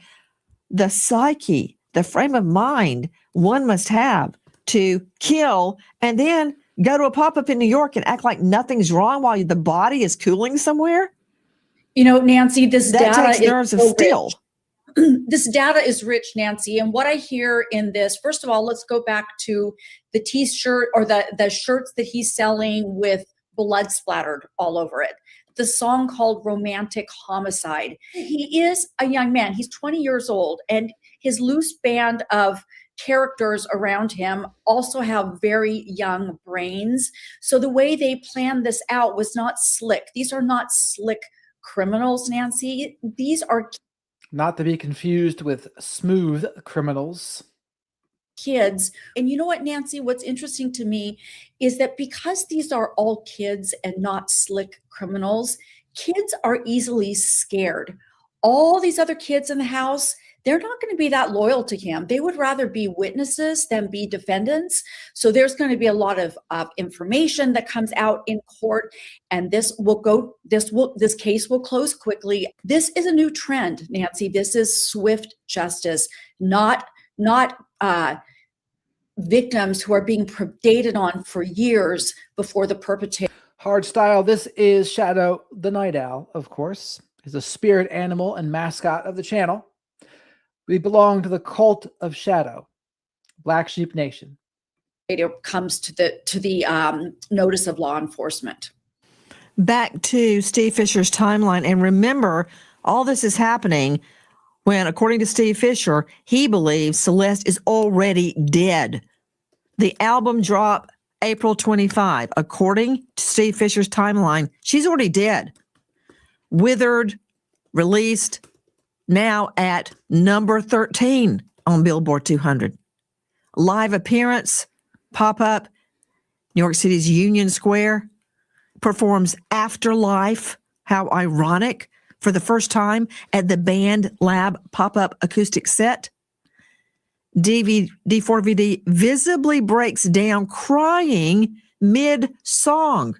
the psyche, the frame of mind one must have to kill and then go to a pop-up in New York and act like nothing's wrong while the body is cooling somewhere. You know, Nancy, this that data takes nerves of steel. This data is rich, Nancy. And what I hear in this, first of all, let's go back to the t-shirt or the shirts that he's selling with blood splattered all over it. The song called Romantic Homicide. He is a young man. He's 20 years old, and his loose band of characters around him also have very young brains. So the way they planned this out was not slick. These are not slick criminals, Nancy. These are not to be confused with smooth criminals. Kids. And you know what, Nancy, what's interesting to me is that because these are all kids and not slick criminals, kids are easily scared. All these other kids in the house, they're not going to be that loyal to him. They would rather be witnesses than be defendants. So there's going to be a lot of information that comes out in court, and this case will close quickly. This is a new trend, Nancy. This is swift justice, not victims who are being predated on for years before the perpetrator. Hard style. This is Shadow the Night Owl, of course. He's a spirit animal and mascot of the channel. We belong to the cult of Shadow, Black Sheep Nation. It comes to the notice of law enforcement. Back to Steve Fisher's timeline, and remember, all this is happening when, according to Steve Fisher, he believes Celeste is already dead. The album dropped April 25. According to Steve Fisher's timeline, she's already dead. Withered, released, now at number 13 on Billboard 200. Live appearance, pop-up, New York City's Union Square, performs Afterlife, how ironic, for the first time at the Band Lab pop-up acoustic set. D4vd visibly breaks down crying mid-song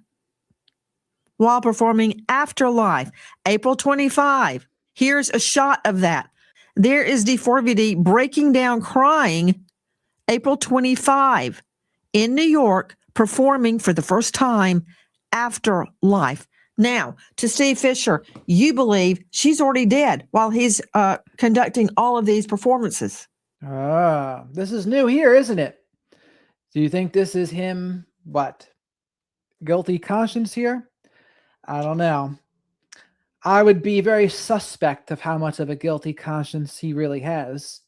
while performing Afterlife, April 25. Here's a shot of that. There is D4vd breaking down crying April 25 in New York, performing for the first time Afterlife. Now, to Steve Fisher, you believe she's already dead while he's conducting all of these performances. This is new here, isn't it? Do you think this is him, what, guilty conscience here? I don't know. I would be very suspect of how much of a guilty conscience he really has.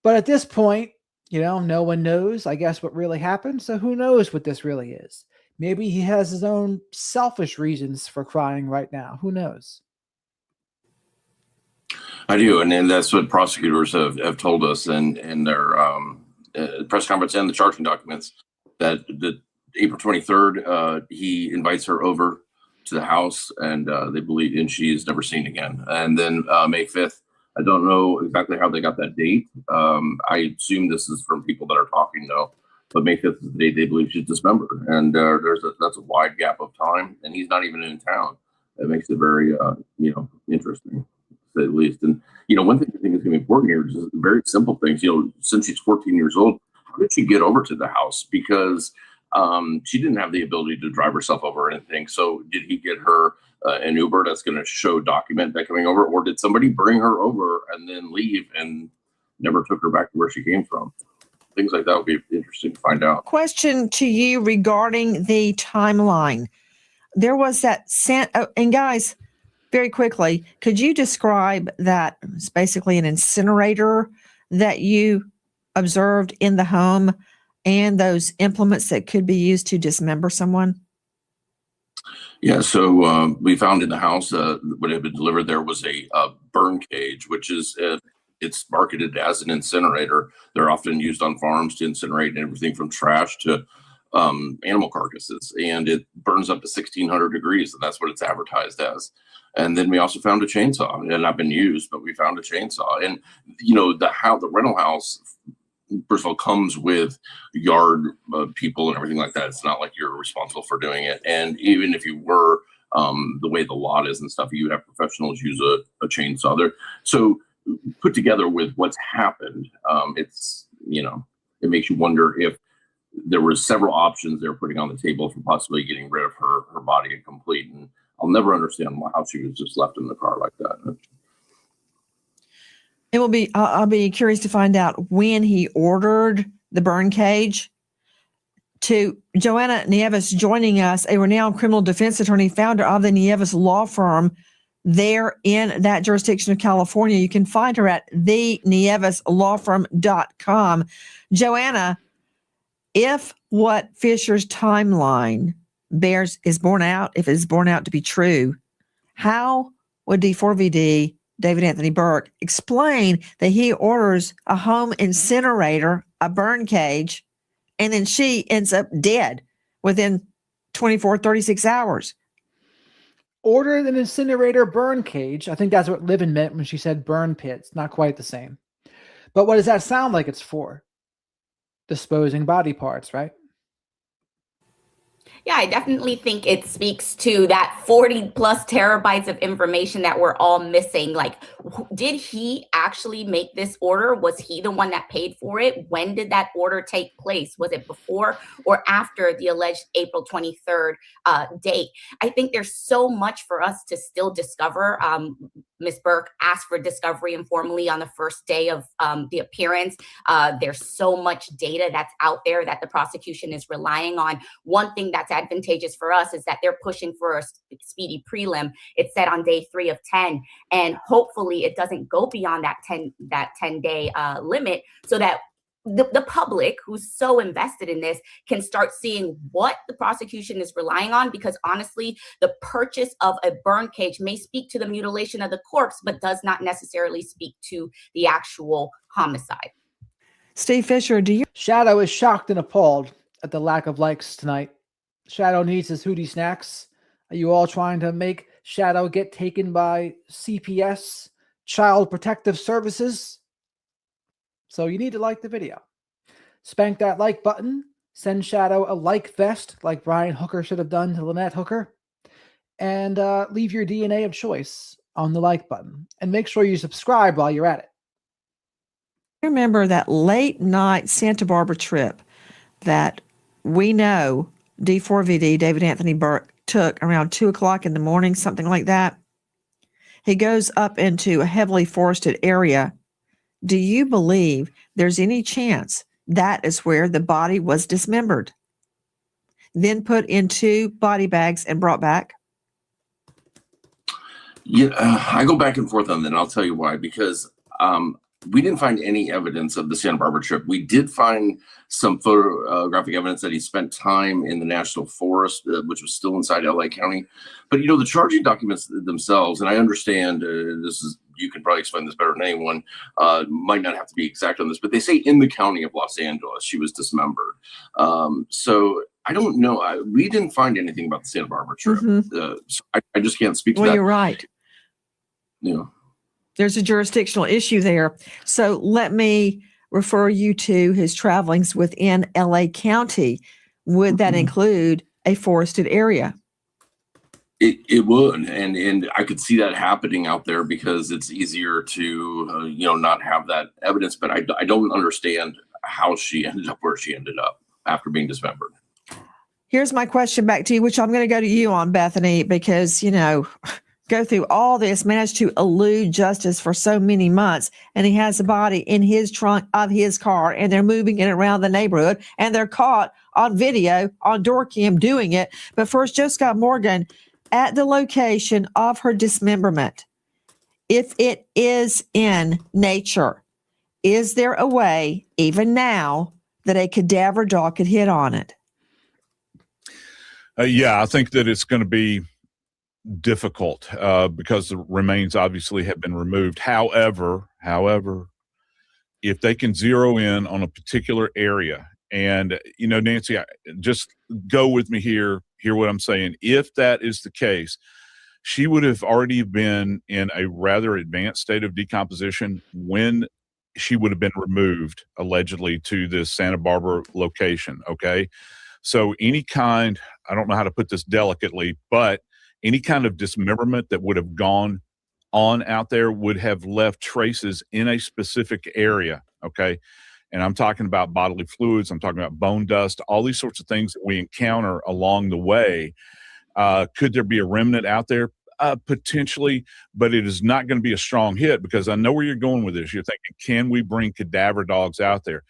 But at this point, no one knows, I guess, what really happened. So who knows what this really is? Maybe he has his own selfish reasons for crying right now. Who knows? I do, and that's what prosecutors have told us in their press conference and the charging documents, that the April 23rd, he invites her over to the house, and they believe, and she is never seen again. And then May 5th, I don't know exactly how they got that date. I assume this is from people that are talking, though, but May 5th is the date they believe she's dismembered. And that's a wide gap of time, and he's not even in town. That makes it very, interesting, to say the least. And, one thing I think is going to be important here is just very simple things. Since she's 14 years old, how did she get over to the house? Because she didn't have the ability to drive herself over or anything. So did he get her an Uber that's going to document that coming over, or did somebody bring her over and then leave and never took her back to where she came from? Things like that would be interesting to find out. Question to you regarding the timeline. There was that and guys, very quickly, could you describe that? It's basically an incinerator that you observed in the home and those implements that could be used to dismember someone? Yeah, so we found in the house what had been delivered there was a burn cage, which is it's marketed as an incinerator. They're often used on farms to incinerate everything from trash to animal carcasses, and it burns up to 1,600 degrees, and that's what it's advertised as. And then we also found a chainsaw, and not been used, but we found a chainsaw. And the rental house, first of all, comes with yard people and everything like that. It's not like you're responsible for doing it. And even if you were, the way the lot is and stuff, you would have professionals use a chainsaw there. So put together with what's happened, it's, it makes you wonder if there were several options they were putting on the table for possibly getting rid of her body complete. And I'll never understand how she was just left in the car like that. It will be, I'll be curious to find out when he ordered the burn cage. To Joanna Nieves joining us, a renowned criminal defense attorney, founder of the Nieves law firm there in that jurisdiction of California. You can find her at thenieveslawfirm.com. Joanna, if what Fisher's timeline is borne out, if it's borne out to be true, how would D4vd David Anthony Burke explain that he orders a home incinerator, a burn cage, and then she ends up dead within 24, 36 hours? Ordered an incinerator burn cage. I think that's what Livin meant when she said burn pits. Not quite the same. But what does that sound like it's for? Disposing body parts, right? Yeah, I definitely think it speaks to that 40 plus terabytes of information that we're all missing. Like, did he actually make this order? Was he the one that paid for it? When did that order take place? Was it before or after the alleged April 23rd date? I think there's so much for us to still discover. Ms. Burke asked for discovery informally on the first day of the appearance. There's so much data that's out there that the prosecution is relying on. One thing that's advantageous for us is that they're pushing for a speedy prelim. It's set on day 3 of 10, and hopefully it doesn't go beyond that 10-day limit, so that the public who's so invested in this can start seeing what the prosecution is relying on. Because honestly, the purchase of a burn cage may speak to the mutilation of the corpse, but does not necessarily speak to the actual homicide. Steve Fisher, do you? Shadow is shocked and appalled at the lack of likes tonight. Shadow needs his Hootie snacks. Are you all trying to make Shadow get taken by CPS, Child Protective Services? So you need to like the video. Spank that like button. Send Shadow a like vest like Brian Hooker should have done to Lynette Hooker. And leave your DNA of choice on the like button. And make sure you subscribe while you're at it. Remember that late night Santa Barbara trip that we know D4vd David Anthony Burke took around 2 o'clock in the morning, something like that. He goes up into a heavily forested area. Do you believe there's any chance that is where the body was dismembered, then put into body bags and brought back? Yeah, I go back and forth on that, and I'll tell you why. Because we didn't find any evidence of the Santa Barbara trip. We did find some photographic evidence that he spent time in the National Forest, which was still inside LA County. But, the charging documents themselves, and I understand you can probably explain this better than anyone, might not have to be exact on this, but they say in the county of Los Angeles, she was dismembered. So I don't know. We didn't find anything about the Santa Barbara trip. So I just can't speak to that. Well, you're right. Yeah. There's a jurisdictional issue there. So let me refer you to his travelings within LA County. Would that include a forested area? It would, and I could see that happening out there because it's easier to not have that evidence. But I don't understand how she ended up where she ended up after being dismembered. Here's my question back to you, which I'm going to go to you on, Bethany, because, go through all this, managed to elude justice for so many months, and he has the body in his trunk of his car, and they're moving it around the neighborhood, and they're caught on video on door cam doing it. But first, Joe Scott Morgan, at the location of her dismemberment, if it is in nature, is there a way, even now, that a cadaver dog could hit on it? Yeah, I think that it's going to be difficult because the remains obviously have been removed. However, if they can zero in on a particular area, and Nancy, just go with me here, hear what I'm saying. If that is the case, she would have already been in a rather advanced state of decomposition when she would have been removed, allegedly, to this Santa Barbara location, okay? So any kind, I don't know how to put this delicately, but any kind of dismemberment that would have gone on out there would have left traces in a specific area, okay? And I'm talking about bodily fluids, I'm talking about bone dust, all these sorts of things that we encounter along the way. Could there be a remnant out there? Potentially, but it is not going to be a strong hit, because I know where you're going with this. You're thinking, can we bring cadaver dogs out there?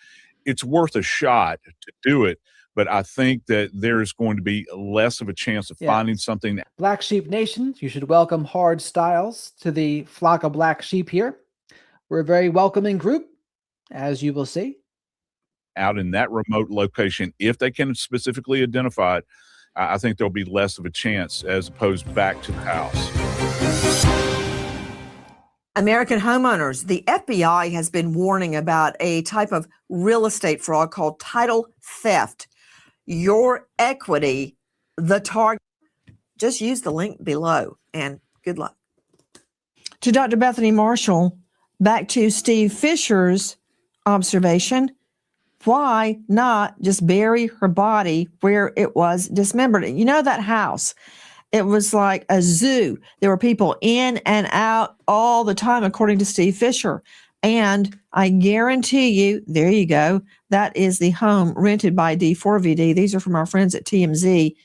It's worth a shot to do it, but I think that there's going to be less of a chance of finding something. Black Sheep Nation, you should welcome Hard Styles to the flock of black sheep here. We're a very welcoming group, as you will see. Out in that remote location, if they can specifically identify it, I think there'll be less of a chance as opposed back to the house. American homeowners, the FBI has been warning about a type of real estate fraud called title theft. Your equity, the target. Just use the link below, and good luck. To Dr. Bethany Marshall, back to Steve Fisher's observation. Why not just bury her body where it was dismembered? You know, that house, it was like a zoo. There were people in and out all the time, according to Steve Fisher. And I guarantee you, there you go, that is the home rented by D4vd. These are from our friends at TMZ.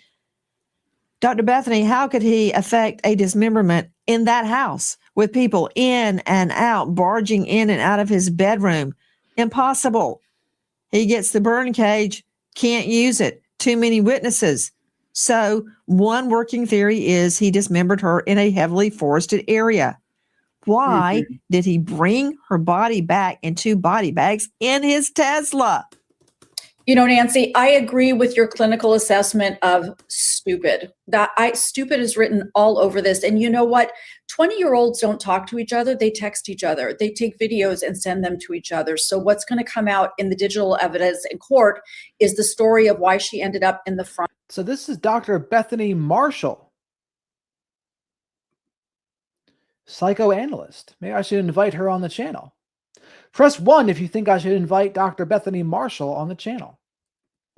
Dr. Bethany, how could he affect a dismemberment in that house with people in and out, barging in and out of his bedroom? Impossible. He gets the burn cage, can't use it. Too many witnesses. So one working theory is he dismembered her in a heavily forested area. Why did he bring her body back in 2 body bags in his Tesla? Nancy, I agree with your clinical assessment of stupid. Stupid is written all over this. And you know what? 20-year-olds don't talk to each other. They text each other. They take videos and send them to each other. So what's going to come out in the digital evidence in court is the story of why she ended up in the front. So this is Dr. Bethany Marshall, psychoanalyst. Maybe I should invite her on the channel. Press 1 if you think I should invite Dr. Bethany Marshall on the channel.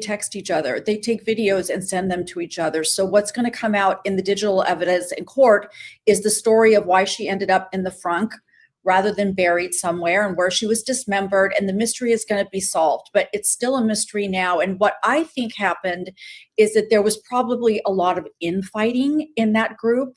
Text each other. They take videos and send them to each other. So what's going to come out in the digital evidence in court is the story of why she ended up in the frunk rather than buried somewhere, and where she was dismembered, and the mystery is going to be solved. But it's still a mystery now. And what I think happened is that there was probably a lot of infighting in that group,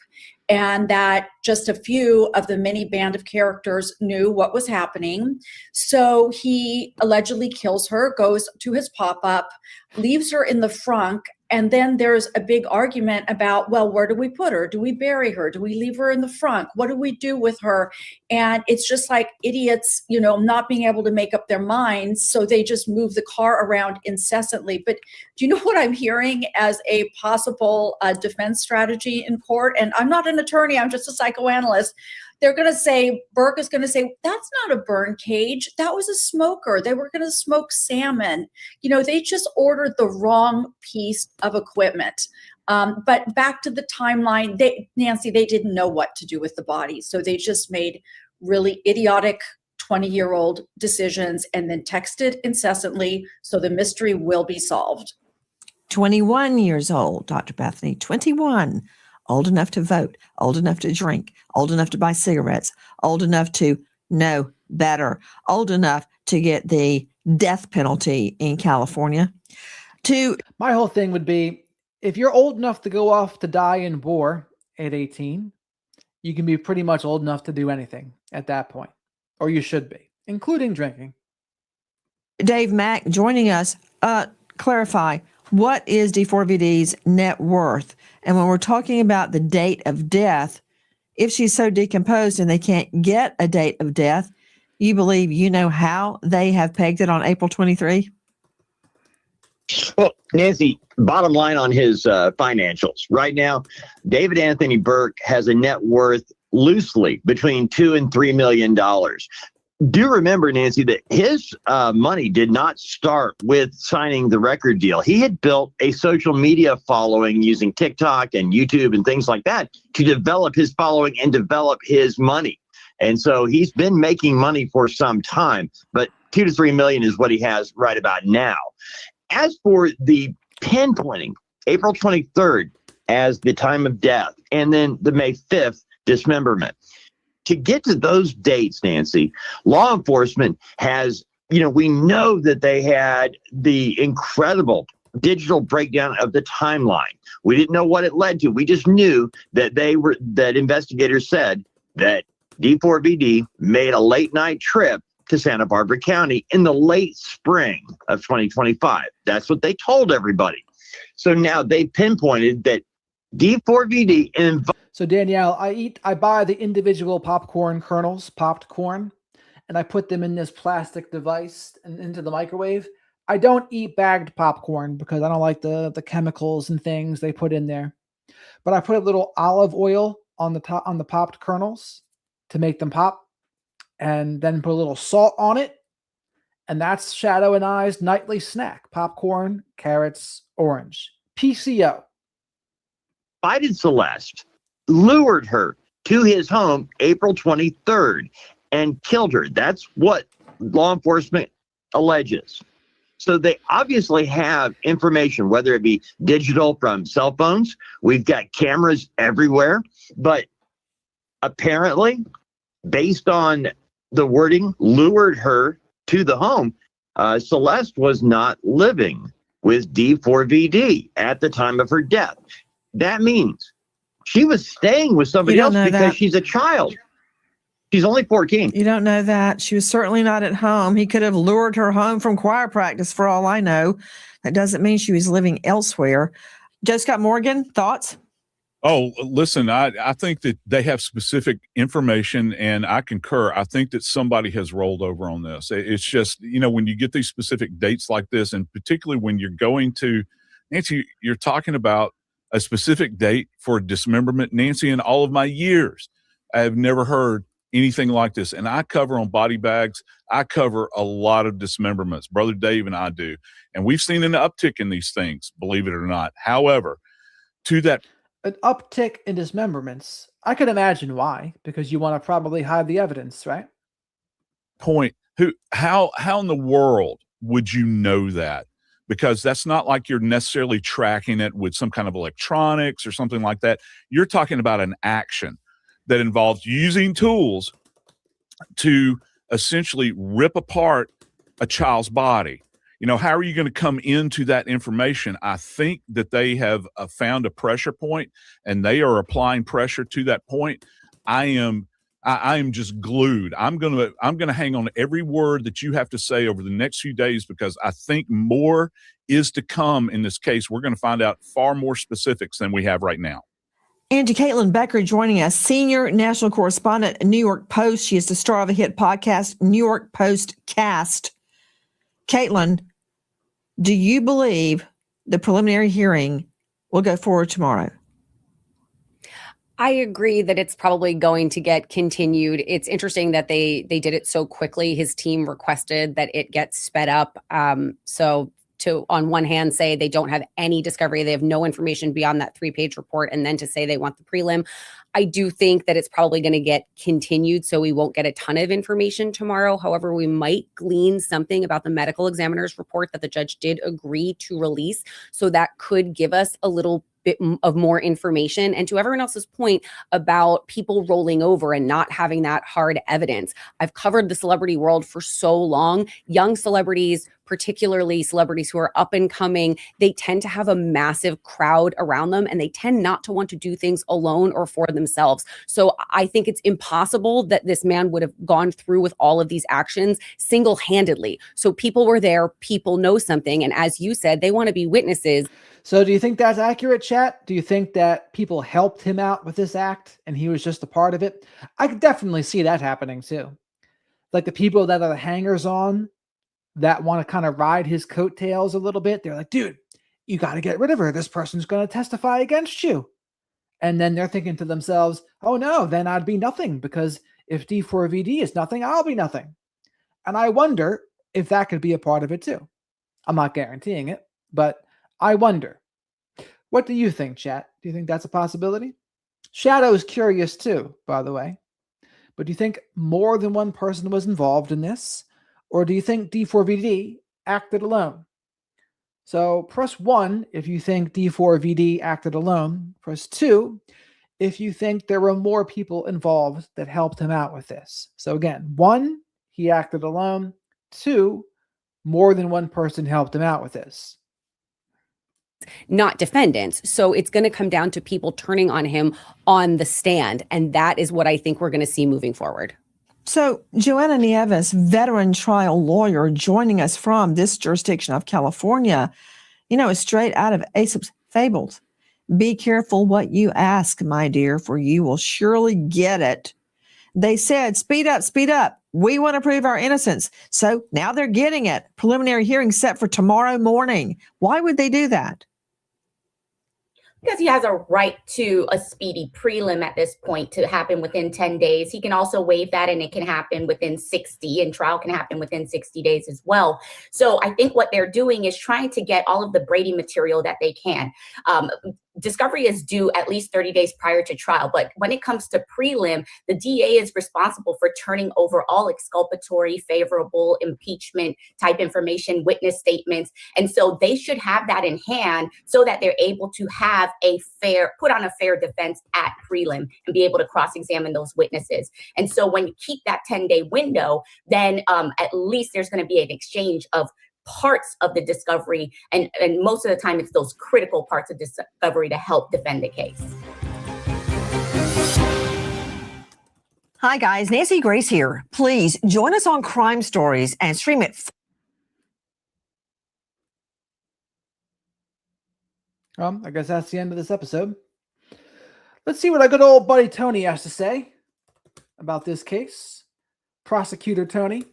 and that just a few of the many band of characters knew what was happening. So he allegedly kills her, goes to his pop-up, leaves her in the frunk, and then there's a big argument about, well, where do we put her? Do we bury her? Do we leave her in the frunk? What do we do with her? And it's just like idiots, not being able to make up their minds. So they just move the car around incessantly. But do you know what I'm hearing as a possible defense strategy in court? And I'm not an attorney, I'm just a psychoanalyst. They're going to say, Burke is going to say, that's not a burn cage. That was a smoker. They were going to smoke salmon. They just ordered the wrong piece of equipment. But back to the timeline, Nancy, they didn't know what to do with the body. So they just made really idiotic 20-year-old decisions and then texted incessantly, so the mystery will be solved. 21 years old, Dr. Bethany, 21, old enough to vote, old enough to drink, old enough to buy cigarettes, old enough to know better, old enough to get the death penalty in California. My whole thing would be, if you're old enough to go off to die in war at 18, you can be pretty much old enough to do anything at that point, or you should be, including drinking. Dave Mack joining us. Clarify, what is D4vd's net worth? And when we're talking about the date of death, if she's so decomposed and they can't get a date of death, you believe you know how they have pegged it on April 23? Well, Nancy, bottom line on his financials. Right now, David Anthony Burke has a net worth loosely between $2 and $3 million. Do remember, Nancy, that his money did not start with signing the record deal. He had built a social media following using TikTok and YouTube and things like that to develop his following and develop his money. And so he's been making money for some time, but 2 to 3 million is what he has right about now. As for the pinpointing, April 23rd as the time of death, and then the May 5th dismemberment. To get to those dates, Nancy, law enforcement has, we know that they had the incredible digital breakdown of the timeline. We didn't know what it led to. We just knew that that investigators said that D4vd made a late night trip to Santa Barbara County in the late spring of 2025. That's what they told everybody. So now they pinpointed that D4vd. So Danielle, I buy the individual popcorn kernels, popped corn, and I put them in this plastic device and into the microwave. I don't eat bagged popcorn because I don't like the chemicals and things they put in there. But I put a little olive oil on the top on the popped kernels to make them pop, and then put a little salt on it. And that's Shadow and I's nightly snack: popcorn, carrots, orange. PCO. Biden Celeste lured her to his home April 23rd and killed her. That's what law enforcement alleges. So they obviously have information, whether it be digital from cell phones. We've got cameras everywhere. But apparently, based on the wording, lured her to the home, Celeste was not living with D4vd at the time of her death. That means she was staying with somebody else because she's a child. She's only 14. You don't know that. She was certainly not at home. He could have lured her home from choir practice for all I know. That doesn't mean she was living elsewhere. Joe Scott Morgan, thoughts? Oh, listen, I think that they have specific information, and I concur. I think that somebody has rolled over on this. It's just, when you get these specific dates like this, and particularly when you're going to, Nancy, you're talking about a specific date for dismemberment. Nancy, in all of my years, I have never heard anything like this. And I cover on body bags. I cover a lot of dismemberments. Brother Dave and I do. And we've seen an uptick in these things, believe it or not. However, to that, an uptick in dismemberments, I could imagine why, because you want to probably hide the evidence, right? Point, how in the world would you know that? Because that's not like you're necessarily tracking it with some kind of electronics or something like that. You're talking about an action that involves using tools to essentially rip apart a child's body. How are you going to come into that information? I think that they have found a pressure point, and they are applying pressure to that point. I am just glued. I'm gonna hang on to every word that you have to say over the next few days, because I think more is to come in this case. We're going to find out far more specifics than we have right now. Angie Caitlin Becker joining us, senior national correspondent at New York Post. She is the star of a hit podcast, New York Post Cast. Caitlin, do you believe the preliminary hearing will go forward tomorrow? I agree that it's probably going to get continued. It's interesting that they did it so quickly. His team requested that it get sped up. So to on one hand say they don't have any discovery, they have no information beyond that 3-page report, and then to say they want the prelim. I do think that it's probably going to get continued, so we won't get a ton of information tomorrow. However, we might glean something about the medical examiner's report that the judge did agree to release. So that could give us a little bit of more information. And to everyone else's point about people rolling over and not having that hard evidence, I've covered the celebrity world for so long. Young celebrities, particularly celebrities who are up and coming, they tend to have a massive crowd around them, and they tend not to want to do things alone or for themselves. So I think it's impossible that this man would have gone through with all of these actions single-handedly. So people were there, people know something, and as you said, they want to be witnesses. So do you think that's accurate, chat? Do you think that people helped him out with this act and he was just a part of it? I could definitely see that happening too. Like the people that are the hangers on that want to kind of ride his coattails a little bit. They're like, dude, you got to get rid of her. This person's going to testify against you. And then they're thinking to themselves, oh no, then I'd be nothing, because if D4vd is nothing, I'll be nothing. And I wonder if that could be a part of it too. I'm not guaranteeing it, but I wonder. What do you think, chat? Do you think that's a possibility? Shadow's curious too, by the way. But do you think more than one person was involved in this? Or do you think D4vd acted alone? So press 1 if you think D4vd acted alone. Press 2 if you think there were more people involved that helped him out with this. So again, 1, he acted alone. 2, more than one person helped him out with this. Not defendants. So it's going to come down to people turning on him on the stand. And that is what I think we're going to see moving forward. So Joanna Nieves, veteran trial lawyer, joining us from this jurisdiction of California, is straight out of Aesop's fables. Be careful what you ask, my dear, for you will surely get it. They said, speed up, speed up. We want to prove our innocence. So now they're getting it. Preliminary hearing set for tomorrow morning. Why would they do that? Because he has a right to a speedy prelim at this point to happen within 10 days. He can also waive that and it can happen within 60, and trial can happen within 60 days as well. So I think what they're doing is trying to get all of the Brady material that they can. Discovery is due at least 30 days prior to trial. But when it comes to prelim, the DA is responsible for turning over all exculpatory, favorable, impeachment type information, witness statements. And so they should have that in hand so that they're able to have put on a fair defense at prelim and be able to cross-examine those witnesses. And so when you keep that 10-day window, then at least there's going to be an exchange of parts of the discovery, and most of the time it's those critical parts of discovery to help defend the case. Hi guys, Nancy Grace here. Please join us on Crime Stories and stream it. I guess that's the end of this episode. Let's see what our good old buddy Tony has to say about this case. Prosecutor Tony.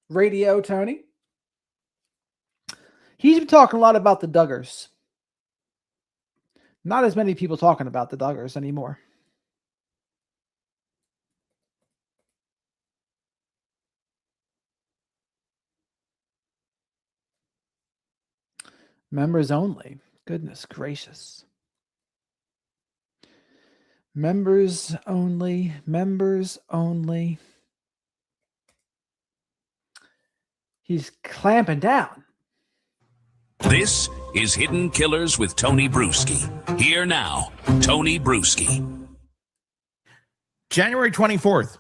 Radio Tony. He's been talking a lot about the Duggars. Not as many people talking about the Duggars anymore. Members only. Goodness gracious. Members only. Members only. He's clamping down. This is Hidden Killers with Tony Bruschi. Here now, Tony Bruschi. January 24th,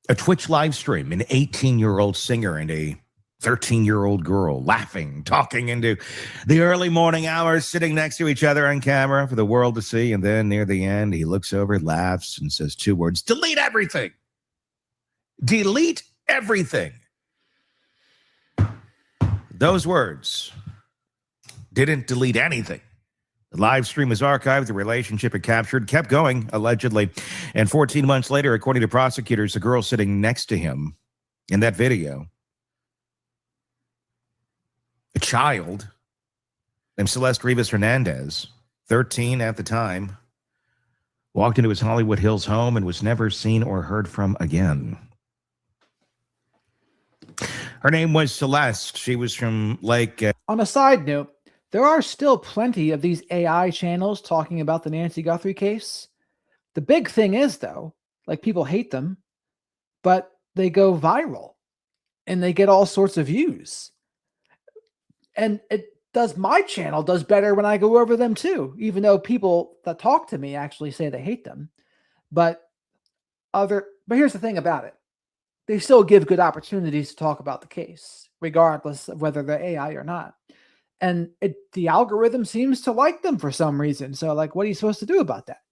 a Twitch live stream, an 18-year-old singer and a 13-year-old girl laughing, talking into the early morning hours, sitting next to each other on camera for the world to see. And then near the end, he looks over, laughs, and says 2 words, delete everything. Delete everything. Those words didn't delete anything. The live stream was archived, the relationship it captured kept going, allegedly. And 14 months later, according to prosecutors, the girl sitting next to him in that video, a child named Celeste Rivas Hernandez, 13 at the time, walked into his Hollywood Hills home and was never seen or heard from again. Her name was Celeste. She was from On a side note, there are still plenty of these AI channels talking about the Nancy Guthrie case. The big thing is, though, like, people hate them, but they go viral and they get all sorts of views. And my channel does better when I go over them too, even though people that talk to me actually say they hate them. But here's the thing about it. They still give good opportunities to talk about the case, regardless of whether they're AI or not. And the algorithm seems to like them for some reason. So, like, what are you supposed to do about that?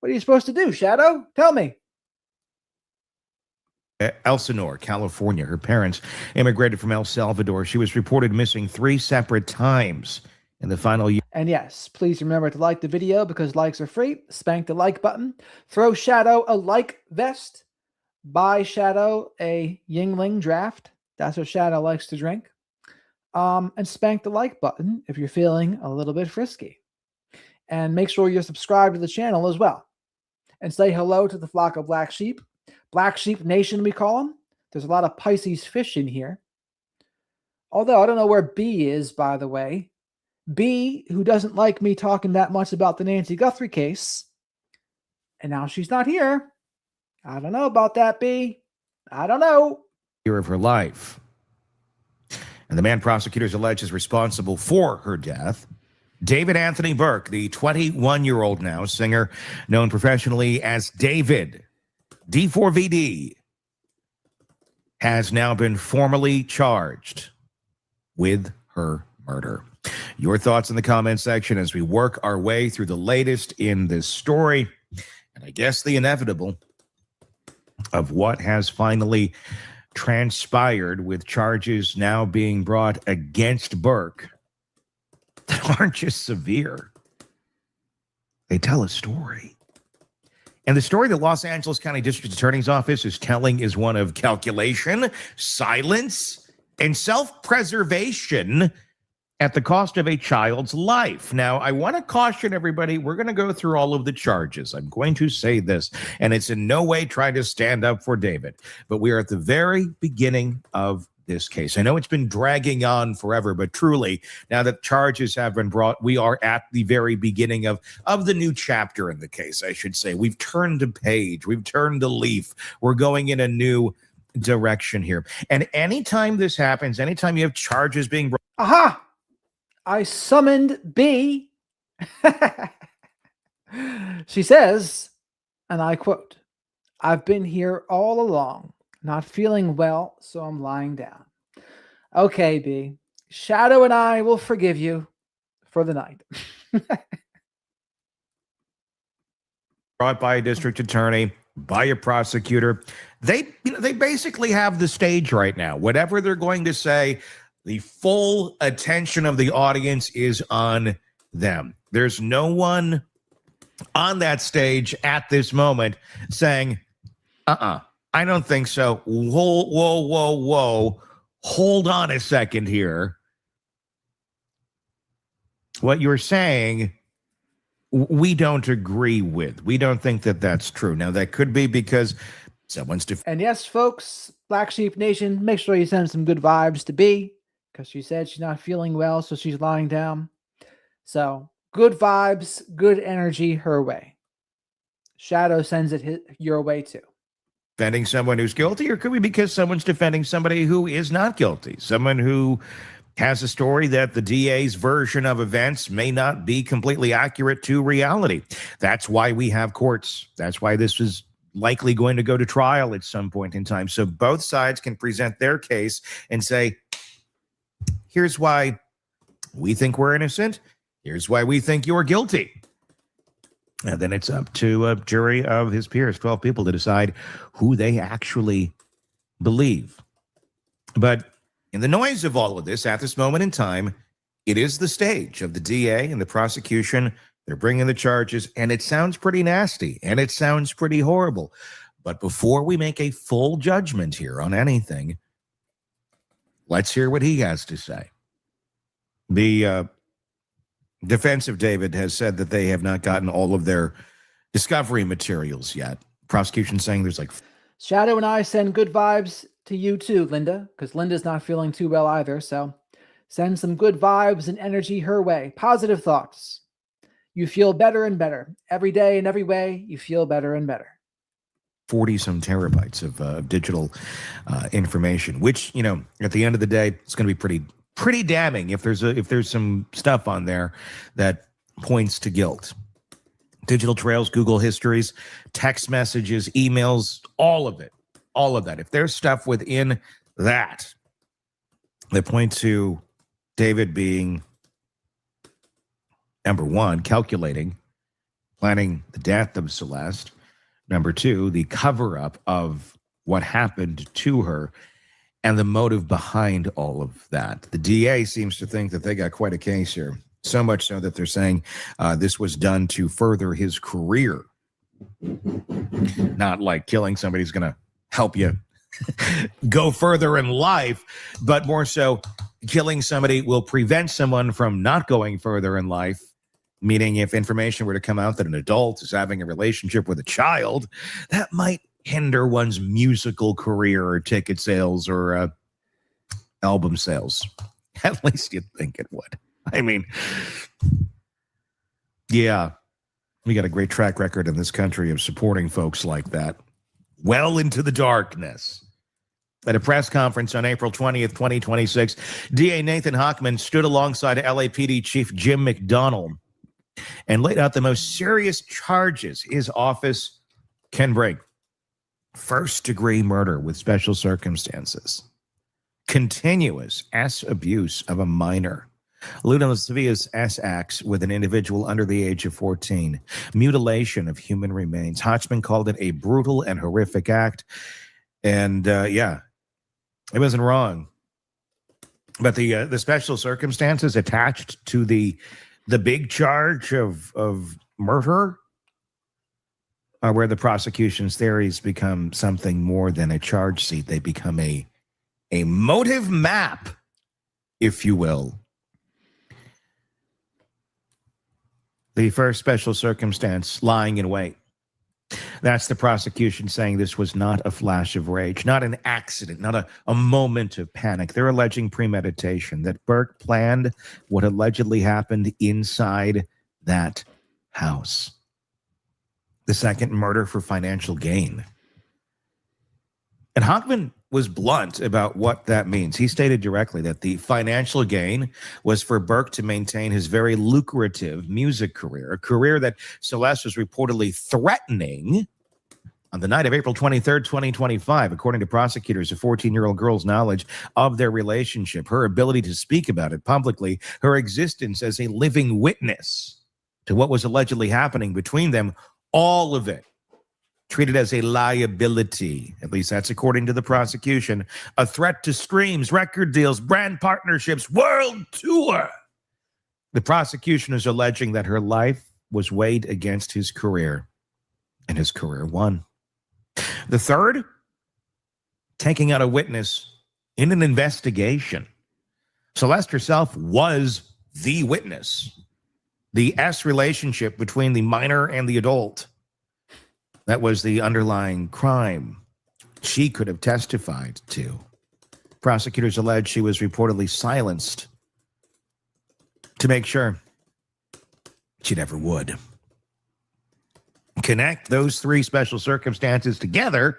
What are you supposed to do, Shadow? Tell me. Elsinore, California. Her parents immigrated from El Salvador. She was reported missing 3 separate times in the final year. And yes, please remember to like the video because likes are free. Spank the like button. Throw Shadow a like vest. Buy Shadow a Yingling draft. That's what Shadow likes to drink. And spank the like button if you're feeling a little bit frisky. And make sure you're subscribed to the channel as well. And say hello to the flock of black sheep. Black Sheep Nation, we call them. There's a lot of Pisces fish in here. Although I don't know where B is, by the way. B, who doesn't like me talking that much about the Nancy Guthrie case. And now she's not here. I don't know about that, B. I don't know. Year of her life. And the man prosecutors allege is responsible for her death, David Anthony Burke, the 21-year-old now singer known professionally as David, D4vd, has now been formally charged with her murder. Your thoughts in the comment section as we work our way through the latest in this story, and I guess the inevitable of what has finally transpired with charges now being brought against Burke that aren't just severe. They tell a story. And the story the Los Angeles County District Attorney's Office is telling is one of calculation, silence, and self-preservation at the cost of a child's life. Now, I want to caution everybody, we're going to go through all of the charges. I'm going to say this, and it's in no way trying to stand up for David, but we are at the very beginning of this case. I know it's been dragging on forever, but truly, now that charges have been brought, we are at the very beginning of the new chapter in the case, I should say. We've turned a page. We've turned a leaf. We're going in a new direction here. And anytime this happens, anytime you have charges being brought... Aha! I summoned B. She says, and I quote, "I've been here all along. Not feeling well, so I'm lying down." Okay, B. Shadow and I will forgive you for the night. Brought by a district attorney, by a prosecutor. They basically have the stage right now. Whatever they're going to say, the full attention of the audience is on them. There's no one on that stage at this moment saying, I don't think so. Whoa. Hold on a second here. What you're saying, we don't agree with. We don't think that that's true. Now, that could be because someone's... And yes, folks, Black Sheep Nation, make sure you send some good vibes to B, because she said she's not feeling well, so she's lying down. So, good vibes, good energy her way. Shadow sends it your way, too. Defending someone who's guilty, or could be because someone's defending somebody who is not guilty, someone who has a story that the DA's version of events may not be completely accurate to reality. That's why we have courts. That's why this is likely going to go to trial at some point in time. So both sides can present their case and say, here's why we think we're innocent. Here's why we think you're guilty. And then it's up to a jury of his peers, 12 people, to decide who they actually believe. But in the noise of all of this, at this moment in time, it is the stage of the DA and the prosecution. They're bringing the charges, and it sounds pretty nasty, and it sounds pretty horrible. But before we make a full judgment here on anything, let's hear what he has to say. The defense of David has said that they have not gotten all of their discovery materials yet. Prosecution saying there's like... Shadow and I send good vibes to you too, Linda, because Linda's not feeling too well either. So send some good vibes and energy her way. Positive thoughts. You feel better and better. Every day in every way, you feel better and better. 40 some terabytes of digital information, which, you know, at the end of the day, it's going to be pretty damning if there's some stuff on there that points to guilt. Digital trails, Google histories, text messages, emails, all of that. If there's stuff within that point to David being, number one, calculating, planning the death of Celeste. Number two, the cover-up of what happened to her and the motive behind all of that. The DA seems to think that they got quite a case here. So much so that they're saying this was done to further his career. Not like killing somebody's going to help you go further in life, but more so killing somebody will prevent someone from not going further in life. Meaning if information were to come out that an adult is having a relationship with a child, that might hinder one's musical career or ticket sales or album sales. At least you'd think it would. I mean, yeah, we got a great track record in this country of supporting folks like that well into the darkness. At a press conference on April 20th, 2026, DA Nathan Hochman stood alongside LAPD Chief Jim McDonnell and laid out the most serious charges his office can bring. First-degree murder with special circumstances, continuous S abuse of a minor, lewd and lascivious S acts with an individual under the age of 14, mutilation of human remains. Hochman called it a brutal and horrific act, and yeah, it wasn't wrong. But the special circumstances attached to the big charge of murder are where the prosecution's theories become something more than a charge sheet. They become a motive map, if you will. The first special circumstance, lying in wait. That's the prosecution saying this was not a flash of rage, not an accident, not a moment of panic. They're alleging premeditation, that Burke planned what allegedly happened inside that house. The second, murder for financial gain. And Hochman was blunt about what that means. He stated directly that the financial gain was for Burke to maintain his very lucrative music career, a career that Celeste was reportedly threatening on the night of April 23rd, 2025. According to prosecutors, a 14-year-old girl's knowledge of their relationship, her ability to speak about it publicly, her existence as a living witness to what was allegedly happening between them, all of it treated as a liability. At least that's according to the prosecution. A threat to streams, record deals, brand partnerships, world tour. The prosecution is alleging that her life was weighed against his career, and his career won. The third, taking out a witness in an investigation. Celeste herself was the witness. The S relationship between the minor and the adult. That was the underlying crime she could have testified to. Prosecutors allege she was reportedly silenced to make sure she never would. Connect those three special circumstances together,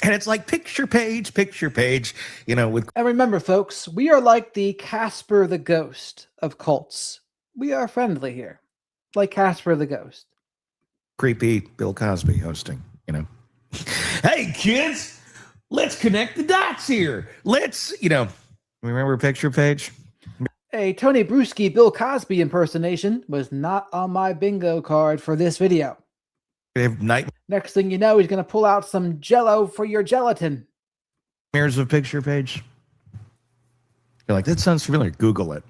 and it's like picture page, you know. And remember, folks, we are like the Casper the Ghost of cults. We are friendly here, like Casper the Ghost. Creepy Bill Cosby hosting, you know. Hey, kids, let's connect the dots here. Let's, you know, remember picture page? A Tony Bruschi Bill Cosby impersonation was not on my bingo card for this video. Next thing you know, he's going to pull out some Jell-O for your gelatin. Mirrors of picture page. You're like, that sounds familiar. Google it.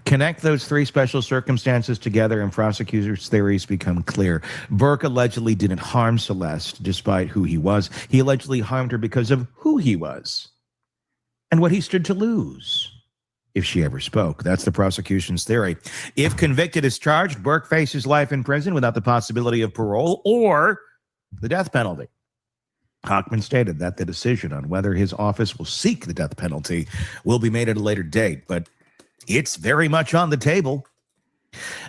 Connect those three special circumstances together and prosecutors' theories become clear. Burke allegedly didn't harm Celeste despite who he was. He allegedly harmed her because of who he was and what he stood to lose if she ever spoke. That's the prosecution's theory. If convicted as charged, Burke faces life in prison without the possibility of parole or the death penalty. Hochman stated that the decision on whether his office will seek the death penalty will be made at a later date, but it's very much on the table.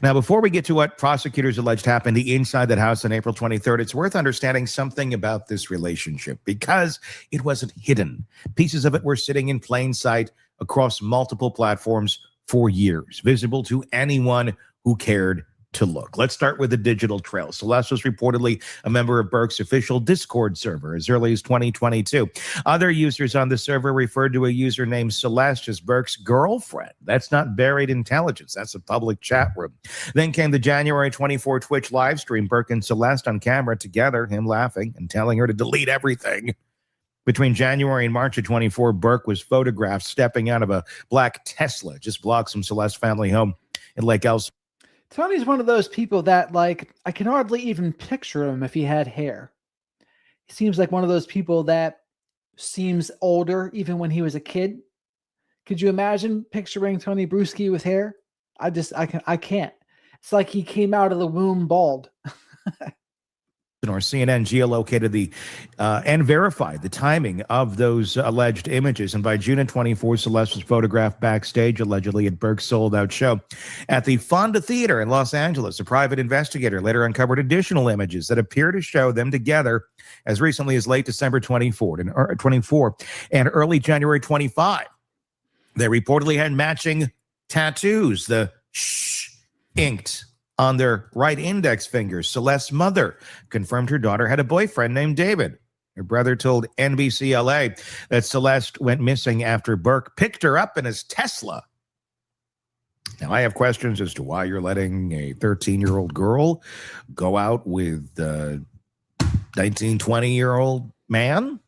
Now, before we get to what prosecutors alleged happened inside that house on April 23rd, it's worth understanding something about this relationship because it wasn't hidden. Pieces of it were sitting in plain sight across multiple platforms for years, visible to anyone who cared to look. Let's start with the digital trail. Celeste was reportedly a member of Burke's official Discord server as early as 2022. Other users on the server referred to a user named Celeste as Burke's girlfriend. That's not buried intelligence. That's a public chat room. Then came the January 24 Twitch live stream, Burke and Celeste on camera together, him laughing and telling her to delete everything. Between January and March of 24, Burke was photographed stepping out of a black Tesla just blocks from Celeste's family home in Lake Elsinore. Tony's one of those people that, like, I can hardly even picture him if he had hair. He seems like one of those people that seems older even when he was a kid. Could you imagine picturing Tony Bruschi with hair? I can't. It's like he came out of the womb bald. CNN geolocated the and verified the timing of those alleged images. And by June of 24, Celeste was photographed backstage, allegedly at Burke's sold-out show at the Fonda Theater in Los Angeles. A private investigator later uncovered additional images that appear to show them together as recently as late December 24 and early January 25. They reportedly had matching tattoos, the shh inked on their right index fingers. Celeste's mother confirmed her daughter had a boyfriend named David. Her brother told NBC LA that Celeste went missing after Burke picked her up in his Tesla. Now, I have questions as to why you're letting a 13-year-old girl go out with a 19, 20-year-old man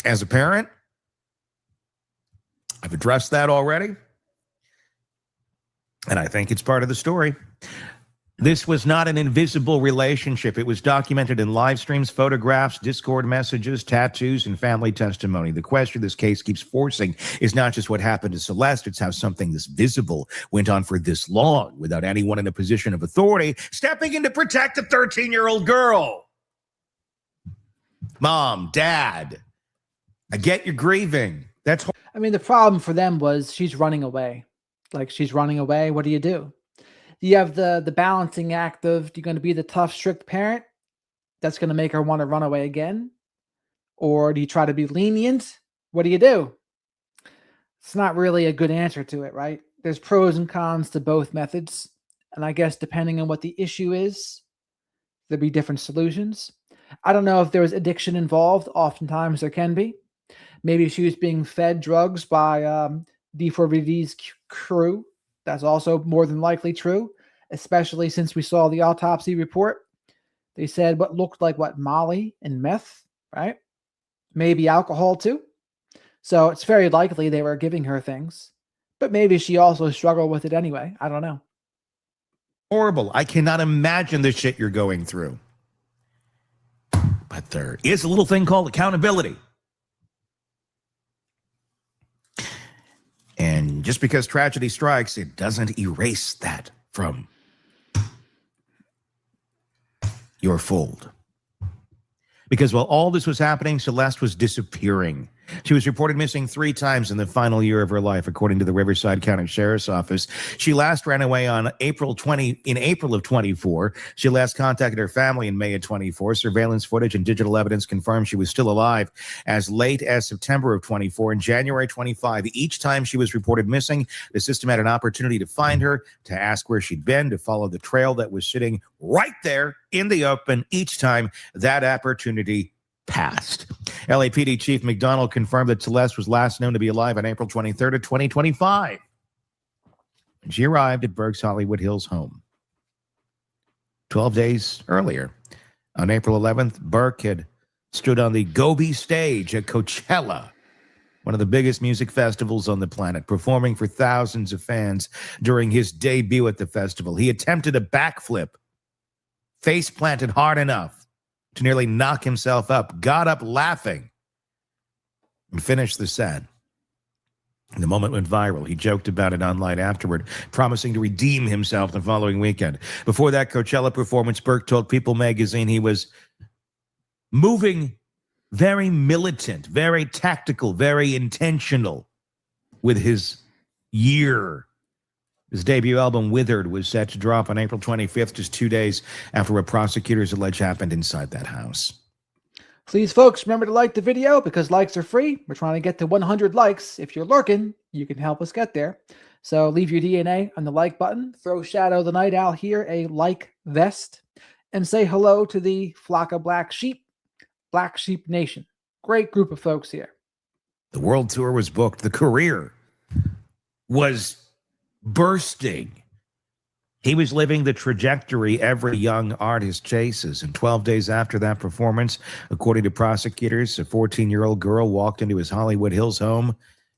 as a parent. I've addressed that already, and I think it's part of the story. This was not an invisible relationship. It was documented in live streams, photographs, Discord messages, tattoos, and family testimony. The question this case keeps forcing is not just what happened to Celeste, it's how something this visible went on for this long without anyone in a position of authority stepping in to protect a 13-year-old girl. Mom, Dad, I get you're grieving. I mean, the problem for them was she's running away. Like, she's running away. What do? You have the balancing act of, you're going to be the tough, strict parent that's going to make her want to run away again? Or do you try to be lenient? What do? It's not really a good answer to it, right? There's pros and cons to both methods. And I guess depending on what the issue is, there'll be different solutions. I don't know if there was addiction involved. Oftentimes there can be. Maybe she was being fed drugs by D4vd's crew. That's also more than likely true, especially since we saw the autopsy report. They said what looked like Molly and meth, right? Maybe alcohol too. So it's very likely they were giving her things, but maybe she also struggled with it anyway. I don't know. Horrible. I cannot imagine the shit you're going through. But there is a little thing called accountability. And just because tragedy strikes, it doesn't erase that from your fold. Because while all this was happening, Celeste was disappearing. She was reported missing 3 times in the final year of her life, according to the Riverside County Sheriff's Office. She last ran away in April of 24. She last contacted her family in May of 24. Surveillance footage and digital evidence confirmed she was still alive as late as September of 24 and January 25. Each time she was reported missing, the system had an opportunity to find her, to ask where she'd been, to follow the trail that was sitting right there in the open. Each time that opportunity passed. LAPD Chief McDonald confirmed that Celeste was last known to be alive on April 23rd of 2025. She arrived at Burke's Hollywood Hills home 12 days earlier. On April 11th, Burke had stood on the Gobi stage at Coachella, one of the biggest music festivals on the planet, performing for thousands of fans during his debut at the festival. He attempted a backflip, face planted hard enough to nearly knock himself up, got up laughing, and finished the set. The moment went viral. He joked about it online afterward, promising to redeem himself the following weekend. Before that Coachella performance, Burke told People magazine he was moving very militant, very tactical, very intentional with his year. His debut album, Withered, was set to drop on April 25th, just 2 days after what prosecutors allege happened inside that house. Please, folks, remember to like the video because likes are free. We're trying to get to 100 likes. If you're lurking, you can help us get there. So leave your DNA on the like button. Throw Shadow the Night Owl here a like vest. And say hello to the flock of Black Sheep Nation. Great group of folks here. The world tour was booked. The career was bursting. He was living the trajectory every young artist chases. And 12 days after that performance, according to prosecutors, a 14-year-old girl walked into his Hollywood Hills home.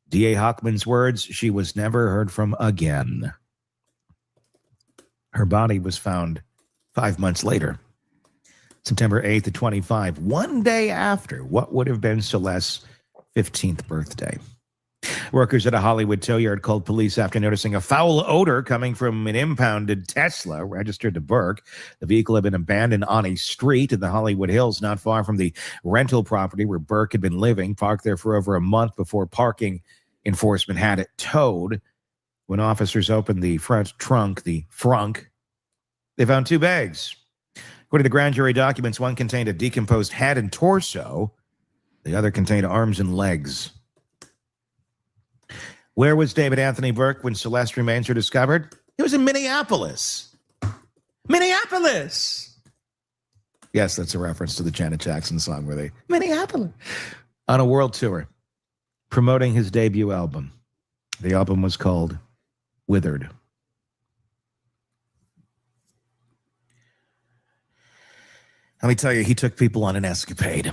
D.A. Hochman's words, she was never heard from again. Her body was found 5 months later, September 8th of 25, 1 day after what would have been Celeste's 15th birthday. Workers at a Hollywood tow yard called police after noticing a foul odor coming from an impounded Tesla registered to Burke. The vehicle had been abandoned on a street in the Hollywood Hills, not far from the rental property where Burke had been living, parked there for over a month before parking enforcement had it towed. When officers opened the front trunk, the frunk, they found 2 bags. According to grand jury documents, one contained a decomposed head and torso. The other contained arms and legs. Where was David Anthony Burke when Celeste remains were discovered? He was in Minneapolis. Minneapolis! Yes, that's a reference to the Janet Jackson song where they, Minneapolis, on a world tour, promoting his debut album. The album was called Withered. Let me tell you, he took people on an escapade.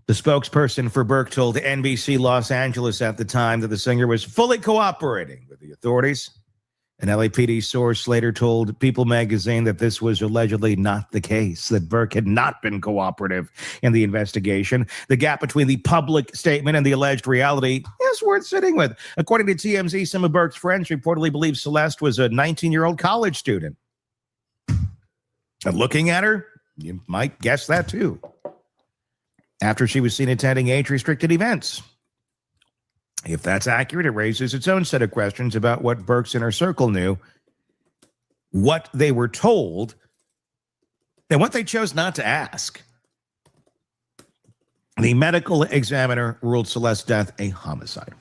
The spokesperson for Burke told NBC Los Angeles at the time that the singer was fully cooperating with the authorities. An LAPD source later told People magazine that this was allegedly not the case, that Burke had not been cooperative in the investigation. The gap between the public statement and the alleged reality is worth sitting with. According to TMZ, some of Burke's friends reportedly believe Celeste was a 19-year-old college student. And looking at her, you might guess that too. After she was seen attending age-restricted events. If that's accurate, it raises its own set of questions about what Burke's inner circle knew, what they were told, and what they chose not to ask. The medical examiner ruled Celeste's death a homicide.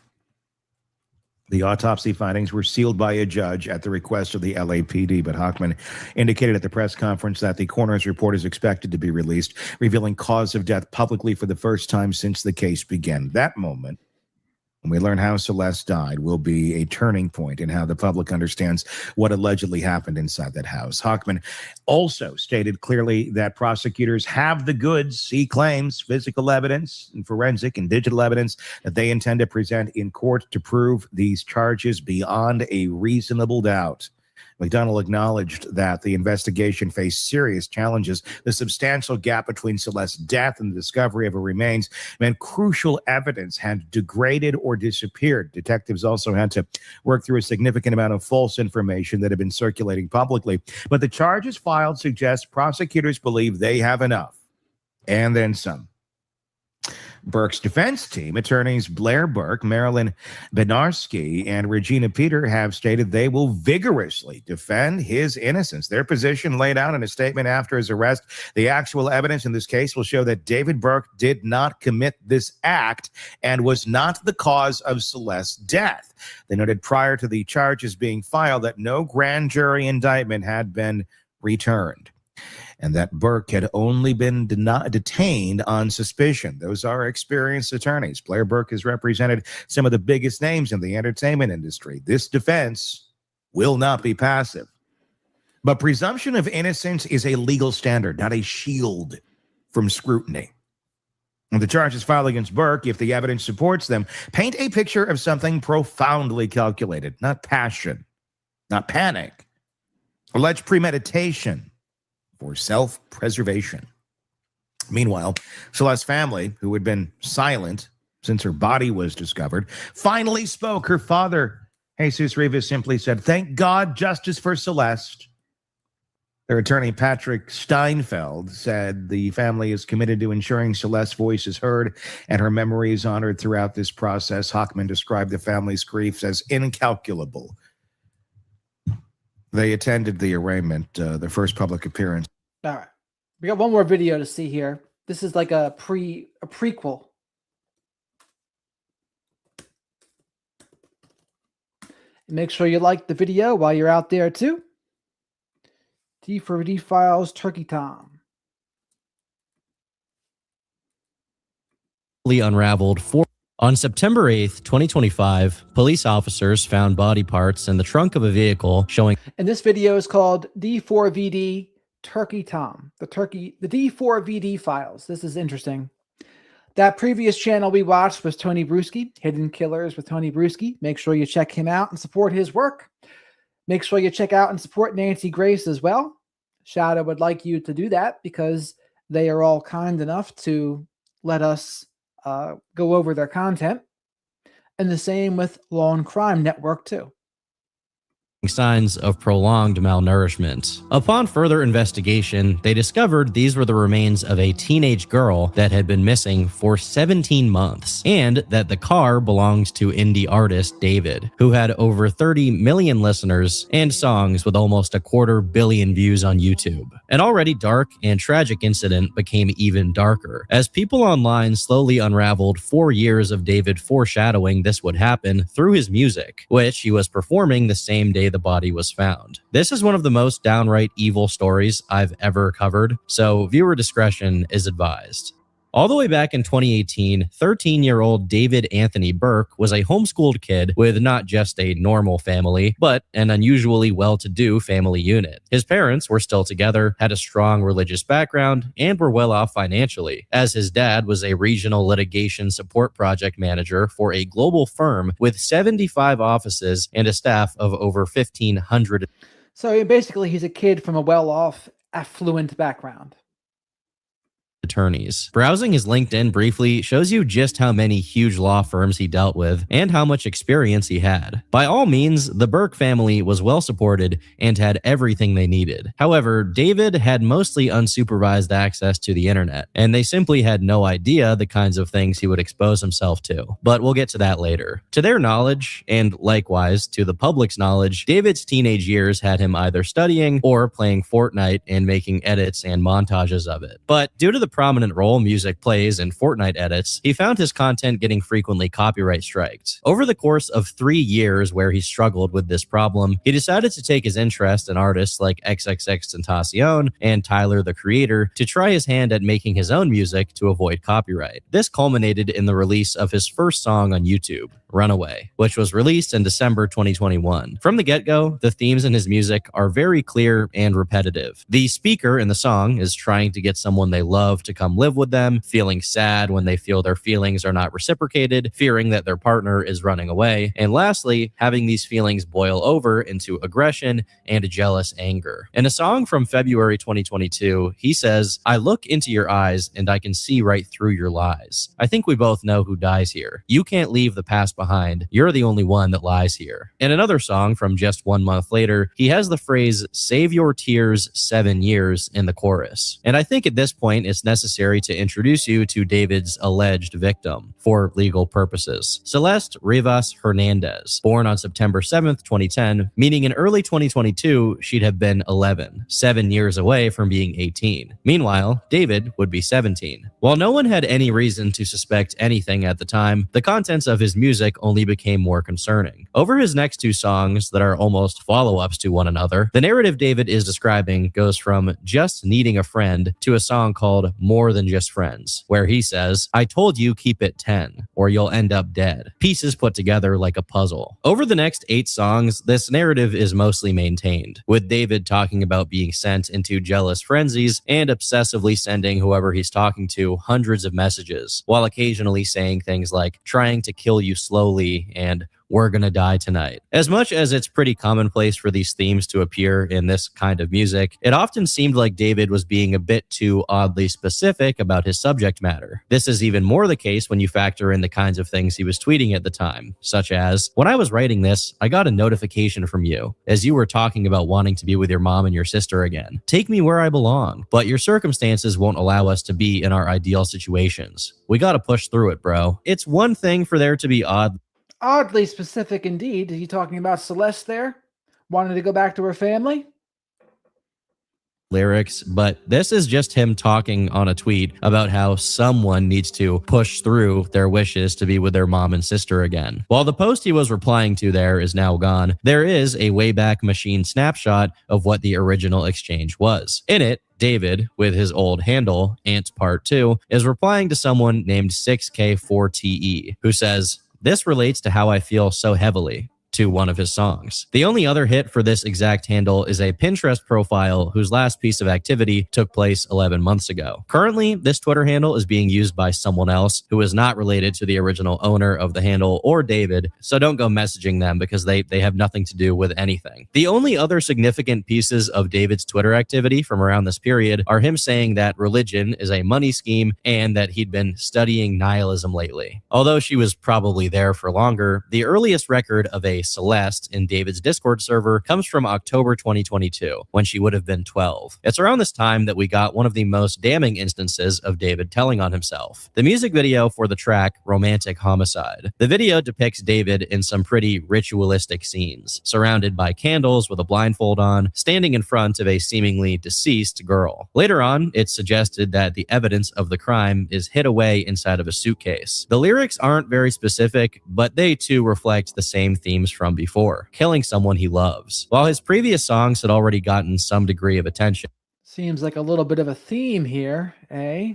The autopsy findings were sealed by a judge at the request of the LAPD, but Hochman indicated at the press conference that the coroner's report is expected to be released, revealing cause of death publicly for the first time since the case began. That moment, when we learn how Celeste died, will be a turning point in how the public understands what allegedly happened inside that house. Hochman also stated clearly that prosecutors have the goods, he claims, physical evidence and forensic and digital evidence that they intend to present in court to prove these charges beyond a reasonable doubt. McDonnell acknowledged that the investigation faced serious challenges. The substantial gap between Celeste's death and the discovery of her remains meant crucial evidence had degraded or disappeared. Detectives also had to work through a significant amount of false information that had been circulating publicly. But the charges filed suggest prosecutors believe they have enough, and then some. Burke's defense team, attorneys Blair Burke, Marilyn Benarski, and Regina Peter, have stated they will vigorously defend his innocence. Their position laid out in a statement after his arrest. The actual evidence in this case will show that David Burke did not commit this act and was not the cause of Celeste's death. They noted prior to the charges being filed that no grand jury indictment had been returned, and that Burke had only been detained on suspicion. Those are experienced attorneys. Blair Burke has represented some of the biggest names in the entertainment industry. This defense will not be passive. But presumption of innocence is a legal standard, not a shield from scrutiny. And the charges filed against Burke, if the evidence supports them, paint a picture of something profoundly calculated, not passion, not panic, alleged premeditation, for self-preservation. Meanwhile, Celeste's family, who had been silent since her body was discovered, finally spoke. Her father, Jesus Rivas, simply said, "Thank God, justice for Celeste." Their attorney, Patrick Steinfeld, said the family is committed to ensuring Celeste's voice is heard and her memory is honored throughout this process. Hochman described the family's grief as incalculable. They attended the arraignment, their first public appearance. All right. We got one more video to see here. This is like a prequel. Make sure you like the video while you're out there too. D4vd files Turkey Tom. Unraveled on September 8th, 2025, police officers found body parts in the trunk of a vehicle showing. And this video is called D4vd Turkey Tom. The D4vd files. This is interesting. That previous channel we watched was Tony Bruschi, Hidden Killers with Tony Bruschi. Make sure you check him out and support his work. Make sure you check out and support Nancy Grace as well. Shadow would like you to do that because they are all kind enough to let us go over their content. And the same with Law and Crime Network too. Signs of prolonged malnourishment. Upon further investigation, they discovered these were the remains of a teenage girl that had been missing for 17 months, and that the car belonged to indie artist David, who had over 30 million listeners and songs with almost 250 million views on YouTube. An already dark and tragic incident became even darker, as people online slowly unraveled 4 years of David foreshadowing this would happen through his music, which he was performing the same day the body was found. This is one of the most downright evil stories I've ever covered, so viewer discretion is advised. All the way back in 2018, 13-year-old David Anthony Burke was a homeschooled kid with not just a normal family, but an unusually well-to-do family unit. His parents were still together, had a strong religious background, and were well off financially, as his dad was a regional litigation support project manager for a global firm with 75 offices and a staff of over 1,500. So basically, he's a kid from a well-off, affluent background. Attorneys. Browsing his LinkedIn briefly shows you just how many huge law firms he dealt with and how much experience he had. By all means, the Burke family was well supported and had everything they needed. However, David had mostly unsupervised access to the internet, and they simply had no idea the kinds of things he would expose himself to. But we'll get to that later. To their knowledge, and likewise to the public's knowledge, David's teenage years had him either studying or playing Fortnite and making edits and montages of it. But due to the prominent role music plays in Fortnite edits, he found his content getting frequently copyright striked. Over the course of 3 years where he struggled with this problem, he decided to take his interest in artists like XXXTentacion and Tyler the Creator to try his hand at making his own music to avoid copyright. This culminated in the release of his first song on YouTube, Runaway, which was released in December 2021. From the get-go, the themes in his music are very clear and repetitive. The speaker in the song is trying to get someone they love to come live with them, feeling sad when they feel their feelings are not reciprocated, fearing that their partner is running away, and lastly, having these feelings boil over into aggression and a jealous anger. In a song from February 2022, he says, "I look into your eyes and I can see right through your lies. I think we both know who dies here. You can't leave the past behind. You're the only one that lies here." In another song from just 1 month later, he has the phrase, "Save your tears 7 years" in the chorus. And I think at this point, it's necessary to introduce you to David's alleged victim for legal purposes. Celeste Rivas Hernandez, born on September 7th, 2010, meaning in early 2022, she'd have been 11, 7 years away from being 18. Meanwhile, David would be 17. While no one had any reason to suspect anything at the time, the contents of his music only became more concerning. Over his next 2 songs that are almost follow-ups to one another, the narrative David is describing goes from just needing a friend to a song called More Than Just Friends, where he says, "I told you keep it 10, or you'll end up dead." Pieces put together like a puzzle. Over the next 8 songs, this narrative is mostly maintained, with David talking about being sent into jealous frenzies and obsessively sending whoever he's talking to hundreds of messages, while occasionally saying things like, "trying to kill you slowly," and "We're gonna die tonight." As much as it's pretty commonplace for these themes to appear in this kind of music, it often seemed like David was being a bit too oddly specific about his subject matter. This is even more the case when you factor in the kinds of things he was tweeting at the time, such as, "When I was writing this, I got a notification from you, as you were talking about wanting to be with your mom and your sister again. Take me where I belong, but your circumstances won't allow us to be in our ideal situations. We gotta push through it, bro." It's one thing for there to be Oddly specific indeed. Is he talking about Celeste there? Wanting to go back to her family? lyrics, but this is just him talking on a tweet about how someone needs to push through their wishes to be with their mom and sister again. While the post he was replying to there is now gone, there is a Wayback Machine snapshot of what the original exchange was. In it, David, with his old handle, Ant Part 2, is replying to someone named 6K4TE, who says, "This relates to how I feel so heavily," to one of his songs. The only other hit for this exact handle is a Pinterest profile whose last piece of activity took place 11 months ago. Currently, this Twitter handle is being used by someone else who is not related to the original owner of the handle or David, so don't go messaging them because they have nothing to do with anything. The only other significant pieces of David's Twitter activity from around this period are him saying that religion is a money scheme and that he'd been studying nihilism lately. Although she was probably there for longer, the earliest record of a Celeste in David's Discord server comes from October 2022, when she would have been 12. It's around this time that we got one of the most damning instances of David telling on himself. The music video for the track Romantic Homicide. The video depicts David in some pretty ritualistic scenes, surrounded by candles with a blindfold on, standing in front of a seemingly deceased girl. Later on, it's suggested that the evidence of the crime is hid away inside of a suitcase. The lyrics aren't very specific, but they too reflect the same themes from before, killing someone he loves. While his previous songs had already gotten some degree of attention, Seems like a little bit of a theme here, eh?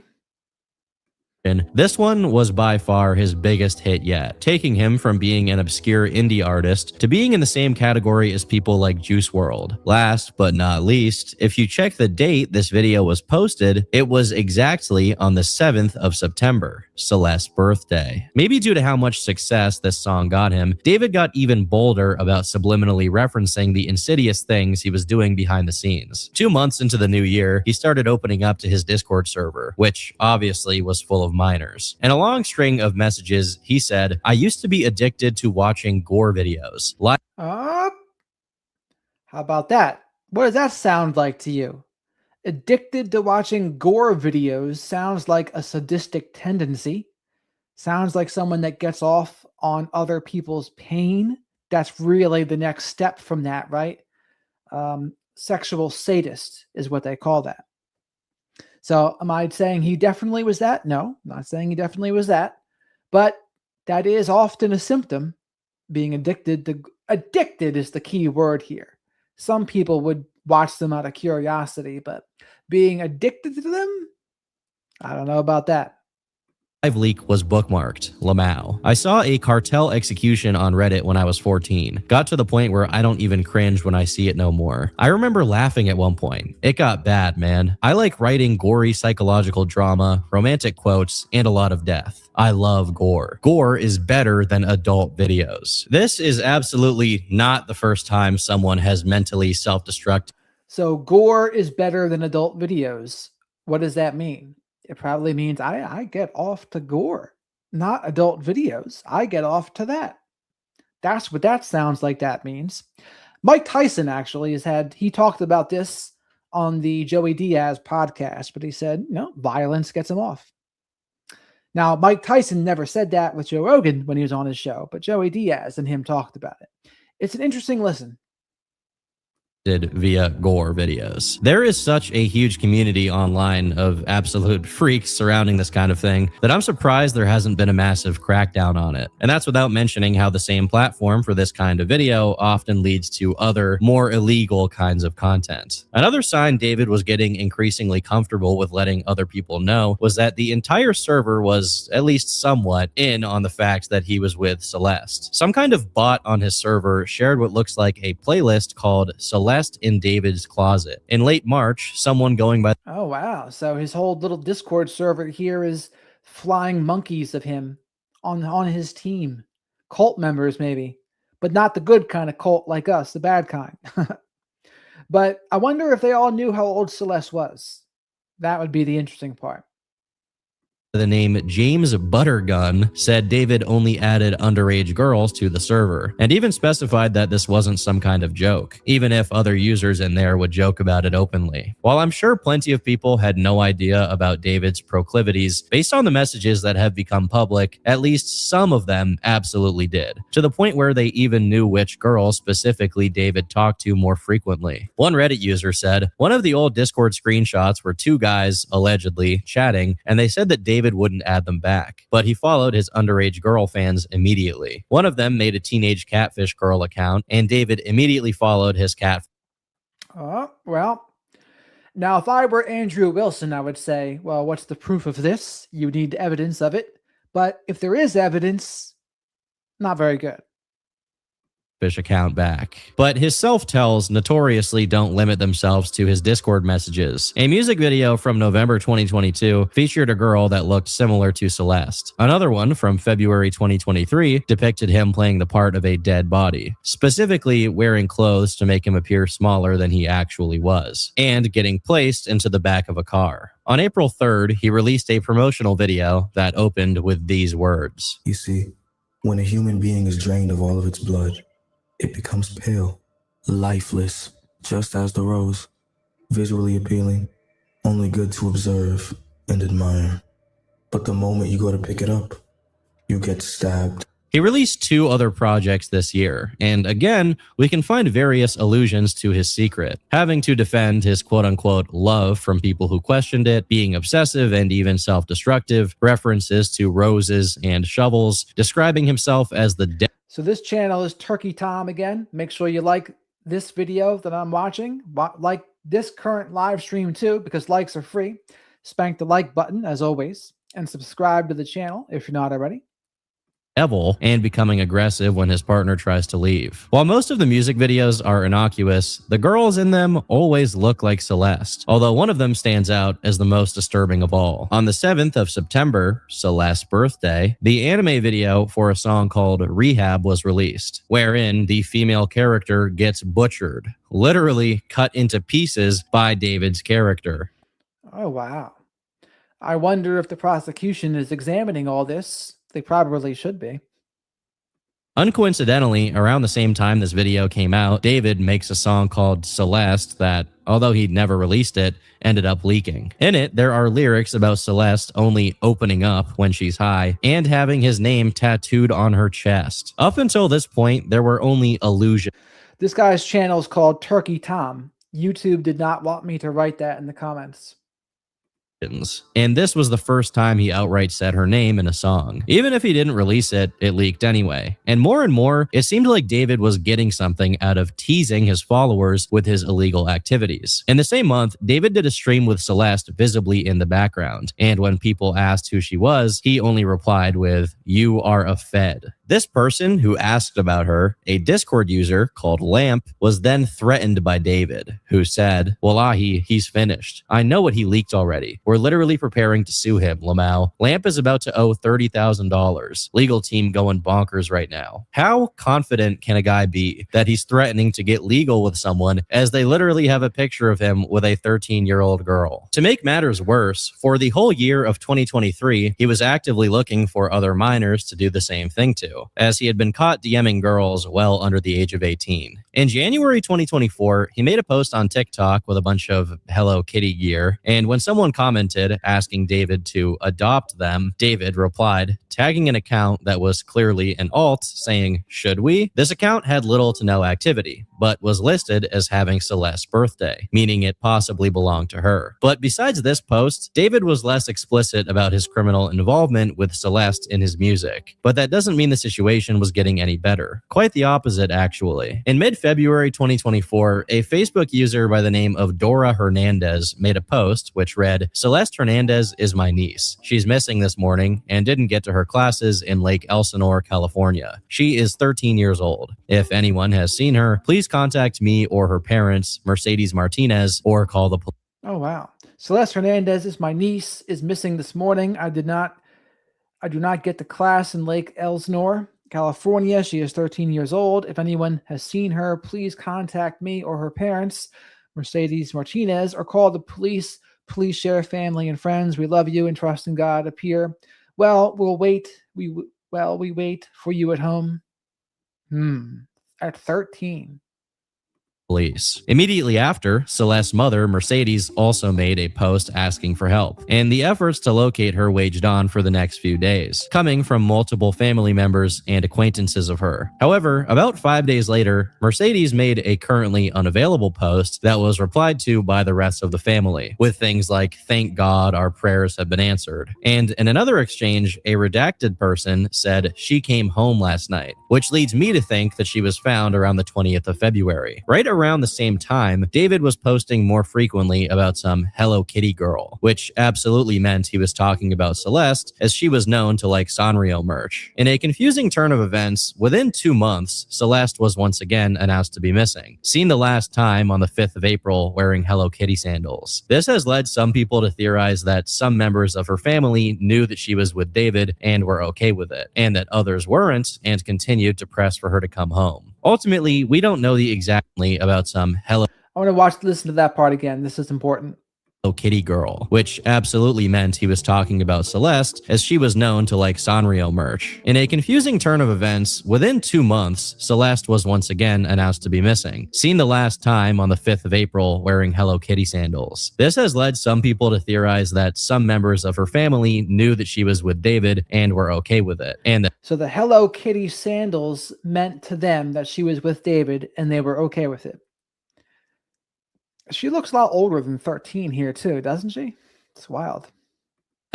this one was by far his biggest hit yet, taking him from being an obscure indie artist to being in the same category as people like Juice WRLD. Last but not least, if you check the date this video was posted, it was exactly on the 7th of September, Celeste's birthday. Maybe due to how much success this song got him, David got even bolder about subliminally referencing the insidious things he was doing behind the scenes. 2 months into the new year, he started opening up to his Discord server, which obviously was full of minors. In a long string of messages, he said, "I used to be addicted to watching gore videos." How about that? What does that sound like to you? Addicted to watching gore videos sounds like a sadistic tendency. Sounds like someone that gets off on other people's pain. That's really the next step from that, right? Sexual sadist is what they call that. So am I saying he definitely was that? No, I'm not saying he definitely was that. But that is often a symptom. Being addicted is the key word here. Some people would watch them out of curiosity, but being addicted to them, I don't know about that. Leak was bookmarked, Lamau. I saw a cartel execution on Reddit when I was 14. Got to the point where I don't even cringe when I see it no more. I remember laughing at one point. It got bad, man. I like writing gory psychological drama, romantic quotes, and a lot of death. I love gore. Gore is better than adult videos. This is absolutely not the first time someone has mentally self-destructed. So gore is better than adult videos. What does that mean? It probably means I get off to gore, not adult videos. I get off to that. That's what that sounds like that means. Mike Tyson actually he talked about this on the Joey Diaz podcast, but he said, violence gets him off. Now, Mike Tyson never said that with Joe Rogan when he was on his show, but Joey Diaz and him talked about it. It's an interesting listen. Via gore videos. There is such a huge community online of absolute freaks surrounding this kind of thing that I'm surprised there hasn't been a massive crackdown on it. And that's without mentioning how the same platform for this kind of video often leads to other, more illegal kinds of content. Another sign David was getting increasingly comfortable with letting other people know was that the entire server was at least somewhat in on the fact that he was with Celeste. Some kind of bot on his server shared what looks like a playlist called Celeste in David's Closet. In late March, someone going by... Oh, wow. So his whole little Discord server here is flying monkeys of him on his team. Cult members, maybe. but not the good kind of cult like us, the bad kind. But I wonder if they all knew how old Celeste was. That would be the interesting part. The name James Buttergun said David only added underage girls to the server, and even specified that this wasn't some kind of joke, even if other users in there would joke about it openly. While I'm sure plenty of people had no idea about David's proclivities, based on the messages that have become public, at least some of them absolutely did, to the point where they even knew which girls specifically David talked to more frequently. One Reddit user said, one of the old Discord screenshots were two guys, allegedly, chatting, and they said that David wouldn't add them back, but he followed his underage girl fans immediately. One of them made a teenage catfish girl account, and David immediately followed his cat. Well, now if I were Andrew Wilson, I would say, well, what's the proof of this? You need evidence of it. But if there is evidence, not very good. Account back. But his self-tells notoriously don't limit themselves to his Discord messages. A music video from November 2022 featured a girl that looked similar to Celeste. Another one from February 2023 depicted him playing the part of a dead body, specifically wearing clothes to make him appear smaller than he actually was, and getting placed into the back of a car. On April 3rd, he released a promotional video that opened with these words. You see, when a human being is drained of all of its blood, it becomes pale, lifeless, just as the rose, visually appealing, only good to observe and admire. But the moment you go to pick it up, you get stabbed. He released 2 other projects this year, and again, we can find various allusions to his secret, having to defend his quote-unquote love from people who questioned it, being obsessive and even self-destructive, references to roses and shovels, describing himself as the So this channel is Turkey Tom again. Make sure you like this video that I'm watching. Like this current live stream too, because likes are free. Spank the like button as always, and subscribe to the channel if you're not already. devil and becoming aggressive when his partner tries to leave. While most of the music videos are innocuous, the girls in them always look like Celeste, although one of them stands out as the most disturbing of all. On the 7th of September, Celeste's birthday, the anime video for a song called Rehab was released, wherein the female character gets butchered, literally cut into pieces by David's character. Oh, wow. I wonder if the prosecution is examining all this. They probably should be. Uncoincidentally, around the same time this video came out, David makes a song called Celeste that, although he'd never released it, ended up leaking. In it, there are lyrics about Celeste only opening up when she's high and having his name tattooed on her chest. Up until this point, there were only allusions. This guy's channel is called Turkey Tom. YouTube did not want me to write that in the comments. And this was the first time he outright said her name in a song. Even if he didn't release it, it leaked anyway. And more, it seemed like David was getting something out of teasing his followers with his illegal activities. In the same month, David did a stream with Celeste visibly in the background. And when people asked who she was, he only replied with, "You are a Fed." This person who asked about her, a Discord user called Lamp, was then threatened by David, who said, "Wallahi, he's finished. I know what he leaked already. We're literally preparing to sue him, Lamau. Lamp is about to owe $30,000. Legal team going bonkers right now." How confident can a guy be that he's threatening to get legal with someone as they literally have a picture of him with a 13-year-old girl? To make matters worse, for the whole year of 2023, he was actively looking for other minors to do the same thing to, as he had been caught DMing girls well under the age of 18. In January 2024, he made a post on TikTok with a bunch of Hello Kitty gear, and when someone commented asking David to adopt them, David replied, tagging an account that was clearly an alt, saying, "Should we?" This account had little to no activity, but was listed as having Celeste's birthday, meaning it possibly belonged to her. But besides this post, David was less explicit about his criminal involvement with Celeste in his music. But that doesn't mean the situation was getting any better. Quite the opposite, actually. In mid-February 2024, a Facebook user by the name of Dora Hernandez made a post which read, "Celeste Hernandez is my niece. She's missing this morning and didn't get to her classes in Lake Elsinore, California. She is 13 years old. If anyone has seen her, please contact me or her parents, Mercedes Martinez, or call the police." Oh, wow. Celeste Hernandez is my niece, is missing this morning. I do not get to class in Lake Elsinore, California. She is 13 years old. If anyone has seen her, please contact me or her parents, Mercedes Martinez, or call the police. Please share family and friends. We love you and trust in God. Appear. Well, we'll wait. We wait for you at home. At 13. Police. Immediately after, Celeste's mother, Mercedes, also made a post asking for help, and the efforts to locate her waged on for the next few days, coming from multiple family members and acquaintances of her. However, about 5 days later, Mercedes made a currently unavailable post that was replied to by the rest of the family, with things like, "Thank God our prayers have been answered." And in another exchange, a redacted person said she came home last night, which leads me to think that she was found around the 20th of February. Right around the same time, David was posting more frequently about some Hello Kitty girl, which absolutely meant he was talking about Celeste, as she was known to like Sanrio merch. In a confusing turn of events, within 2 months, Celeste was once again announced to be missing, seen the last time on the 5th of April wearing Hello Kitty sandals. This has led some people to theorize that some members of her family knew that she was with David and were okay with it, and that others weren't and continued to press for her to come home. Ultimately, we don't know the exactly about some Hello I want to listen to that part again. This is important. Kitty girl, which absolutely meant he was talking about Celeste, as she was known to like Sanrio merch. In a confusing turn of events, within 2 months, Celeste was once again announced to be missing, seen the last time on the 5th of April wearing Hello Kitty sandals. This has led some people to theorize that some members of her family knew that she was with David and were okay with it, and that So the Hello Kitty sandals meant to them that she was with David and they were okay with it. She looks a lot older than 13 here too, doesn't she? It's wild.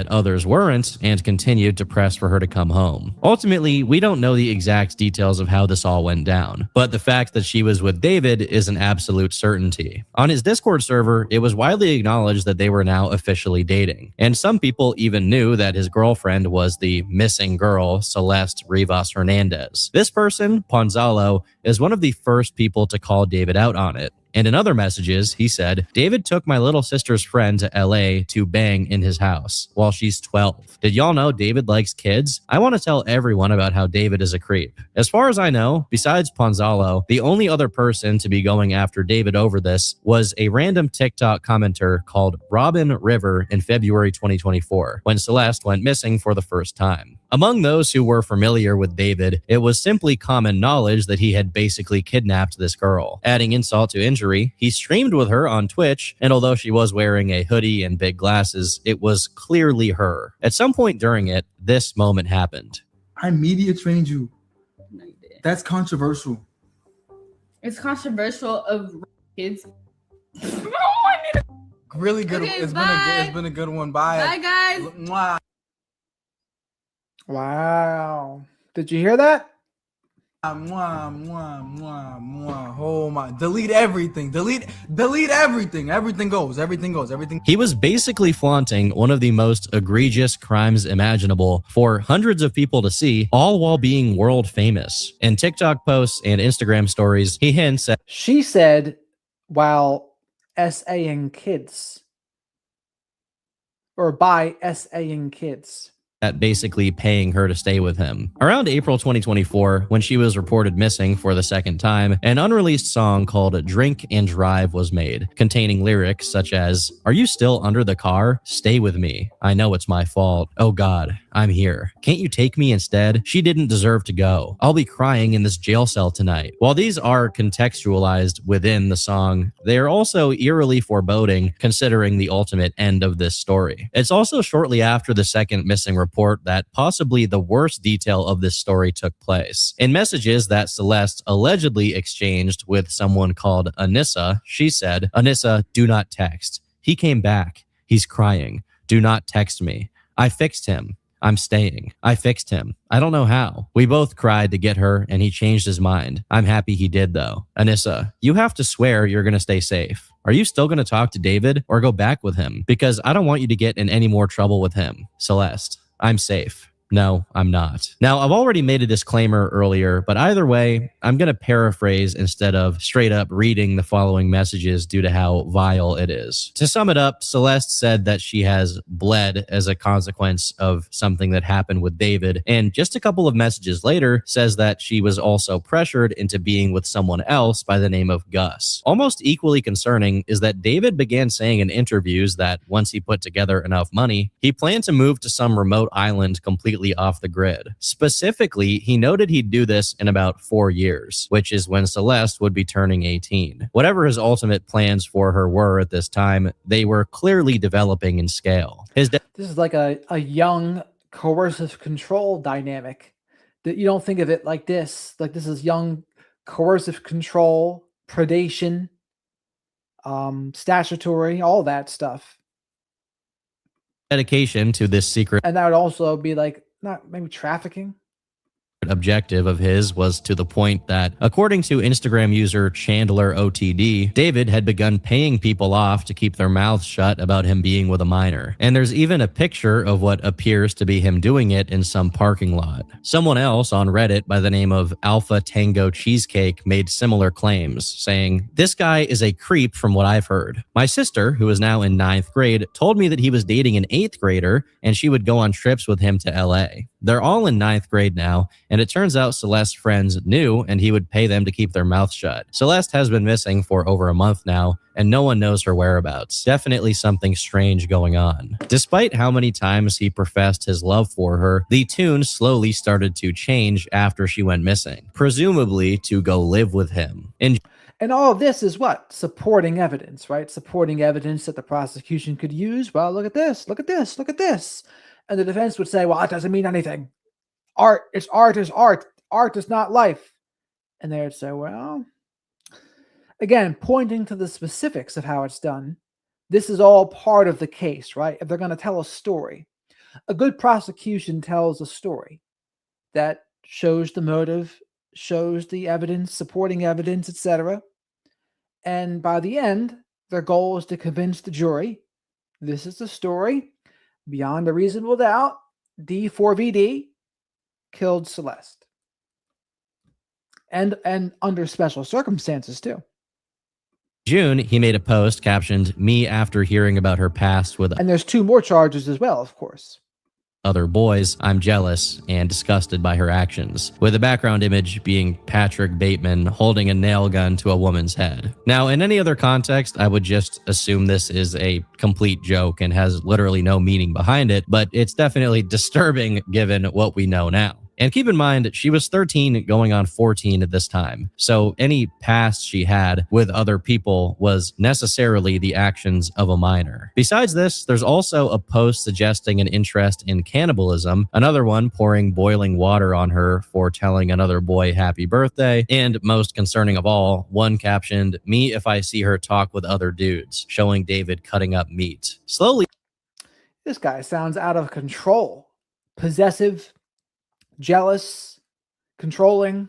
others weren't and continued to press for her to come home. Ultimately, we don't know the exact details of how this all went down, but the fact that she was with David is an absolute certainty. On his Discord server, it was widely acknowledged that they were now officially dating, and some people even knew that his girlfriend was the missing girl, Celeste Rivas Hernandez. This person, Ponzalo, is one of the first people to call David out on it. And in other messages, he said, "David took my little sister's friend to LA to bang in his house while she's 12. Did y'all know David likes kids? I want to tell everyone about how David is a creep." As far as I know, besides Ponzalo, the only other person to be going after David over this was a random TikTok commenter called Robin River in February 2024, when Celeste went missing for the first time. Among those who were familiar with David, it was simply common knowledge that he had basically kidnapped this girl. Adding insult to injury, he streamed with her on Twitch, and although she was wearing a hoodie and big glasses, it was clearly her. At some point during it, this moment happened. I media trained you. That's controversial. It's controversial of kids. Really good. Okay, It's bye. been a good one. Bye. Bye, guys. Mwah. Wow. Did you hear that? Mwah, mwah, mwah, mwah. Oh my. Delete everything. Delete everything. Everything goes. He was basically flaunting one of the most egregious crimes imaginable for hundreds of people to see, all while being world famous. In TikTok posts and Instagram stories, he hints at She said while SAing kids. Or by SAing kids. at basically paying her to stay with him. Around April 2024, when she was reported missing for the second time, an unreleased song called Drink and Drive was made, containing lyrics such as, "Are you still under the car? Stay with me. I know it's my fault. Oh God, I'm here. Can't you take me instead? She didn't deserve to go. I'll be crying in this jail cell tonight." While these are contextualized within the song, they are also eerily foreboding considering the ultimate end of this story. It's also shortly after the second missing report that possibly the worst detail of this story took place. In messages that Celeste allegedly exchanged with someone called Anissa, she said, "Anissa, do not text. He came back. He's crying. Do not text me. I fixed him. I'm staying. I fixed him. I don't know how. We both cried to get her and he changed his mind. I'm happy he did though. Anissa, you have to swear you're going to stay safe. Are you still going to talk to David or go back with him? Because I don't want you to get in any more trouble with him. Celeste, I'm safe. No, I'm not. Now, I've already made a disclaimer earlier, but either way, I'm going to paraphrase instead of straight up reading the following messages due to how vile it is. To sum it up, Celeste said that she has bled as a consequence of something that happened with David, and just a couple of messages later says that she was also pressured into being with someone else by the name of Gus. Almost equally concerning is that David began saying in interviews that once he put together enough money, he planned to move to some remote island completely off the grid. Specifically, he noted he'd do this in about 4 years, which is when Celeste would be turning 18. Whatever his ultimate plans for her were at this time, they were clearly developing in scale. This is like a young coercive control dynamic. That you don't think of it like this. Like this is young coercive control, predation, statutory, all that stuff. Dedication to this secret And that would also be like not maybe trafficking. objective of his was to the point that, according to Instagram user Chandler OTD, David had begun paying people off to keep their mouths shut about him being with a minor. And there's even a picture of what appears to be him doing it in some parking lot. Someone else on Reddit by the name of Alpha Tango Cheesecake made similar claims, saying, "This guy is a creep from what I've heard. My sister, who is now in 9th grade, told me that he was dating an 8th grader and she would go on trips with him to LA. They're all in 9th grade now, and it turns out Celeste's friends knew and he would pay them to keep their mouths shut. Celeste has been missing for over a month now, and no one knows her whereabouts. Definitely something strange going on." Despite how many times he professed his love for her, the tune slowly started to change after she went missing, presumably to go live with him. And all of this is what? Supporting evidence, right? Supporting evidence that the prosecution could use. Well, look at this, look at this, look at this. And the defense would say, well, it doesn't mean anything. Art is art is art. Art is not life. And they would say, well, again, pointing to the specifics of how it's done, this is all part of the case, right? If they're going to tell a story, a good prosecution tells a story that shows the motive, shows the evidence, supporting evidence, etc. And by the end, their goal is to convince the jury, this is the story. Beyond a reasonable doubt, D4vd killed Celeste. And under special circumstances, too. June, he made a post captioned, "Me after hearing about her past with And there's 2 more charges as well, of course. other boys. I'm jealous and disgusted by her actions," with the background image being Patrick Bateman holding a nail gun to a woman's head. Now, in any other context, I would just assume this is a complete joke and has literally no meaning behind it, but it's definitely disturbing given what we know now. And keep in mind, she was 13 going on 14 at this time. So any past she had with other people was necessarily the actions of a minor. Besides this, there's also a post suggesting an interest in cannibalism, another one pouring boiling water on her for telling another boy happy birthday, and most concerning of all, one captioned, "Me if I see her talk with other dudes," showing David cutting up meat. Slowly, This guy sounds out of control. Possessive, jealous, controlling.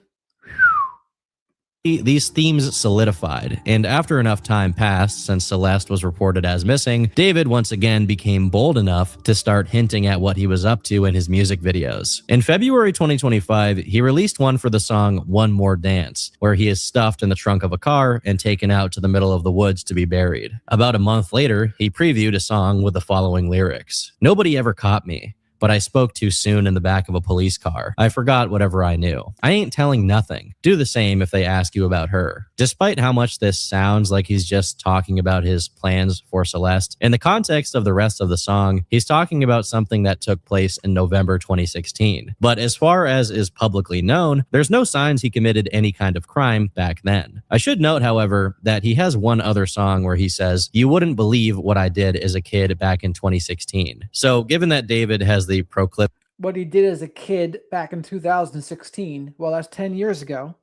these themes solidified, and after enough time passed since Celeste was reported as missing, David once again became bold enough to start hinting at what he was up to in his music videos. In February 2025, he released one for the song One More Dance, where he is stuffed in the trunk of a car and taken out to the middle of the woods to be buried. About a month later, he previewed a song with the following lyrics: "Nobody ever caught me, but I spoke too soon in the back of a police car. I forgot whatever I knew. I ain't telling nothing. Do the same if they ask you about her." Despite how much this sounds like he's just talking about his plans for Celeste, in the context of the rest of the song, he's talking about something that took place in November 2016. But as far as is publicly known, there's no signs he committed any kind of crime back then. I should note, however, that he has one other song where he says, "You wouldn't believe what I did as a kid back in 2016. So given that David has the proclivity What he did as a kid back in 2016, well, that's 10 years ago.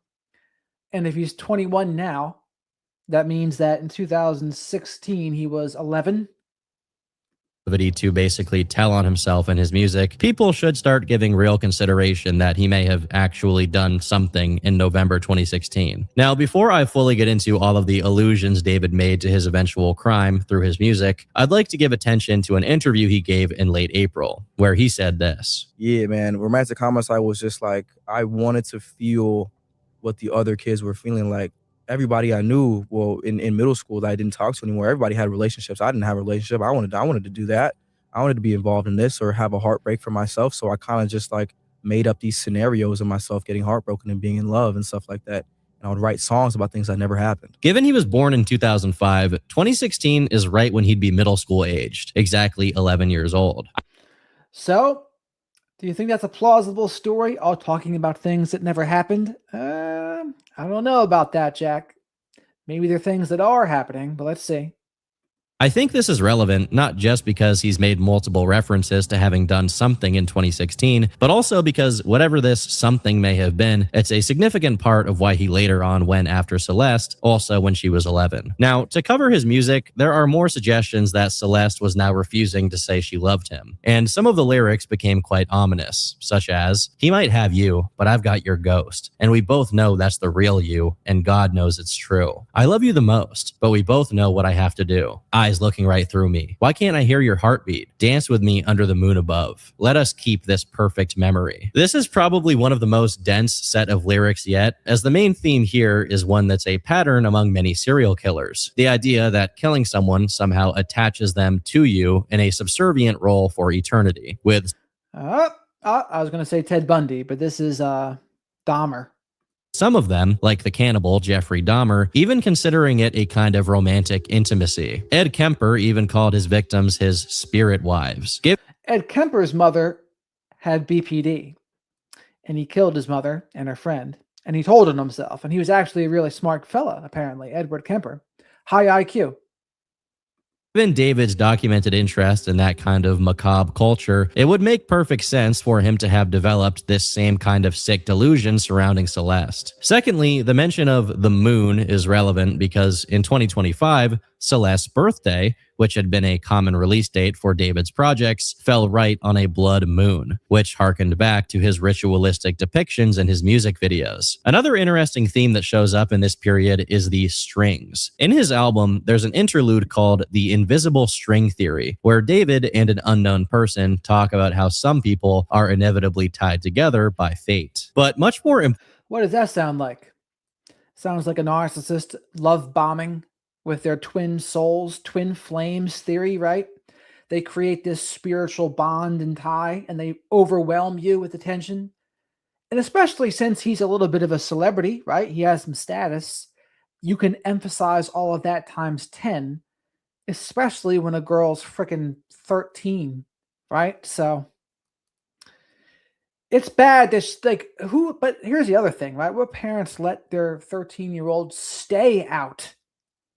And if he's 21 now, that means that in 2016 he was 11. to basically tell on himself and his music, people should start giving real consideration that he may have actually done something in November 2016. Now, before I fully get into all of the allusions David made to his eventual crime through his music, I'd like to give attention to an interview he gave in late April, where he said this. Yeah, man, romantic homicide was just like, I wanted to feel what the other kids were feeling. Like, everybody I knew, well, in middle school that I didn't talk to anymore, everybody had relationships. I didn't have a relationship. I wanted to do that. I wanted to be involved in this or have a heartbreak for myself. So I kind of just like made up these scenarios of myself getting heartbroken and being in love and stuff like that. And I would write songs about things that never happened. Given he was born in 2005, 2016 is right when he'd be middle school aged, exactly 11 years old. So, do you think that's a plausible story, all talking about things that never happened? I don't know about that, Jack. Maybe there are things that are happening, but let's see. I think this is relevant not just because he's made multiple references to having done something in 2016, but also because whatever this something may have been, it's a significant part of why he later on went after Celeste, also when she was 11. Now, to cover his music, there are more suggestions that Celeste was now refusing to say she loved him, and some of the lyrics became quite ominous, such as, "He might have you, but I've got your ghost, and we both know that's the real you, and God knows it's true. I love you the most, but we both know what I have to do. Eyes looking right through me. Why can't I hear your heartbeat? Dance with me under the moon above. Let us keep this perfect memory." This is probably one of the most dense set of lyrics yet, as the main theme here is one that's a pattern among many serial killers. The idea that killing someone somehow attaches them to you in a subservient role for eternity. With I was going to say Ted Bundy, but this is Dahmer. some of them, like the cannibal Jeffrey Dahmer, even considering it a kind of romantic intimacy. Ed Kemper even called his victims his spirit wives. Ed Kemper's mother had BPD, and he killed his mother and her friend, and he told on himself, and he was actually a really smart fella, apparently, Edward Kemper. High IQ. Given David's documented interest in that kind of macabre culture, it would make perfect sense for him to have developed this same kind of sick delusion surrounding Celeste. Secondly, the mention of the moon is relevant because in 2025, Celeste's birthday, which had been a common release date for David's projects, fell right on a blood moon, which harkened back to his ritualistic depictions in his music videos. Another interesting theme that shows up in this period is the strings. In his album, there's an interlude called The Invisible String Theory, where David and an unknown person talk about how some people are inevitably tied together by fate. But much more what does that sound like? Sounds like a narcissist love bombing with their twin souls, twin flames theory, right? They create this spiritual bond and tie, and they overwhelm you with attention. And especially since he's a little bit of a celebrity, right? He has some status. You can emphasize all of that times 10, especially when a girl's freaking 13, right? So it's bad. This like who, but here's the other thing, right? What parents let their 13-year-old stay out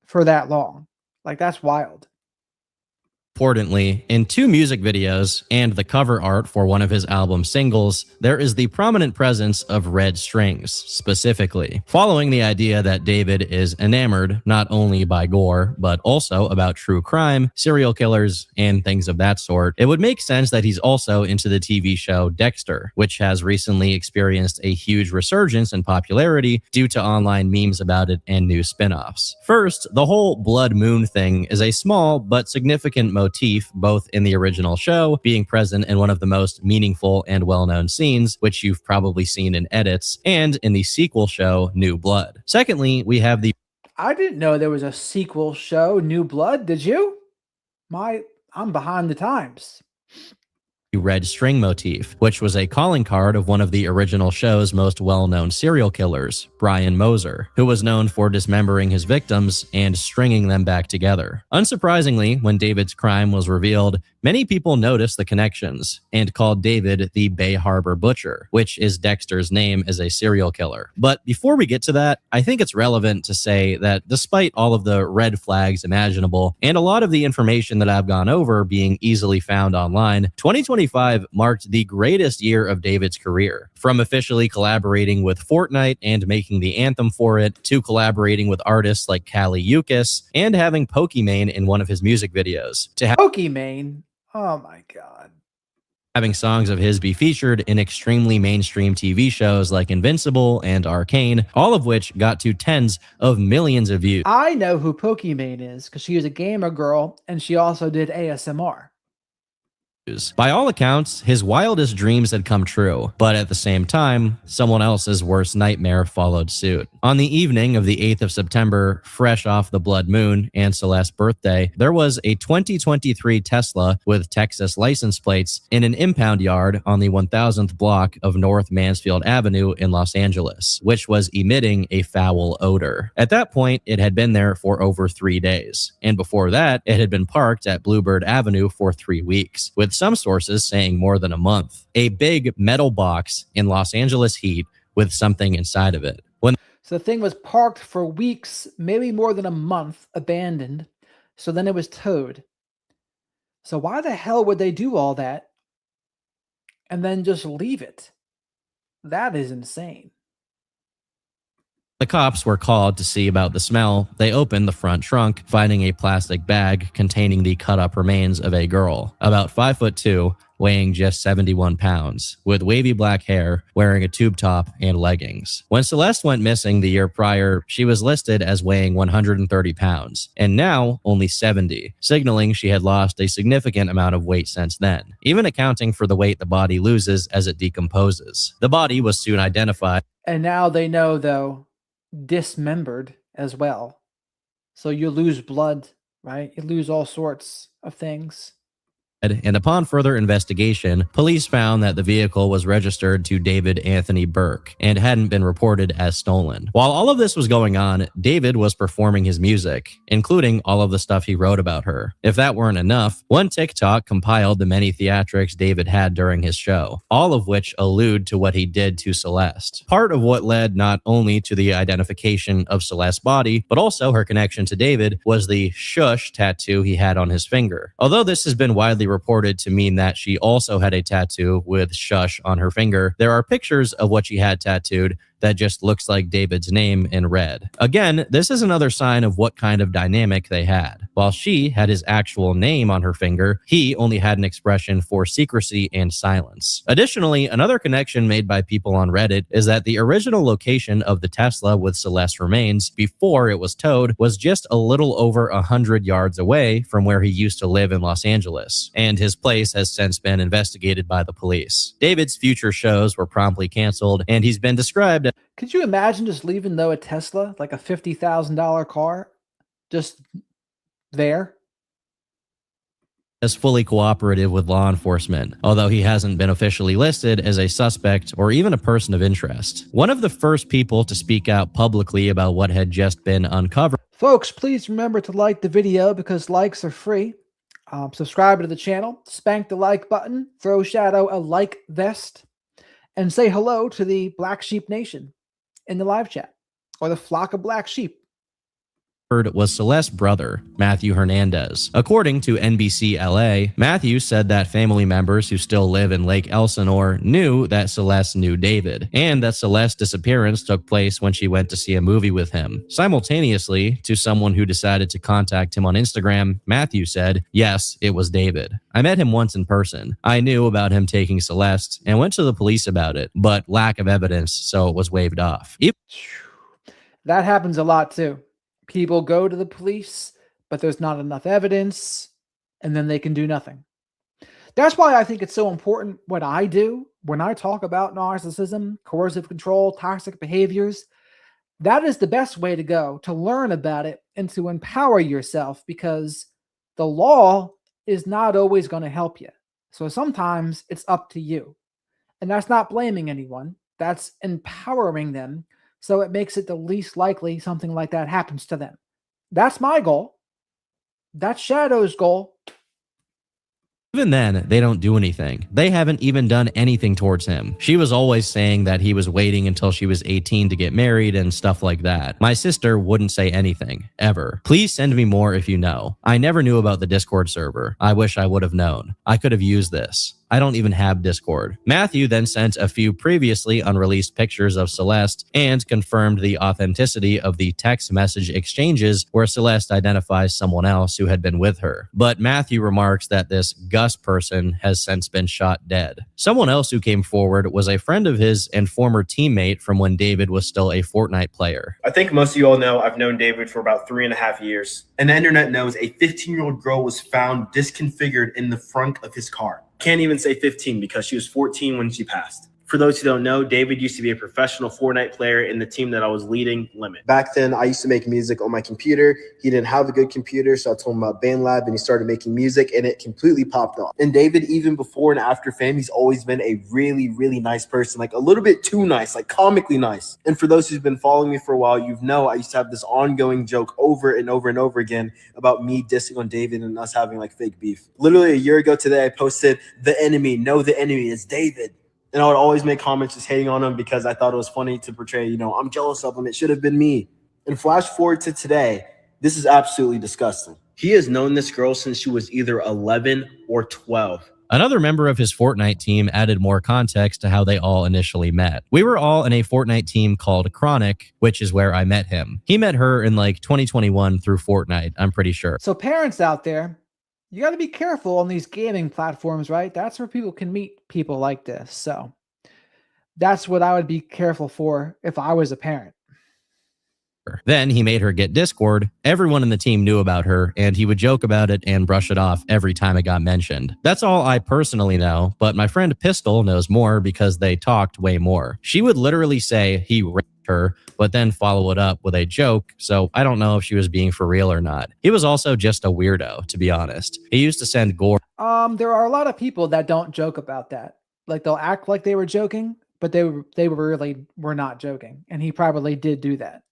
for that long? Like, that's wild. Importantly, in 2 music videos and the cover art for one of his album singles, there is the prominent presence of red strings, specifically, following the idea that David is enamored not only by gore, but also about true crime, serial killers, and things of that sort. It would make sense that he's also into the TV show Dexter, which has recently experienced a huge resurgence in popularity due to online memes about it and new spin-offs. First, the whole blood moon thing is a small but significant motif both in the original show, being present in one of the most meaningful and well-known scenes, which you've probably seen in edits, and in the sequel show, New Blood. Secondly, we have the... I didn't know there was a sequel show, New Blood. Did you? I'm behind the times. Red string motif, which was a calling card of one of the original show's most well-known serial killers, Brian Moser, who was known for dismembering his victims and stringing them back together. Unsurprisingly, when David's crime was revealed, many people noticed the connections and called David the Bay Harbor Butcher, which is Dexter's name as a serial killer. But before we get to that, I think it's relevant to say that despite all of the red flags imaginable and a lot of the information that I've gone over being easily found online, 2025 marked the greatest year of David's career. From officially collaborating with Fortnite and making the anthem for it, to collaborating with artists like Kali Uchis, and having Pokimane in one of his music videos. Pokimane? Oh my God. Having songs of his be featured in extremely mainstream TV shows like Invincible and Arcane, all of which got to tens of millions of views. I know who Pokimane is because she was a gamer girl and she also did ASMR. By all accounts, his wildest dreams had come true, but at the same time, someone else's worst nightmare followed suit. On the evening of the 8th of September, fresh off the blood moon and Celeste's birthday, there was a 2023 Tesla with Texas license plates in an impound yard on the 1000th block of North Mansfield Avenue in Los Angeles, which was emitting a foul odor. At that point, it had been there for over 3 days, and before that, it had been parked at Bluebird Avenue for 3 weeks, with some sources saying more than a month. A big metal box in Los Angeles heat with something inside of it. So the thing was parked for weeks, maybe more than a month, abandoned. So then it was towed. So why the hell would they do all that and then just leave it? That is insane. The cops were called to see about the smell. They opened the front trunk, finding a plastic bag containing the cut-up remains of a girl, about 5'2", weighing just 71 pounds, with wavy black hair, wearing a tube top and leggings. When Celeste went missing the year prior, she was listed as weighing 130 pounds, and now only 70, signaling she had lost a significant amount of weight since then, even accounting for the weight the body loses as it decomposes. The body was soon identified. And now they know, though, dismembered as well. So you lose blood, right? You lose all sorts of things. And upon further investigation, police found that the vehicle was registered to David Anthony Burke and hadn't been reported as stolen. While all of this was going on, David was performing his music, including all of the stuff he wrote about her. If that weren't enough, one TikTok compiled the many theatrics David had during his show, all of which allude to what he did to Celeste. Part of what led not only to the identification of Celeste's body, but also her connection to David was the shush tattoo he had on his finger. Although this has been widely reported to mean that she also had a tattoo with shush on her finger, there are pictures of what she had tattooed that just looks like David's name in red. Again, this is another sign of what kind of dynamic they had. While she had his actual name on her finger, he only had an expression for secrecy and silence. Additionally, another connection made by people on Reddit is that the original location of the Tesla with Celeste's remains before it was towed was just a little over 100 yards away from where he used to live in Los Angeles, and his place has since been investigated by the police. David's future shows were promptly canceled, and he's been described. Could you imagine just leaving, though, a Tesla, like a $50,000 car, just there? As fully cooperative with law enforcement, although he hasn't been officially listed as a suspect or even a person of interest. One of the first people to speak out publicly about what had just been uncovered. Folks, please remember to like the video because likes are free. Subscribe to the channel, spank the like button, throw Shadow a like vest, and say hello to the Black Sheep Nation in the live chat, or the flock of black sheep. Was Celeste's brother, Matthew Hernandez. According to NBC LA, Matthew said that family members who still live in Lake Elsinore knew that Celeste knew David, and that Celeste's disappearance took place when she went to see a movie with him. Simultaneously, to someone who decided to contact him on Instagram, Matthew said, "Yes, it was David. I met him once in person. I knew about him taking Celeste and went to the police about it, but lack of evidence, so it was waived off." That happens a lot too. People go to the police, but there's not enough evidence, and then they can do nothing. That's why I think it's so important what I do when I talk about narcissism, coercive control, toxic behaviors. That is the best way to go, to learn about it and to empower yourself, because the law is not always going to help you. So sometimes it's up to you. And that's not blaming anyone. That's empowering them. So it makes it the least likely something like that happens to them. That's my goal. That's Shadow's goal. Even then, they don't do anything. They haven't even done anything towards him. She was always saying that he was waiting until she was 18 to get married and stuff like that. My sister wouldn't say anything, ever. Please send me more if you know. I never knew about the Discord server. I wish I would have known. I could have used this. I don't even have Discord. Matthew then sent a few previously unreleased pictures of Celeste and confirmed the authenticity of the text message exchanges where Celeste identifies someone else who had been with her. But Matthew remarks that this Gus person has since been shot dead. Someone else who came forward was a friend of his and former teammate from when David was still a Fortnite player. I think most of you all know I've known David for about 3.5 years, and the internet knows a 15-year-old girl was found disconfigured in the front of his car. Can't even say 15 because she was 14 when she passed. For those who don't know, David used to be a professional Fortnite player in the team that I was leading, Limit. Back then, I used to make music on my computer. He didn't have a good computer, so I told him about BandLab, and he started making music, and it completely popped off. And David, even before and after fame, he's always been a really, really nice person, like a little bit too nice, like comically nice. And for those who've been following me for a while, you know I used to have this ongoing joke over and over and over again about me dissing on David and us having like fake beef. Literally a year ago today, I posted, "The enemy, no, the enemy is David." And I would always make comments just hating on him because I thought it was funny to portray, I'm jealous of him. It should have been me. And flash forward to today, this is absolutely disgusting. He has known this girl since she was either 11 or 12. Another member of his Fortnite team added more context to how they all initially met. We were all in a Fortnite team called Chronic, which is where I met him. He met her in like 2021 through Fortnite, I'm pretty sure. So parents out there, you got to be careful on these gaming platforms, right? That's where people can meet people like this. So that's what I would be careful for if I was a parent. Then he made her get Discord. Everyone in the team knew about her, and he would joke about it and brush it off every time it got mentioned. That's all I personally know, but my friend Pistol knows more because they talked way more. She would literally say he raped her, but then follow it up with a joke, so I don't know if she was being for real or not. He was also just a weirdo, to be honest. He used to send gore. There are a lot of people that don't joke about that. Like they'll act like they were joking, but they really were not joking, and he probably did do that.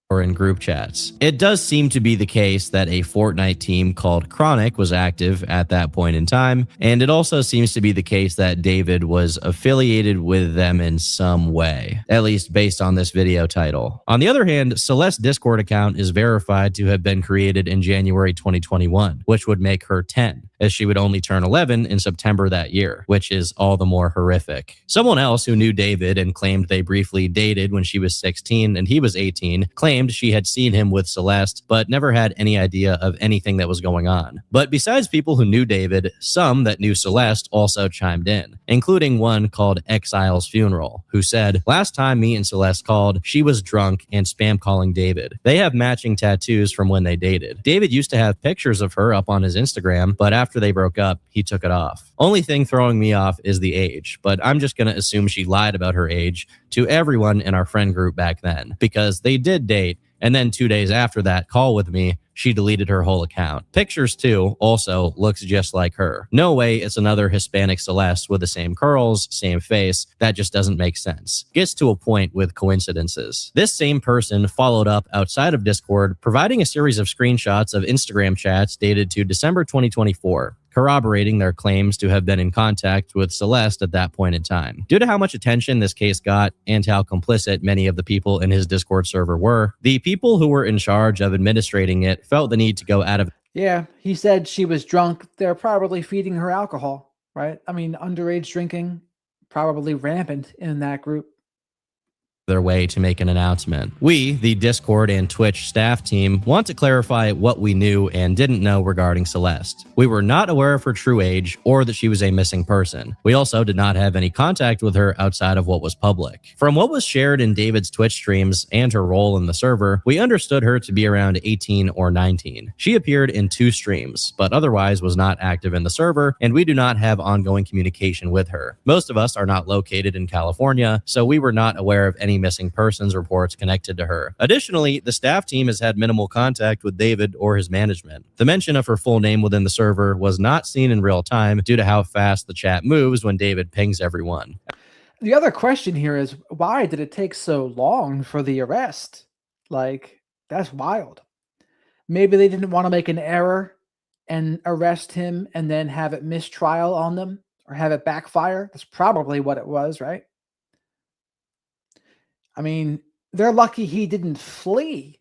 Or in group chats. It does seem to be the case that a Fortnite team called Chronic was active at that point in time, and it also seems to be the case that David was affiliated with them in some way, at least based on this video title. On the other hand, Celeste's Discord account is verified to have been created in January 2021, which would make her 10, as she would only turn 11 in September that year, which is all the more horrific. Someone else who knew David and claimed they briefly dated when she was 16 and he was 18 claimed she had seen him with Celeste, but never had any idea of anything that was going on. But besides people who knew David, some that knew Celeste also chimed in, including one called Exile's Funeral, who said, "Last time me and Celeste called, she was drunk and spam calling David. They have matching tattoos from when they dated. David used to have pictures of her up on his Instagram, but after they broke up, he took it off. Only thing throwing me off is the age, but I'm just gonna assume she lied about her age to everyone in our friend group back then, because they did date, and then 2 days after that call with me, she deleted her whole account. Pictures too, also looks just like her. No way it's another Hispanic Celeste with the same curls, same face. That just doesn't make sense. Gets to a point with coincidences." This same person followed up outside of Discord, providing a series of screenshots of Instagram chats dated to December 2024. Corroborating their claims to have been in contact with Celeste at that point in time. Due to how much attention this case got and how complicit many of the people in his Discord server were, the people who were in charge of administrating it felt the need to go out of. Yeah, he said she was drunk. They're probably feeding her alcohol, right? I mean, underage drinking, probably rampant in that group. Their way to make an announcement. We, the Discord and Twitch staff team, want to clarify what we knew and didn't know regarding Celeste. We were not aware of her true age or that she was a missing person. We also did not have any contact with her outside of what was public. From what was shared in David's Twitch streams and her role in the server, we understood her to be around 18 or 19. She appeared in 2 streams, but otherwise was not active in the server, and we do not have ongoing communication with her. Most of us are not located in California, so we were not aware of any missing persons reports connected to her. Additionally, the staff team has had minimal contact with David or his management. The mention of her full name within the server was not seen in real time due to how fast the chat moves when David pings everyone. The other question here is, why did it take so long for the arrest? Like, that's wild. Maybe they didn't want to make an error and arrest him and then have it mistrial on them or have it backfire. That's probably what it was, right? I mean, they're lucky he didn't flee.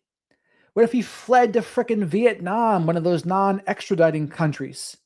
What if he fled to frickin' Vietnam, one of those non-extraditing countries?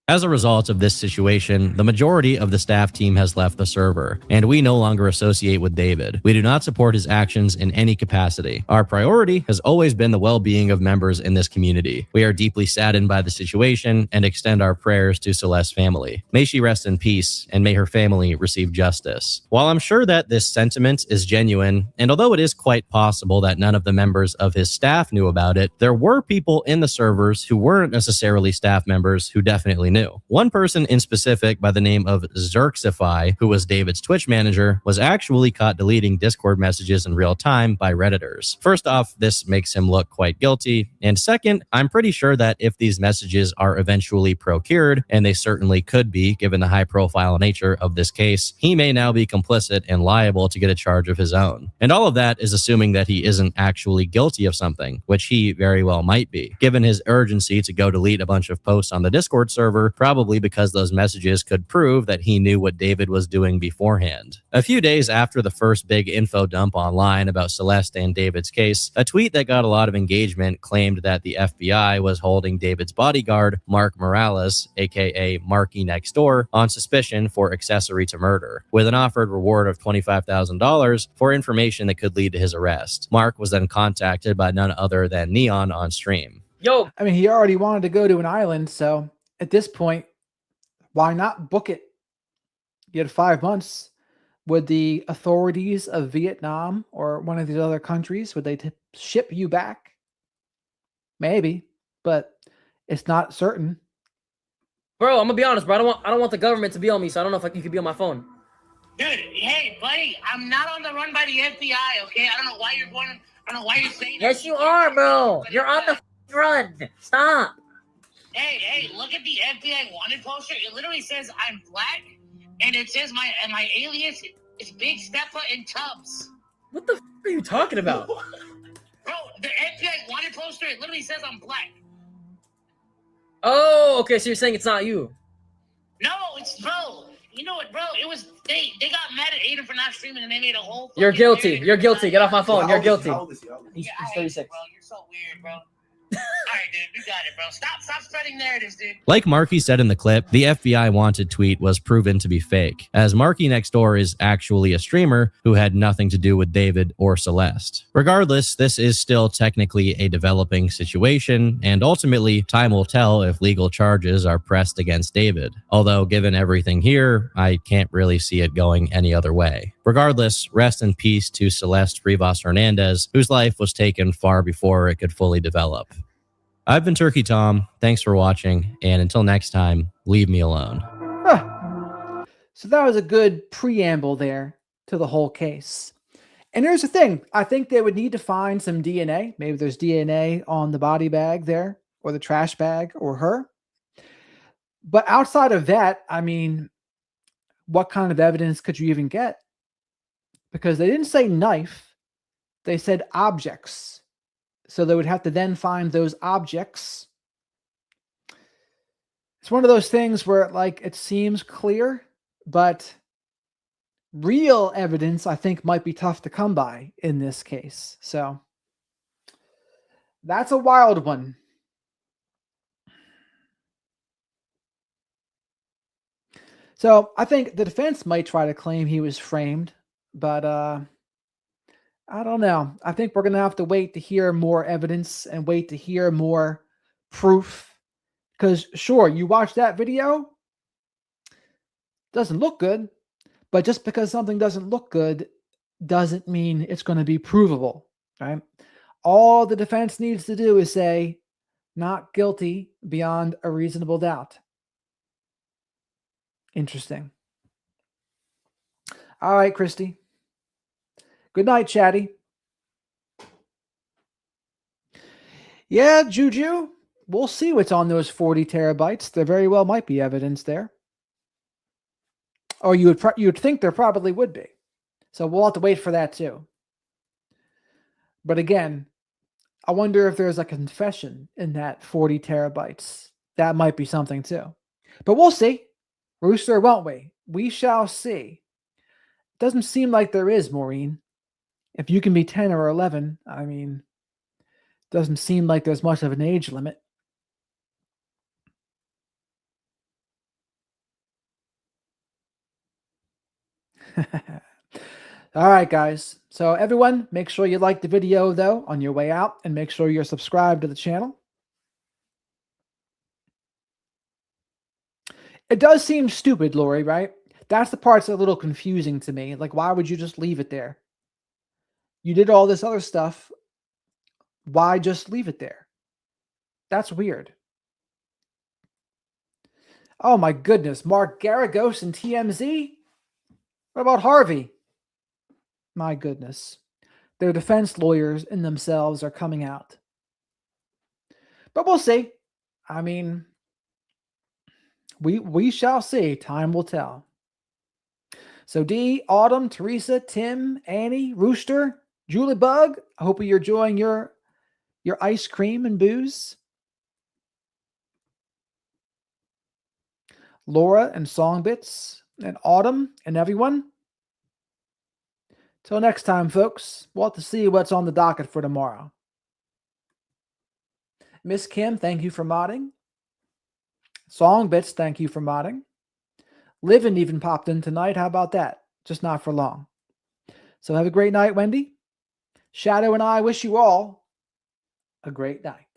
As a result of this situation, the majority of the staff team has left the server, and we no longer associate with David. We do not support his actions in any capacity. Our priority has always been the well-being of members in this community. We are deeply saddened by the situation and extend our prayers to Celeste's family. May she rest in peace, and may her family receive justice. While I'm sure that this sentiment is genuine, and although it is quite possible that none of the members of his staff knew about it, there were people in the servers who weren't necessarily staff members who definitely knew. One person in specific by the name of Xerxify, who was David's Twitch manager, was actually caught deleting Discord messages in real time by Redditors. First off, this makes him look quite guilty, and second, I'm pretty sure that if these messages are eventually procured, and they certainly could be given the high-profile nature of this case, he may now be complicit and liable to get a charge of his own. And all of that is assuming that he isn't actually guilty of something, which he very well might be, given his urgency to go delete a bunch of posts on the Discord server, probably because those messages could prove that he knew what David was doing beforehand. A few days after the first big info dump online about Celeste and David's case, a tweet that got a lot of engagement claimed that the FBI was holding David's bodyguard, Mark Morales, aka Marky Next Door, on suspicion for accessory to murder, with an offered reward of $25,000 for information that could lead to his arrest. Mark was then contacted by none other than Neon on stream. Yo, I mean, he already wanted to go to an island, so at this point, why not book it? You had 5 months. Would the authorities of Vietnam or one of these other countries, would they ship you back? Maybe, but it's not certain. Bro, I'm gonna be honest, bro. I don't want the government to be on me, so I don't know if you could be on my phone. Dude, hey, buddy, I'm not on the run by the FBI, okay? I don't know why you're going. I don't know why you're saying that. Yes, you are, bro. You're on the run. Stop. Hey, look at the FBI wanted poster. It literally says I'm black, and it says my alias is Big Steppa in Tubbs. What the are you talking about? Bro, the FBI wanted poster, it literally says I'm black. Oh, okay, so you're saying it's not you. No, it's bro. You know what, bro? It was they got mad at Aiden for not streaming, and they made a whole. You're guilty. You're guilty. Get off my phone. You're guilty. He's 36. Bro, you're so weird, bro. All right, dude, you got it, bro. Stop spreading narratives, dude. Like Marky said in the clip, the FBI wanted tweet was proven to be fake, as Marky Next Door is actually a streamer who had nothing to do with David or Celeste. Regardless, this is still technically a developing situation, and ultimately, time will tell if legal charges are pressed against David. Although, given everything here, I can't really see it going any other way. Regardless, rest in peace to Celeste Rivas Hernandez, whose life was taken far before it could fully develop. I've been Turkey Tom. Thanks for watching, and until next time, leave me alone. So that was a good preamble there to the whole case. And here's the thing. I think they would need to find some DNA. Maybe there's DNA on the body bag there, or the trash bag, or her. But outside of that, I mean, what kind of evidence could you even get? Because they didn't say knife. They said objects. So they would have to then find those objects. It's one of those things where like it seems clear, but real evidence I think might be tough to come by in this case. So that's a wild one. So I think the defense might try to claim he was framed, but I don't know. I think we're going to have to wait to hear more evidence and wait to hear more proof. Because sure, you watch that video, doesn't look good, but just because something doesn't look good doesn't mean it's going to be provable, right? All the defense needs to do is say, not guilty beyond a reasonable doubt. Interesting. All right, Christy. Good night, Chatty. Yeah, Juju. We'll see what's on those 40 terabytes. There very well might be evidence there. Or you would think there probably would be. So we'll have to wait for that too. But again, I wonder if there's a confession in that 40 terabytes. That might be something too. But we'll see. Rooster, won't we? We shall see. Doesn't seem like there is, Maureen. If you can be 10 or 11, I mean, doesn't seem like there's much of an age limit. All right, guys. So everyone, make sure you like the video, though, on your way out, and make sure you're subscribed to the channel. It does seem stupid, Lori, right? That's the part that's a little confusing to me. Like, why would you just leave it there? You did all this other stuff. Why just leave it there? That's weird. Oh, my goodness. Mark Garagos and TMZ? What about Harvey? My goodness. Their defense lawyers in themselves are coming out. But we'll see. I mean, we shall see. Time will tell. So D, Autumn, Teresa, Tim, Annie, Rooster, Julie Bug, I hope you're enjoying your ice cream and booze. Laura and Songbits and Autumn and everyone. Till next time, folks, we'll have to see what's on the docket for tomorrow. Miss Kim, thank you for modding. Songbits, thank you for modding. Livin' even popped in tonight. How about that? Just not for long. So have a great night, Wendy. Shadow and I wish you all a great night.